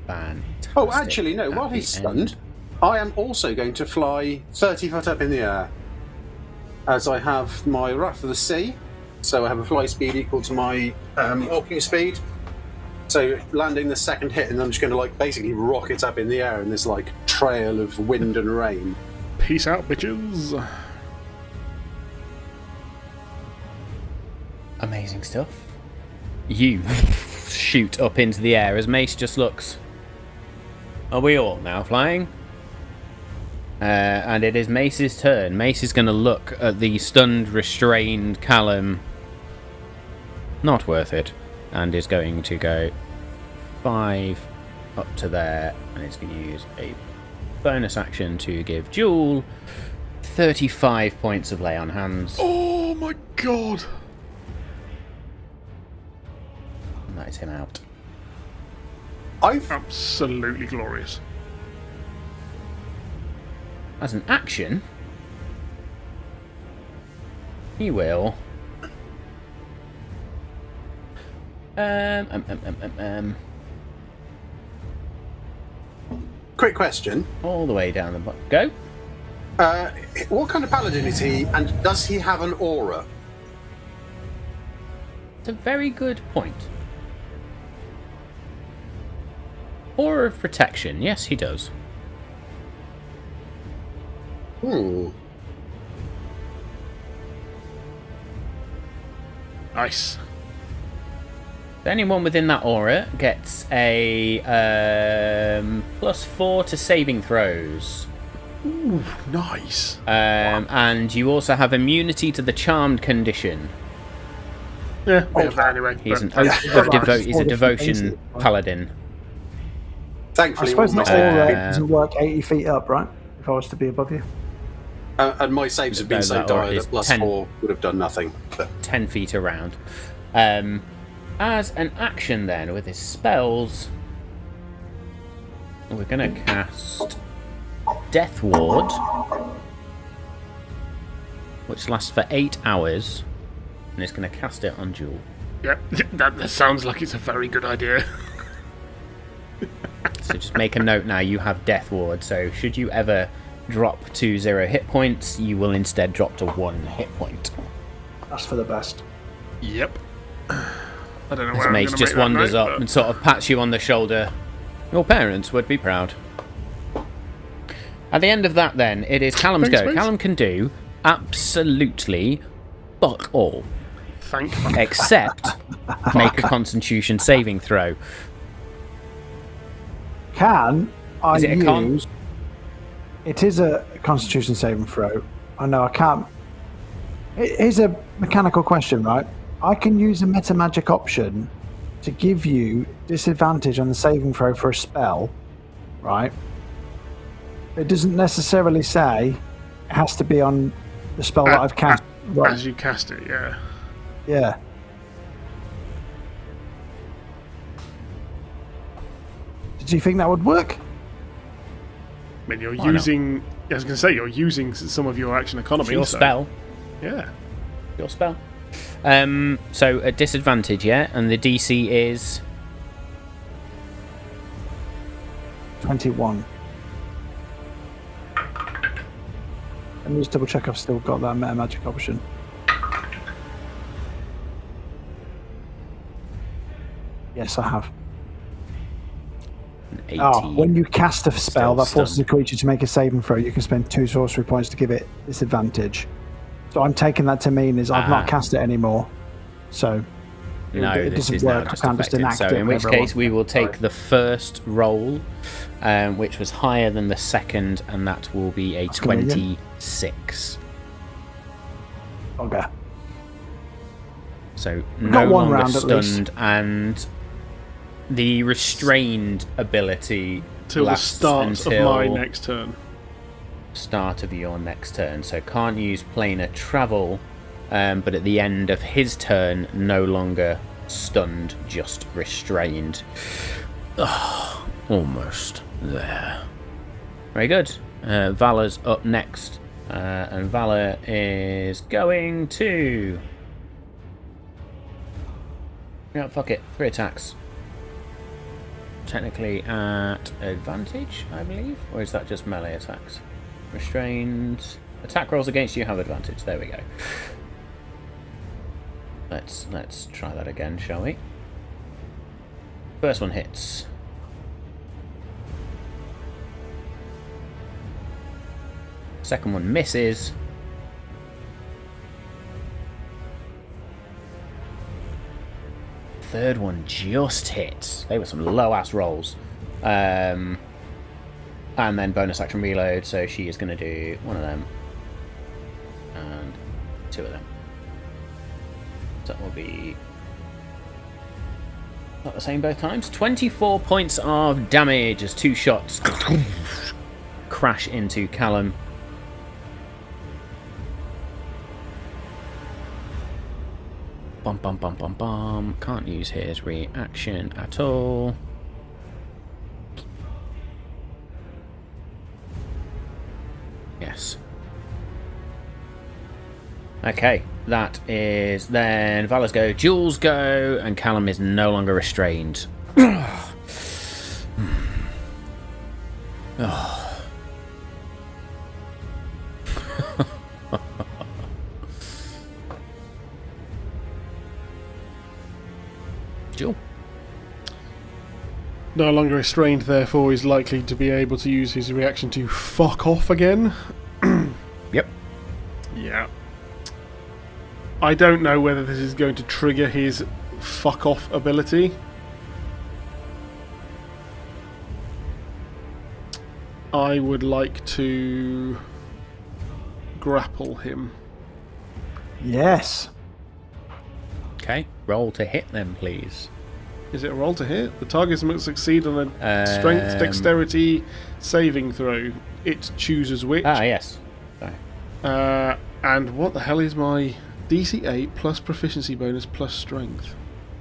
Speaker 1: Fantastic.
Speaker 4: Oh, actually, no.
Speaker 1: At
Speaker 4: While
Speaker 1: the
Speaker 4: he's
Speaker 1: end.
Speaker 4: stunned, I am also going to fly 30 foot up in the air, as I have my Wrath of the Sea. So I have a fly speed equal to my walking speed. So landing the second hit, and I'm just going to basically rocket up in the air in this trail of wind and rain.
Speaker 3: Peace out, bitches.
Speaker 1: Amazing stuff. You shoot up into the air as Mace just looks. Are we all now flying? And it is Mace's turn. Mace is going to look at the stunned, restrained Callum. Not worth it. And is going to go 5 up to there. And it's going to use a bonus action to give Jewel 35 points of lay on hands.
Speaker 3: Oh my god.
Speaker 1: And that is him out.
Speaker 3: Absolutely glorious.
Speaker 1: As an action, he will
Speaker 4: Quick question.
Speaker 1: all the way down the bottom. Go.
Speaker 4: What kind of paladin is he, and does he have an aura?
Speaker 1: It's a very good point. Aura of protection. Yes, he does.
Speaker 3: Nice.
Speaker 1: Anyone within that aura gets a +4 to saving throws.
Speaker 3: Ooh, nice.
Speaker 1: And you also have immunity to the charmed condition.
Speaker 3: Yeah, we have that anyway.
Speaker 1: He's
Speaker 3: but-
Speaker 1: an oath of he's a devotion paladin.
Speaker 2: I
Speaker 4: Thankfully,
Speaker 2: suppose
Speaker 4: all my,
Speaker 2: my aura doesn't work 80 feet up, right? If I was to be above you.
Speaker 4: and my saves have been
Speaker 1: No,
Speaker 4: so
Speaker 1: that aura
Speaker 4: dire
Speaker 1: is
Speaker 4: that +4
Speaker 1: 10.
Speaker 4: would have done nothing. But
Speaker 1: 10 feet around. As an action then, with his spells, we're going to cast Death Ward, which lasts for 8 hours, and it's going to cast it on Jewel.
Speaker 3: Yep, that sounds like it's a very good idea.
Speaker 1: So just make a note now, you have Death Ward, so should you ever drop to 0 hit points, you will instead drop to 1 hit point.
Speaker 2: That's for the best.
Speaker 3: Yep. I don't know
Speaker 1: This
Speaker 3: where
Speaker 1: mage
Speaker 3: I'm
Speaker 1: just wanders up and sort of pats you on the shoulder. Your parents would be proud. At the end of that, then, it is Callum's go. Callum can do absolutely fuck all. Except make a Constitution saving throw.
Speaker 2: Can I
Speaker 1: Is it a con?
Speaker 2: use... It is a Constitution saving throw. I know I can't... Here's a mechanical question, right? I can use a meta magic option to give you disadvantage on the saving throw for a spell, right? It doesn't necessarily say it has to be on the spell that I've cast. Right.
Speaker 3: As you cast it, yeah.
Speaker 2: Yeah. Did you think that would work?
Speaker 3: I mean, you're using... I was going to say, you're using some of your action economy.
Speaker 1: It's your spell.
Speaker 3: Yeah.
Speaker 1: Your spell. So a disadvantage, yeah? And the DC is...
Speaker 2: 21. Let me just double check I've still got that meta magic option. Yes, I have.
Speaker 1: 18.
Speaker 2: Oh, when you cast a spell
Speaker 1: Still
Speaker 2: that forces a
Speaker 1: stunned.
Speaker 2: creature to make a saving throw, you can spend 2 sorcery points to give it disadvantage. So I'm taking that to mean is I've not cast it anymore. So
Speaker 1: No,
Speaker 2: it
Speaker 1: this
Speaker 2: doesn't
Speaker 1: is
Speaker 2: work.
Speaker 1: now just
Speaker 2: I can't just
Speaker 1: affected.
Speaker 2: enact
Speaker 1: So
Speaker 2: it
Speaker 1: in which
Speaker 2: whenever I
Speaker 1: case
Speaker 2: want.
Speaker 1: we will take
Speaker 2: Sorry.
Speaker 1: the first roll, which was higher than the second, and that will be a
Speaker 2: gonna be
Speaker 1: 26.
Speaker 2: Okay.
Speaker 1: So
Speaker 2: We've
Speaker 1: no
Speaker 2: got one
Speaker 1: longer
Speaker 2: round at least.
Speaker 1: stunned, and the restrained ability
Speaker 3: Till the
Speaker 1: lasts
Speaker 3: start
Speaker 1: until
Speaker 3: of my next turn.
Speaker 1: start of your next turn. So can't use planar travel, but at the end of his turn, no longer stunned, just restrained. Oh, almost there. Very good. Valor's up next, and Valor is going to... Yeah, fuck it. 3 attacks. Technically at advantage, I believe? Or is that just melee attacks? Restrained. Attack rolls against you have advantage. There we go. Let's try that again, shall we? First one hits. Second one misses. Third one just hits. They were some low-ass rolls. And then bonus action reload, so she is going to do one of them. And 2 of them. So that will be... not the same both times. 24 points of damage as 2 shots crash into Callum. Bum bum bum bum bum. Can't use his reaction at all. Yes. Okay, that is then Valor's go, Jules go, and Callum is no longer restrained. Jewel.
Speaker 3: No longer restrained, therefore, is likely to be able to use his reaction to fuck off again.
Speaker 1: Yep.
Speaker 3: Yeah. I don't know whether this is going to trigger his fuck off ability. I would like to grapple him.
Speaker 2: Yes.
Speaker 1: Okay, roll to hit them, please.
Speaker 3: Is it a roll to hit? The target must succeed on a strength dexterity saving throw. It chooses which.
Speaker 1: Ah, yes. Sorry.
Speaker 3: And what the hell is my DC 8 plus proficiency bonus plus strength?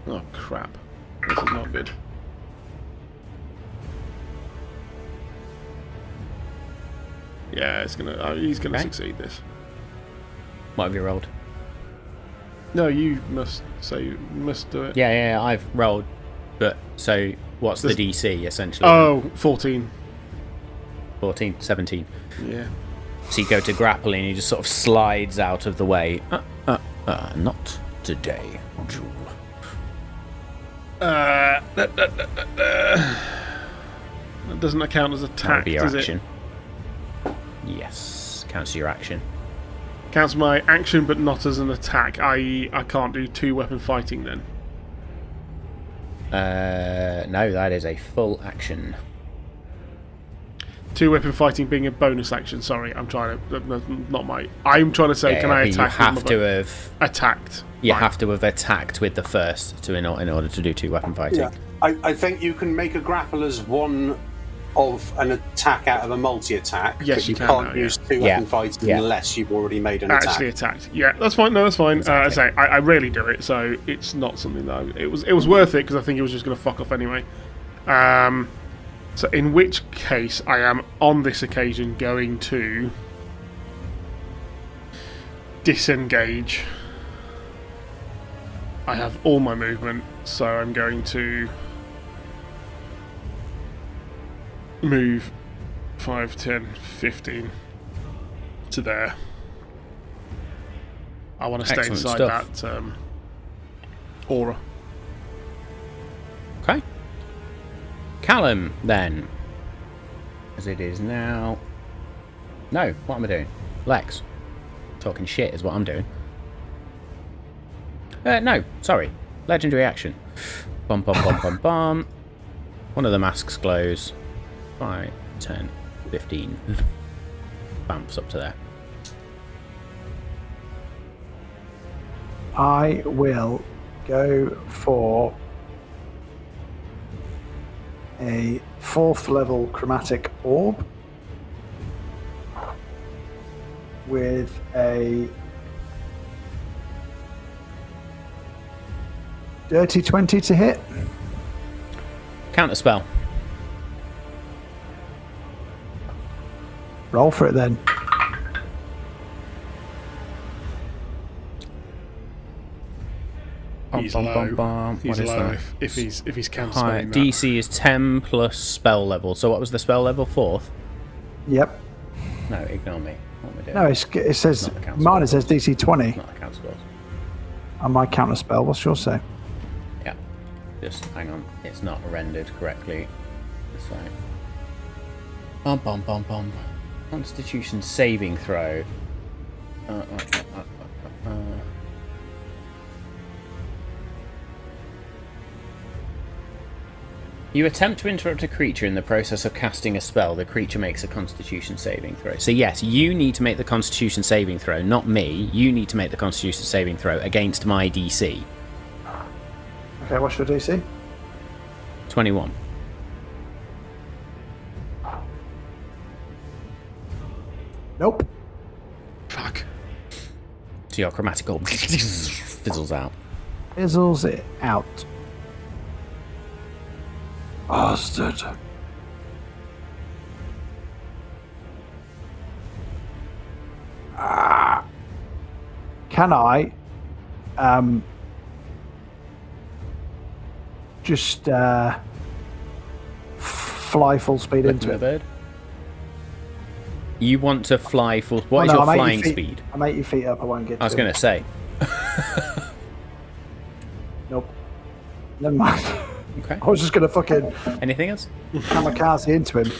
Speaker 3: Oh crap. This is not good. Yeah, he's gonna
Speaker 1: Okay.
Speaker 3: succeed this.
Speaker 1: What have you rolled?
Speaker 3: No, you must do it.
Speaker 1: Yeah, I've rolled. But, so, what's the DC, essentially?
Speaker 3: Oh, 14.
Speaker 1: 14, 17.
Speaker 3: Yeah.
Speaker 1: So you go to grapple and he just sort of slides out of the way. Not today, Jewel.
Speaker 3: That doesn't count as
Speaker 1: That
Speaker 3: attack,
Speaker 1: would be your
Speaker 3: does
Speaker 1: action.
Speaker 3: it?
Speaker 1: Yes, counts as your action.
Speaker 3: Counts my action, but not as an attack. I can't do 2-weapon fighting then.
Speaker 1: No, that is a full action.
Speaker 3: 2-weapon fighting being a bonus action. Sorry, I'm trying to. I'm trying to say, can I attack?
Speaker 1: You have to have
Speaker 3: attacked.
Speaker 1: You
Speaker 3: Right.
Speaker 1: have to have attacked with the first in order to do 2-weapon fighting.
Speaker 4: Yeah. I think you can make a grapple as one of an attack out of a multi-attack.
Speaker 3: Yes,
Speaker 4: but
Speaker 3: you
Speaker 4: you
Speaker 3: can
Speaker 4: can't
Speaker 3: now,
Speaker 4: use
Speaker 3: yeah.
Speaker 4: 2-weapon fighting unless you've already made an
Speaker 3: Actually
Speaker 4: attack.
Speaker 3: attacked. Yeah, that's fine. No, that's fine.
Speaker 1: Exactly.
Speaker 3: As I say, I rarely do it, so it's not something that it was worth it because I think it was just going to fuck off anyway. So in which case, I am on this occasion going to disengage. I have all my movement, so I'm going to move 5, 10, 15 to there. I want to stay
Speaker 1: Excellent
Speaker 3: inside
Speaker 1: stuff.
Speaker 3: that aura.
Speaker 1: Okay. Callum, then. As it is now. No, what am I doing? Lex. Talking shit is what I'm doing. No, sorry. Legendary action. Bum, bum, bum, bum, bum. One of the masks glows. 5, 10, 15. Bamps up to there.
Speaker 2: I will go for a 4th level chromatic orb with a dirty 20 to hit.
Speaker 1: Counter spell.
Speaker 2: Roll for it then.
Speaker 3: He's
Speaker 1: Bum,
Speaker 3: low.
Speaker 1: bum, bum.
Speaker 3: He's
Speaker 1: What is
Speaker 3: low
Speaker 1: that?
Speaker 3: if he's counter
Speaker 1: Hi,
Speaker 3: spelling that.
Speaker 1: DC is 10 plus spell level. So what was the spell level? 4th?
Speaker 2: Yep.
Speaker 1: No, ignore me. What am I doing?
Speaker 2: No, it says
Speaker 1: Not the council.
Speaker 2: mine. It says DC 20
Speaker 1: Not a counter spell.
Speaker 2: on my counter spell. What's yours say?
Speaker 1: Yeah. Just hang on. It's not rendered correctly. So. Bum bum bum bum. Constitution saving throw. You attempt to interrupt a creature in the process of casting a spell. The creature makes a Constitution saving throw. So yes, you need to make the Constitution saving throw, not me. You need to make the Constitution saving throw against my DC.
Speaker 2: Okay, what's your DC?
Speaker 1: 21.
Speaker 2: Nope.
Speaker 3: Fuck.
Speaker 1: So your chromatic orb fizzles out.
Speaker 2: Fizzles it out. Bastard. Can I just fly full speed into
Speaker 1: The
Speaker 2: it?
Speaker 1: bird. You want to fly full... What is
Speaker 2: Oh, no,
Speaker 1: your
Speaker 2: I'm 80
Speaker 1: flying
Speaker 2: feet-
Speaker 1: speed?
Speaker 2: I'm 80 feet up, I won't get to
Speaker 1: I was
Speaker 2: it.
Speaker 1: going to say.
Speaker 2: Nope. Never mind.
Speaker 1: Okay.
Speaker 2: I was just going to fucking
Speaker 1: Anything else?
Speaker 2: kamikaze into him.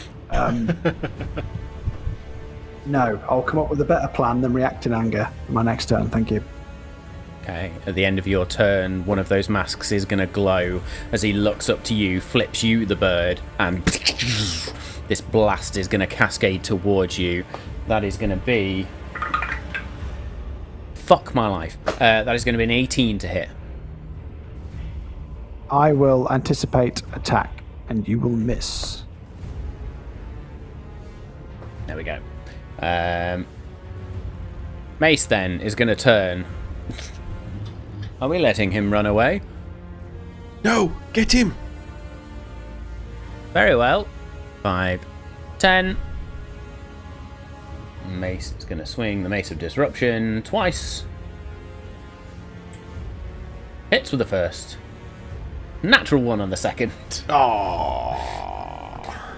Speaker 2: No, I'll come up with a better plan than react in anger for my next turn, thank you.
Speaker 1: Okay. At the end of your turn, one of those masks is going to glow as he looks up to you, flips you the bird, and this blast is going to cascade towards you. That is going to be... Fuck my life. That is going to be an 18 to hit.
Speaker 2: I will anticipate attack, and you will miss.
Speaker 1: There we go. Mace then is going to turn. Are we letting him run away?
Speaker 3: No, get him.
Speaker 1: Very well. 5, 10. mace is going to swing the Mace of Disruption twice. Hits with the first. Natural 1 on the second.
Speaker 3: Oh.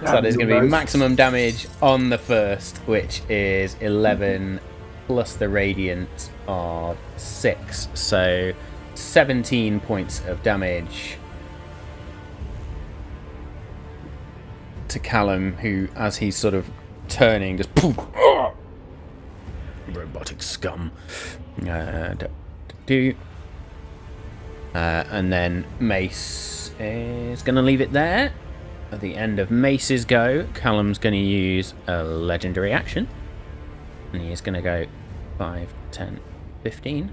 Speaker 1: So that is going to be maximum damage on the first, which is 11 plus the radiant of 6. So 17 points of damage to Callum, who, as he's sort of turning, just poof, robotic scum. And then Mace is going to leave it there. At the end of Mace's go, Callum's going to use a legendary action. And he is going to go 5, 10, 15.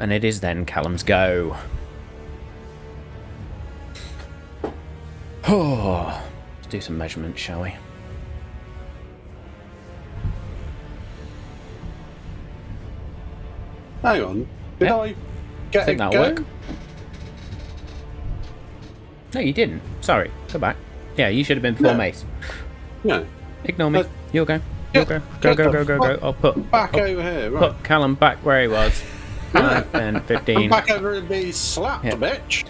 Speaker 1: And it is then Callum's go. Oh, let's do some measurements, shall we?
Speaker 4: Hang on. Did I get
Speaker 1: think
Speaker 4: a
Speaker 1: that'll
Speaker 4: go?
Speaker 1: work. No, you didn't. Sorry. Go back. Yeah, you should have been before
Speaker 4: No.
Speaker 1: Mace.
Speaker 4: No.
Speaker 1: Ignore me. You'll go. You'll go. Go. I'll put
Speaker 4: Over here. Right.
Speaker 1: put Callum back where he was. 5 and 15.
Speaker 4: I'm back over and be slapped,
Speaker 1: Yeah.
Speaker 4: bitch.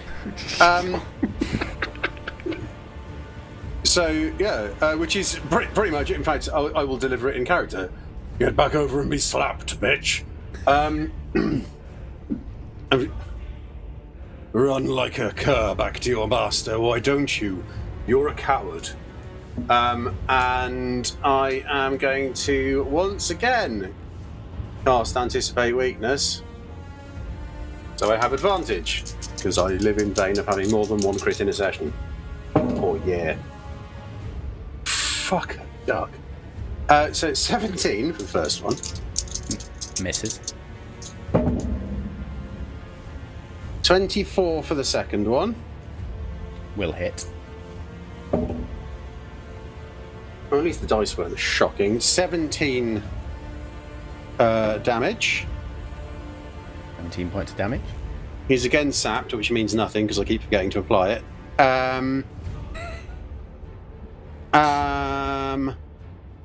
Speaker 4: So, yeah, which is pretty much, in fact, I will deliver it in character. Get back over and be slapped, bitch. Run like a cur back to your master, why don't you? You're a coward. And I am going to, once again, cast Anticipate Weakness. So I have advantage, because I live in vain of having more than one crit in a session. Oh, yeah. Fuck a duck. So it's 17 for the first one.
Speaker 1: Misses.
Speaker 4: 24 for the second one.
Speaker 1: Will hit.
Speaker 4: Or at least the dice weren't shocking. 17 damage.
Speaker 1: 17 points of damage.
Speaker 4: He's again sapped, which means nothing because I keep forgetting to apply it.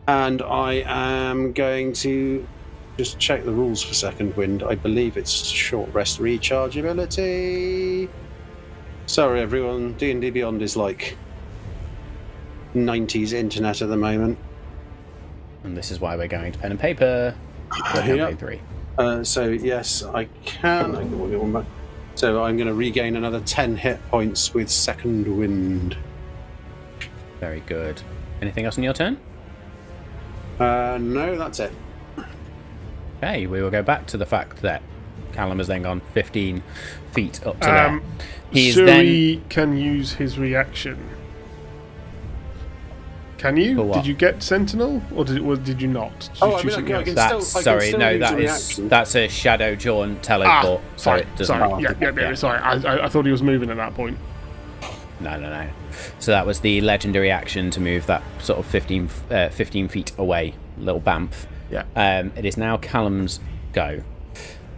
Speaker 4: And I am going to just check the rules for second wind. I believe it's short rest recharge ability. Sorry everyone, D&D Beyond is like 90s internet at the moment.
Speaker 1: And this is why we're going to pen and paper.
Speaker 4: Yep.
Speaker 1: 3.
Speaker 4: So yes, I can. I can walk it one back. So I'm going to regain another 10 hit points with second wind.
Speaker 1: Very good. Anything else on your turn?
Speaker 4: No, that's it.
Speaker 1: Okay, we will go back to the fact that Callum has then gone 15 feet up to there. He
Speaker 3: Suri can use his reaction. Can you?
Speaker 1: For what?
Speaker 3: Did you get Sentinel, or did you not? Did you choose something else?
Speaker 1: That's a shadow jaunt teleport. So
Speaker 3: Fine.
Speaker 1: it doesn't.
Speaker 3: Sorry. Yeah. Sorry, I thought he was moving at that point.
Speaker 1: No. So that was the legendary action to move that sort of 15 feet away, little bamf.
Speaker 3: Yeah.
Speaker 1: It is now Callum's go.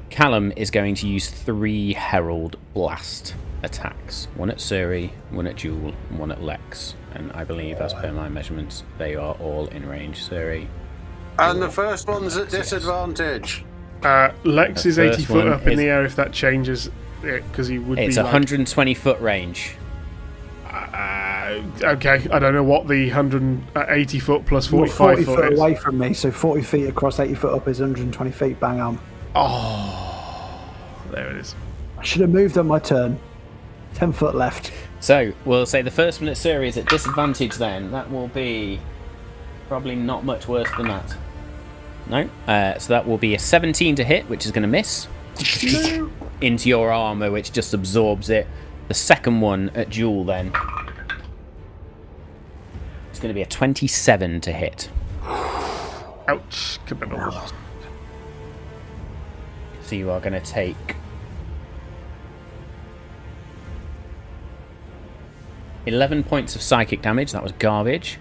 Speaker 1: Callum is going to use 3 Herald Blast attacks. One at Suri, one at Jewel, and one at Lex. And I believe, as per my measurements, they are all in range. Suri.
Speaker 4: And the first one's at disadvantage.
Speaker 3: Lex is 80
Speaker 1: first
Speaker 3: foot
Speaker 1: one
Speaker 3: up in
Speaker 1: is-
Speaker 3: the air if that changes it, because he would
Speaker 1: It's
Speaker 3: be
Speaker 1: 120 foot range.
Speaker 3: okay, I don't know what the 180 foot plus
Speaker 2: You're
Speaker 3: 45
Speaker 2: 40
Speaker 3: foot
Speaker 2: foot
Speaker 3: is.
Speaker 2: away from me, so 40 feet across 80 foot up is 120 feet, bang on.
Speaker 3: Oh, there it is.
Speaker 2: I should have moved on my turn. 10 foot left.
Speaker 1: So, we'll say the first one at Suri is at disadvantage then. That will be probably not much worse than that. No? So that will be a 17 to hit, which is going to miss. Into your armour, which just absorbs it. The second one at Jewel then. It's going to be a 27 to hit.
Speaker 3: Ouch. Kabibble.
Speaker 1: So you are going to take 11 points of psychic damage. That was garbage.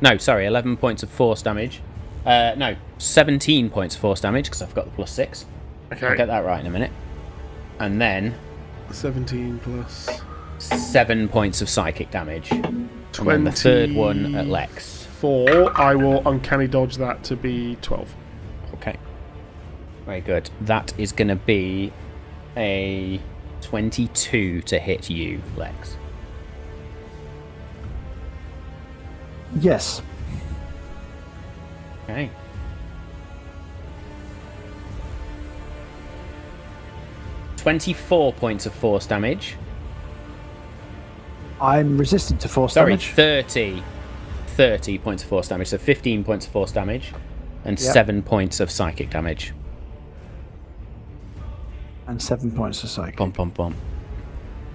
Speaker 1: No, sorry, 11 points of force damage. No, 17 points of force damage because I forgot the plus 6.
Speaker 3: Okay.
Speaker 1: I'll get that right in a minute. And then
Speaker 3: 17 plus
Speaker 1: 7 points of psychic damage. And then the third one at Lex.
Speaker 3: 4. I will uncanny dodge that to be 12.
Speaker 1: Okay. Very good. That is going to be a 22 to hit you, Lex.
Speaker 2: Yes.
Speaker 1: Okay. "24 points of force damage."
Speaker 2: I'm resistant to force
Speaker 1: Sorry,
Speaker 2: damage.
Speaker 1: 30 points of force damage. So 15 points of force damage and 7 points of psychic damage.
Speaker 2: And 7 points of psychic.
Speaker 1: Bump, bump, bump.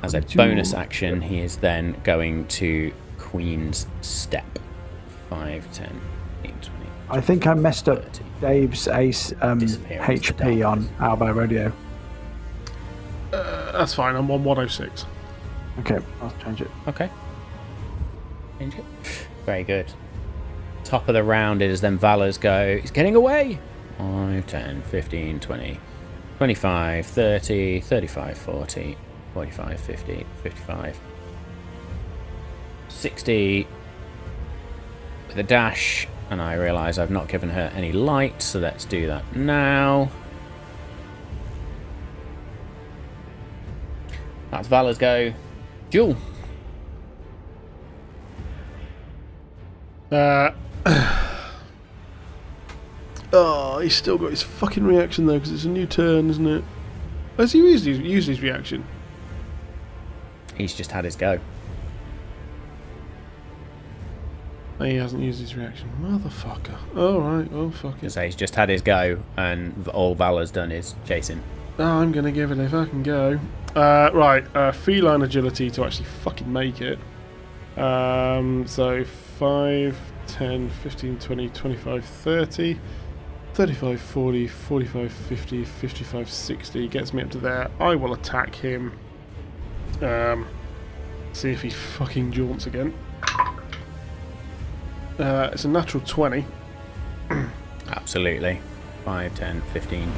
Speaker 1: As a bonus action, he is then going to Queen's Step. 5, 10, 15, 20.
Speaker 2: I think I messed up
Speaker 1: 30.
Speaker 2: Dave's ace HP on Albo Rodeo.
Speaker 3: That's fine. I'm on 106.
Speaker 2: Okay, I'll change it.
Speaker 1: Okay. Change it. Very good. Top of the round is then Valor's go. He's getting away. 5, 10, 15, 20, 25, 30, 35, 40, 45, 50, 55, 60 with a dash. And I realise I've not given her any light, so let's do that now. That's Valor's go. Jewel.
Speaker 3: Oh, he's still got his fucking reaction though, because it's a new turn, isn't it? Has he used his reaction?
Speaker 1: He's just had his go.
Speaker 3: No, he hasn't used his reaction. Motherfucker. Alright, oh fuck it.
Speaker 1: So he's just had his go, and all Valor's done is chase him.
Speaker 3: Oh, I'm gonna give it a fucking go. Right, feline agility to actually fucking make it. So 5, 10, 15, 20, 25, 30, 35, 40, 45, 50, 55, 60. Gets me up to there. I will attack him. See if he fucking jaunts again. It's a natural 20.
Speaker 1: Absolutely. 5, 10, 15.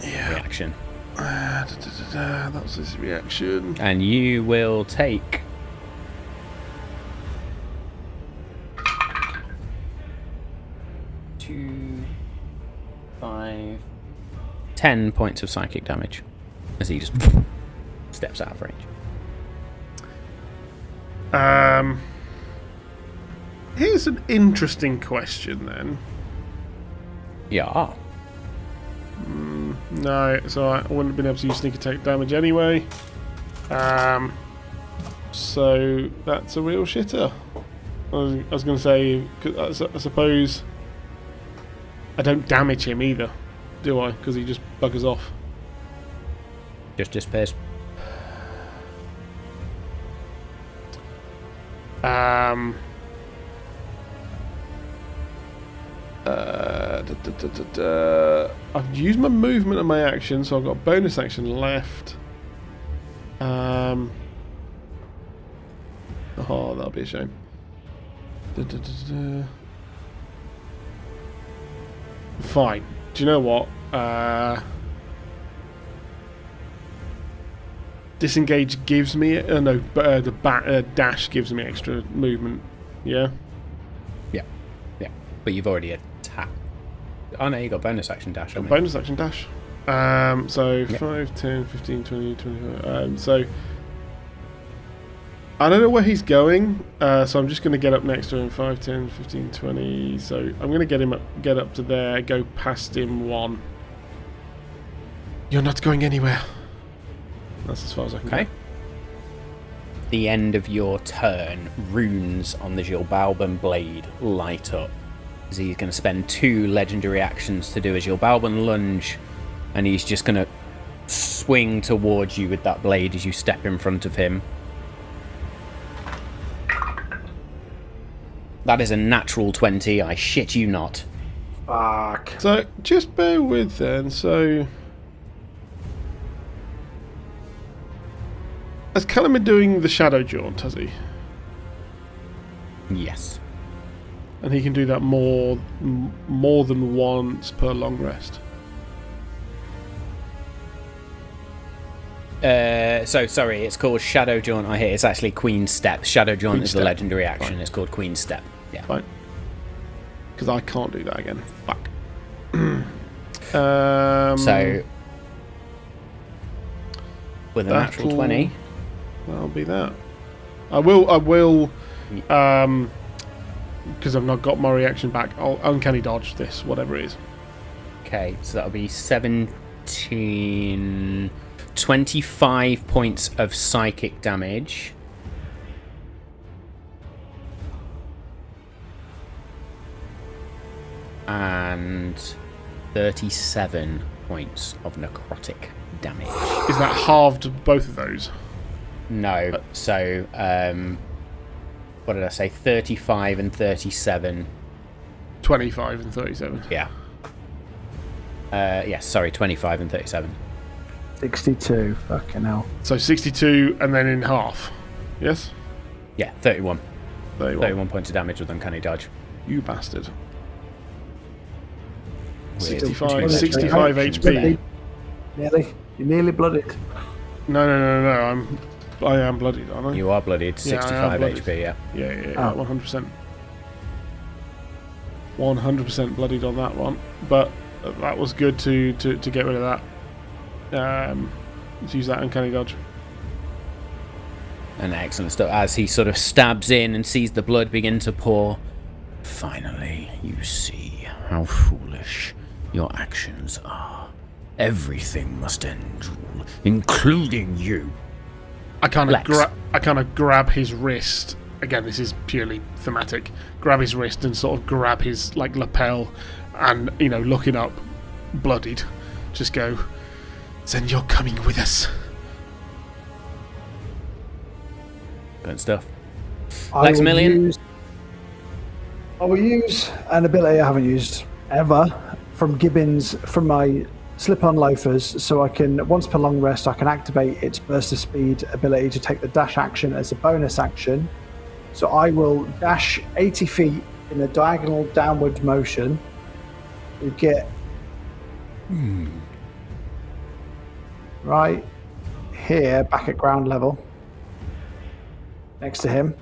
Speaker 3: Yeah.
Speaker 1: Reaction.
Speaker 3: That's his reaction.
Speaker 1: And you will take 2, 5, 10 points of psychic damage as he just steps out of range.
Speaker 3: Here's an interesting question then.
Speaker 1: Yeah.
Speaker 3: No, so I wouldn't have been able to use sneak attack damage anyway. So that's a real shitter. I was going to say, 'cause I suppose I don't damage him either, do I? Because he just buggers off.
Speaker 1: Just disappears.
Speaker 3: I've used my movement and my action, so I've got a bonus action left. Oh, that'll be a shame. Fine. Do you know what? Disengage gives me no, but the dash gives me extra movement. Yeah.
Speaker 1: Yeah. But you've already attacked. Oh no, you got bonus action dash. haven't you?
Speaker 3: Bonus action dash. So 5, 10, 15, 20, 25. So I don't know where he's going. So I'm just going to get up next to him. 5, 10, 15, 20. So I'm going to get up to there. Go past him 1. You're not going anywhere. That's as far as I can go.
Speaker 1: The end of your turn, runes on the Gilbalban blade light up. As he's going to spend 2 legendary actions to do a Gilbalban lunge, and he's just going to swing towards you with that blade as you step in front of him. That is a natural 20, I shit you not.
Speaker 2: Fuck.
Speaker 3: So just bear with then. So has Callum been doing the shadow jaunt, has he?
Speaker 1: Yes.
Speaker 3: And he can do that more than once per long rest.
Speaker 1: Sorry, it's called Shadow Jaunt. I hear it's actually Queen's Step. Shadow Jaunt
Speaker 3: Queen's
Speaker 1: is the
Speaker 3: Step.
Speaker 1: legendary action.
Speaker 3: Fine.
Speaker 1: It's called Queen's Step. Yeah.
Speaker 3: Fine. Because I can't do that again. Fuck.
Speaker 1: So, with a natural 20.
Speaker 3: That'll be that. I will, because I've not got my reaction back, I'll uncanny dodge this, whatever it is.
Speaker 1: Okay, so that'll be 17... 25 points of psychic damage. And 37 points of necrotic damage.
Speaker 3: Is that halved both of those?
Speaker 1: No, so what did I say? 35 and 37.
Speaker 3: 25 and 37.
Speaker 1: Yeah. Yes, sorry, 25 and 37.
Speaker 2: 62. Fucking hell.
Speaker 3: So 62 and then in half. Yes?
Speaker 1: Yeah, 31.
Speaker 3: 31
Speaker 1: points of damage with uncanny dodge.
Speaker 3: You bastard.
Speaker 1: With
Speaker 3: 65
Speaker 1: two
Speaker 3: 65 HP.
Speaker 2: Nearly. You're nearly blooded.
Speaker 3: No. I am bloodied, aren't I?
Speaker 1: You are bloodied.
Speaker 3: Yeah, I am
Speaker 1: 65
Speaker 3: bloodied.
Speaker 1: HP, yeah.
Speaker 3: Yeah, 100%. 100% bloodied on that one. But that was good to get rid of that. Let's use that uncanny dodge.
Speaker 1: And excellent stuff. As he sort of stabs in and sees the blood begin to pour. Finally, you see how foolish your actions are. Everything must end, including you.
Speaker 3: I kind of grab his wrist. Again, this is purely thematic. Grab his wrist and sort of grab his lapel, and looking up, bloodied, just go. Then you're coming with us.
Speaker 1: Good stuff.
Speaker 2: I
Speaker 1: Maximilian?
Speaker 2: will use an ability I haven't used ever from Gibbons, from my slip-on loafers, so I can, once per long rest, I can activate its burst of speed ability to take the dash action as a bonus action. So I will dash 80 feet in a diagonal downward motion. You get right here, back at ground level, next to him.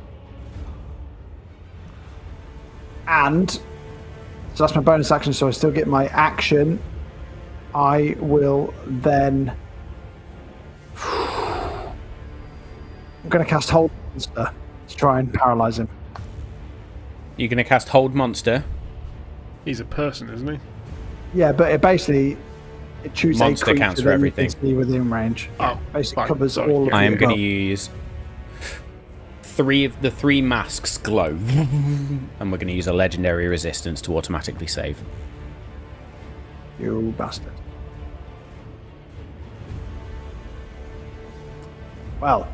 Speaker 2: And so that's my bonus action, so I still get my action. I will then... I'm going to cast Hold Monster to try and paralyze him.
Speaker 1: You're going to cast Hold Monster.
Speaker 3: He's a person, isn't he?
Speaker 2: Yeah, but it basically... It chooses a
Speaker 1: Monster
Speaker 2: creature
Speaker 1: counts for
Speaker 2: that you
Speaker 1: everything.
Speaker 2: can see within range.
Speaker 3: Oh,
Speaker 2: basically
Speaker 3: fine.
Speaker 2: covers
Speaker 3: Sorry.
Speaker 2: all of
Speaker 1: I am
Speaker 2: the
Speaker 1: going to
Speaker 2: above.
Speaker 1: use... the three masks glow. And we're going to use a legendary resistance to automatically save.
Speaker 2: You bastard. Well,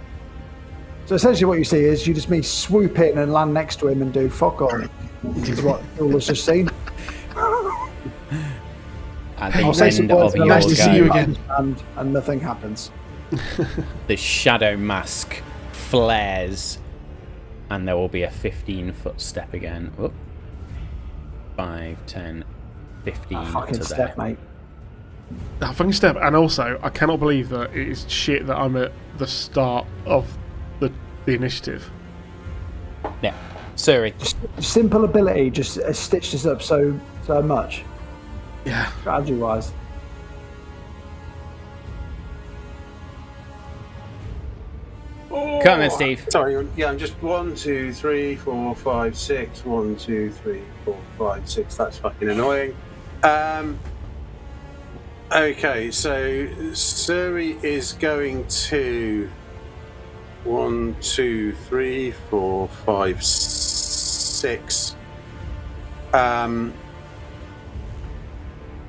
Speaker 2: so essentially what you see is you just me swoop in and land next to him and do fuck all. Which is what Joel has just seen.
Speaker 1: At the
Speaker 2: I'll say some
Speaker 1: end
Speaker 2: words
Speaker 1: of
Speaker 2: and
Speaker 1: your
Speaker 2: I'll
Speaker 3: Nice to
Speaker 2: just
Speaker 3: see you
Speaker 1: go,
Speaker 3: again.
Speaker 2: and nothing happens.
Speaker 1: the shadow mask flares and there will be a 15-foot step again. Whoop. 5, 10, 15
Speaker 2: Fucking
Speaker 1: to
Speaker 2: step,
Speaker 1: there.
Speaker 2: mate.
Speaker 3: That fucking step. And also, I cannot believe that it is shit that I'm at the start of the initiative.
Speaker 1: Yeah. Suri.
Speaker 2: Simple ability just stitched us up so much,
Speaker 3: Yeah.
Speaker 2: strategy wise.
Speaker 1: Come on, Steve.
Speaker 4: Sorry, yeah, I'm just 1, 2, 3, 4, 5, 6. 1, 2, 3, 4, 5, 6. That's fucking annoying. Okay, so Suri is going to 1, 2, 3, 4, 5, 6.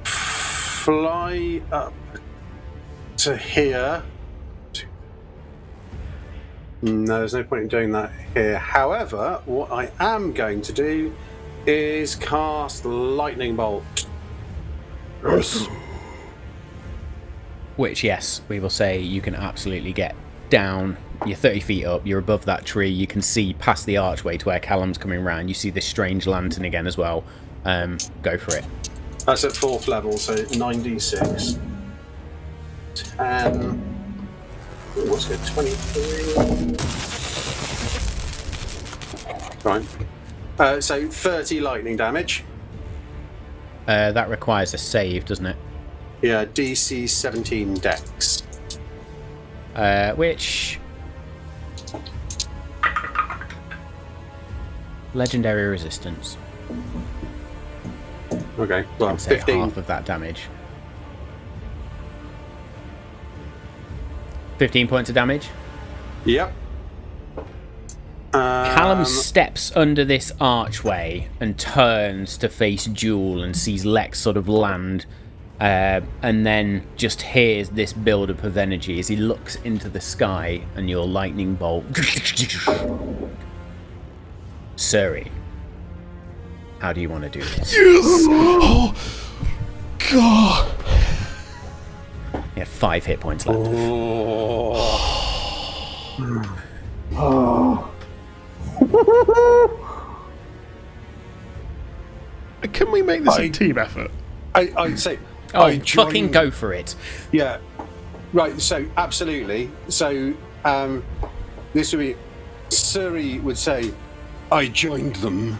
Speaker 4: Fly up to here. No, there's no point in doing that here. However, what I am going to do is cast Lightning Bolt.
Speaker 2: Yes.
Speaker 1: Which, yes, we will say you can absolutely get down. You're 30 feet up, you're above that tree, you can see past the archway to where Callum's coming round. You see this strange lantern again as well. Go for it.
Speaker 4: That's at 4th level, so 9d6. 10. What's good? 23. Right. So 30 lightning damage.
Speaker 1: That requires a save, doesn't it?
Speaker 4: Yeah, DC 17 Dex.
Speaker 1: Which... Legendary resistance.
Speaker 4: Okay, well,
Speaker 1: Say
Speaker 4: 15.
Speaker 1: half of that damage. 15 points of damage.
Speaker 4: Yep.
Speaker 1: Callum steps under this archway and turns to face Jewel and sees Lex sort of land, and then just hears this build-up of energy as he looks into the sky and your lightning bolt. Suri, how do you want to do this?
Speaker 3: Yes! Oh, God!
Speaker 1: You have 5 hit points left.
Speaker 3: Can we make this a team effort?
Speaker 4: I'd say...
Speaker 1: Oh, fucking go for it.
Speaker 4: Yeah. Right, so, absolutely. So, this would be... Suri would say, I joined them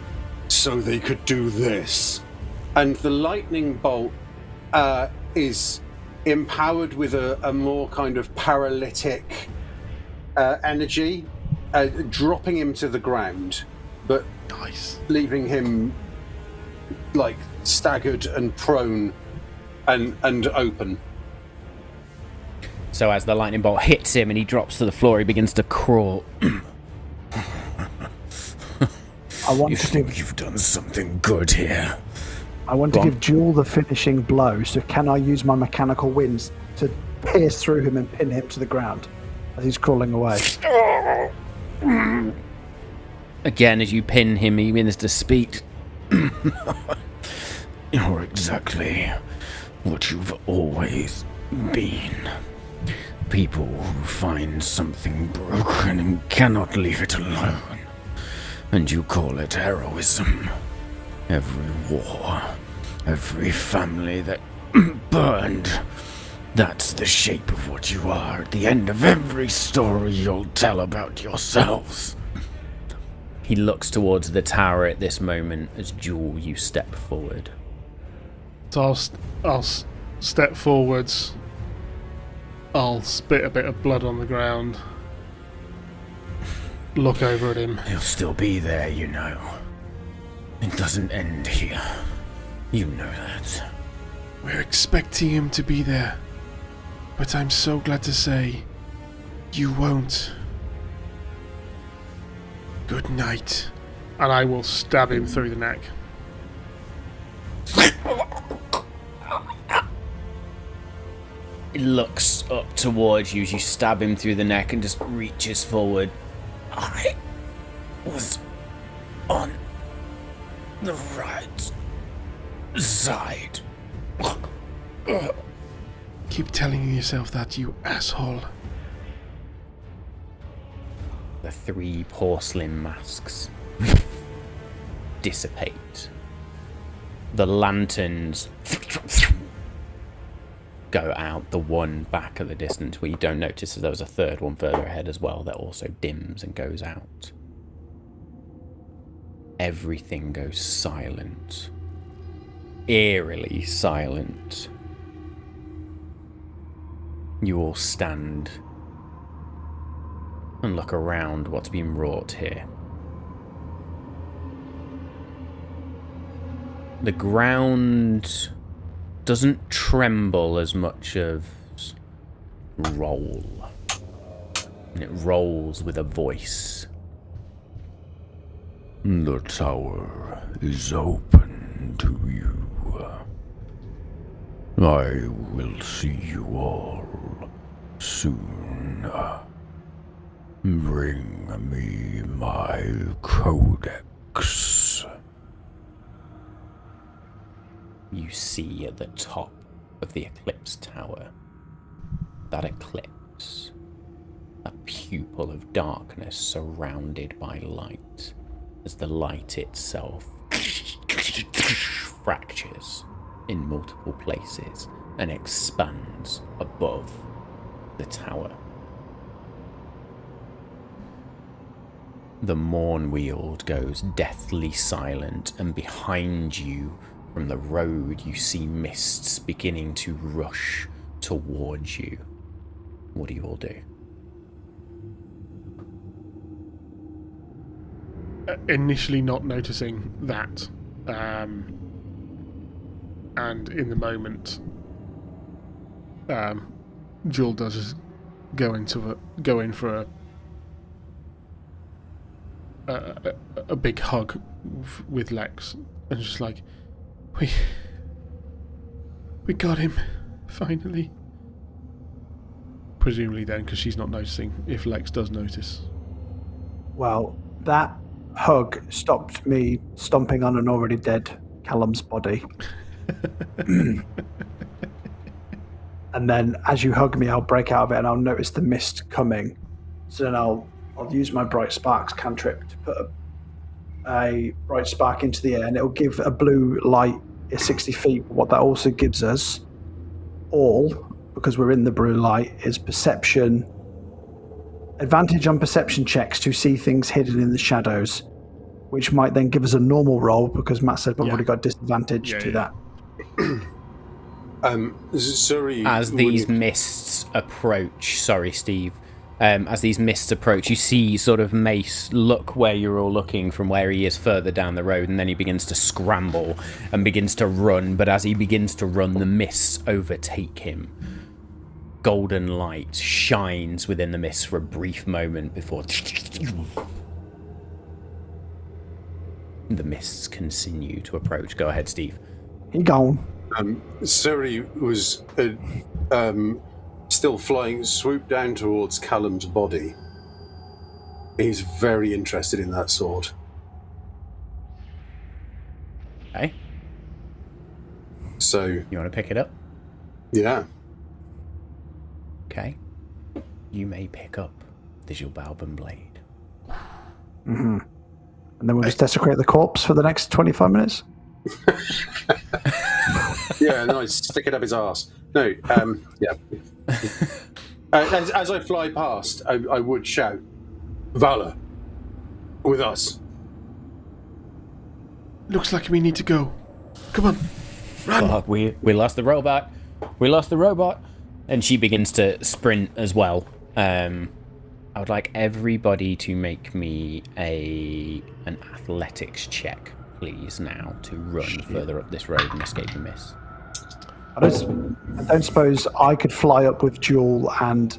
Speaker 4: so they could do this. And the lightning bolt is empowered with a more kind of paralytic energy, dropping him to the ground, but leaving him like staggered and prone and open.
Speaker 1: So as the lightning bolt hits him and he drops to the floor, he begins to crawl.
Speaker 2: I want to give,
Speaker 1: You've done something good here.
Speaker 2: I want to give Jewel the finishing blow, so can I use my mechanical winds to pierce through him and pin him to the ground as he's crawling away?
Speaker 1: Again, as you pin him, he begins to speak.
Speaker 5: You're exactly what you've always been. People who find something broken and cannot leave it alone. And you call it heroism. Every war, every family that burned, that's the shape of what you are at the end of every story you'll tell about yourselves.
Speaker 1: He looks towards the tower at this moment as Jewel, you step forward.
Speaker 3: So I'll step forwards. I'll spit a bit of blood on the ground. Look over at him.
Speaker 5: He'll still be there, you know. It doesn't end here. You know that.
Speaker 3: We're expecting him to be there. But I'm so glad to say, you won't. Good night. And I will stab him through the neck.
Speaker 1: He looks up towards you as you stab him through the neck and just reaches forward.
Speaker 5: I was on the right side.
Speaker 3: Keep telling yourself that, you asshole.
Speaker 1: The 3 porcelain masks dissipate. The lanterns go out, the one back at the distance, where you don't notice that there was a third one further ahead as well that also dims and goes out. Everything goes silent. Eerily silent. You all stand and look around what's been wrought here. The ground doesn't tremble as much as roll. And it rolls with a voice.
Speaker 5: The tower is open to you. I will see you all soon. Bring me my codex.
Speaker 1: You see at the top of the Eclipse Tower that eclipse, a pupil of darkness surrounded by light, as the light itself fractures in multiple places and expands above the tower. the Mournweald goes deathly silent, and behind you from the road you see mists beginning to rush towards you. What do you all do?
Speaker 3: Initially not noticing that, and in the moment, Jewel does go in for a big hug with Lex, and just like, we got him finally. Presumably then, because she's not noticing if Lex does notice.
Speaker 2: Well, that hug stopped me stomping on an already dead Callum's body. And then as you hug me, I'll break out of it and I'll notice the mist coming. So then I'll use my Bright Sparks cantrip to put a bright spark into the air, and it'll give a blue light at 60 feet. But what that also gives us all, because we're in the blue light, is perception. Advantage on perception checks to see things hidden in the shadows, which might then give us a normal roll, because Matt said we've already got disadvantage to that.
Speaker 4: Suri,
Speaker 1: as these mists approach, sorry, Steve. As these mists approach, you see sort of Mace look where you're all looking from where he is further down the road, and then he begins to scramble and begins to run. But as he begins to run, the mists overtake him. Golden light shines within the mists for a brief moment before the mists continue to approach. Go ahead, Steve.
Speaker 2: He gone.
Speaker 4: Suri was still flying, swooped down towards Callum's body. He's very interested in that sword.
Speaker 1: Okay.
Speaker 4: So,
Speaker 1: You want to pick it up?
Speaker 4: yeah.
Speaker 1: Okay. You may pick up the Gilbalban blade.
Speaker 2: Mm-hmm. And then we'll just desecrate the corpse for the next 25 minutes?
Speaker 4: Yeah, and then I stick it up his arse. No, yeah. As I fly past, I would shout, Vala, with us.
Speaker 3: Looks like we need to go. Come on, run!
Speaker 1: Oh, we lost the robot. We lost the robot. And she begins to sprint as well. I would like everybody to make me an athletics check, please, now, to run further up this road and escape the mist.
Speaker 2: I don't suppose I could fly up with Jewel and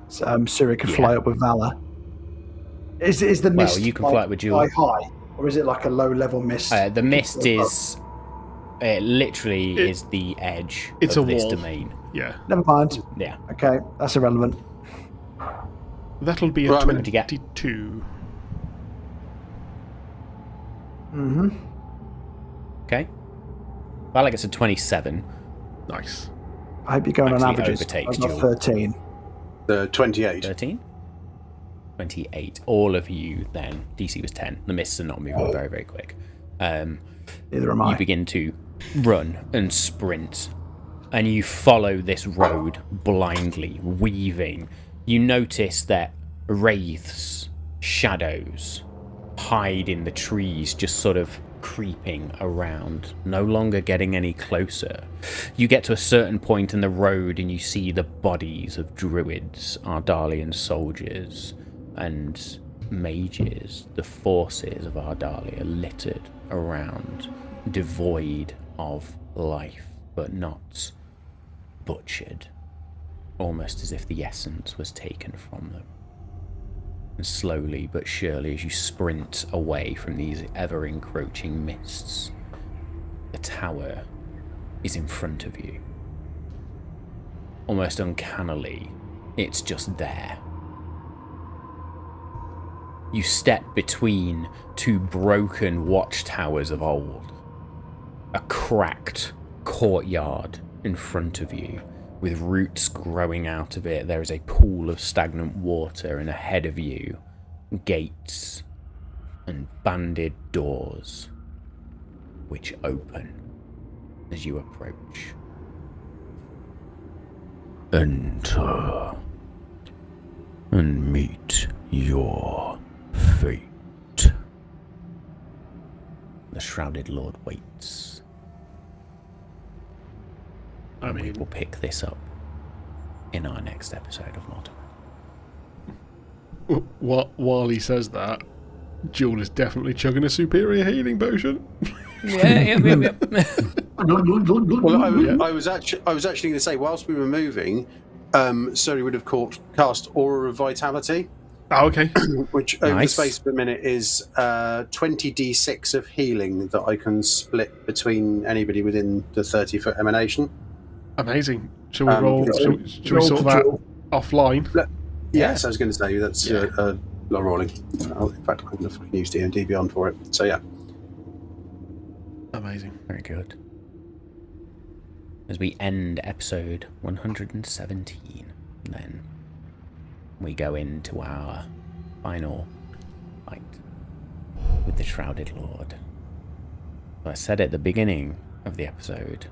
Speaker 2: Suri could fly up with Valor. Is the mist?
Speaker 1: Well, you can fly up with Jewel.
Speaker 2: High, or is it like a low level mist?
Speaker 1: The mist is literally is the edge
Speaker 3: it's
Speaker 1: of
Speaker 3: a
Speaker 1: this
Speaker 3: wall.
Speaker 1: domain.
Speaker 3: Yeah.
Speaker 2: Never mind.
Speaker 1: Yeah.
Speaker 2: Okay, that's irrelevant.
Speaker 3: That'll be a
Speaker 4: Right,
Speaker 3: 22.
Speaker 2: Mm-hmm.
Speaker 1: Okay. Valak gets a 27.
Speaker 3: Nice.
Speaker 2: I hope you're going on
Speaker 1: Actually
Speaker 2: averages.
Speaker 1: overtakes
Speaker 2: I've got
Speaker 1: Jewel.
Speaker 2: 13.
Speaker 4: 28.
Speaker 1: 13? 28. All of you then. DC was 10. The mists are not moving very, very quick.
Speaker 2: Neither am I.
Speaker 1: You begin to run and sprint, and you follow this road blindly, weaving. You notice that wraiths, shadows, hide in the trees, just sort of creeping around, no longer getting any closer. You get to a certain point in the road and you see the bodies of druids, Ardalian soldiers, and mages. The forces of Ardalia littered around, devoid of life, but not butchered, almost as if the essence was taken from them. And slowly but surely, as you sprint away from these ever-encroaching mists, the tower is in front of you. Almost uncannily, it's just there. You step between two broken watchtowers of old. A cracked courtyard in front of you, with roots growing out of it. There is a pool of stagnant water, and ahead of you, gates and banded doors, which open as you approach.
Speaker 5: Enter and meet your fate.
Speaker 1: The Shrouded Lord waits.
Speaker 3: I
Speaker 1: We
Speaker 3: mean,
Speaker 1: will pick this up in our next episode of Multiple.
Speaker 3: while he says that, Jewel is definitely chugging a superior healing potion.
Speaker 1: Yeah.
Speaker 4: Well, I was actually going to say, whilst we were moving, Suri would have cast Aura of Vitality,
Speaker 3: Oh, okay.
Speaker 4: which over the
Speaker 1: Nice.
Speaker 4: space of a minute is 20d6 of healing that I can split between anybody within the 30-foot emanation.
Speaker 3: Amazing. Shall we roll? Shall we
Speaker 2: roll
Speaker 3: sort
Speaker 2: to
Speaker 3: that
Speaker 2: Jewel.
Speaker 3: offline?
Speaker 4: Yes, I was going to say that's not rolling. In fact, I can use D&D Beyond for it. So yeah.
Speaker 3: Amazing.
Speaker 1: Very good. As we end episode 117, then we go into our final fight with the Shrouded Lord. So I said at the beginning of the episode,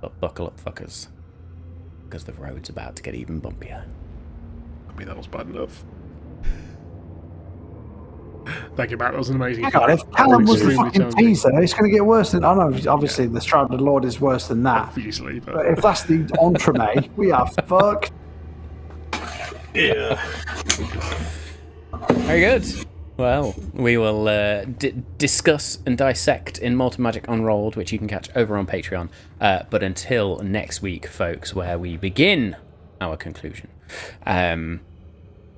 Speaker 1: but buckle up, fuckers, because the road's about to get even bumpier.
Speaker 3: I mean, that was bad enough. Thank you, Matt. That was an amazing.
Speaker 2: Hang on, if Callum was the
Speaker 3: Extremely
Speaker 2: fucking
Speaker 3: challenging.
Speaker 2: teaser, it's going to get worse than. I know, obviously, the Shrouded Lord is worse than that.
Speaker 3: Obviously,
Speaker 2: But
Speaker 3: but
Speaker 2: if that's the entremet, we are fucked.
Speaker 4: Yeah.
Speaker 1: Very good. Well, we will discuss and dissect in Multi Magic Unrolled, which you can catch over on Patreon. But until next week, folks, where we begin our conclusion.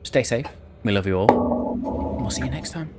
Speaker 1: Stay safe. We love you all. We'll see you next time.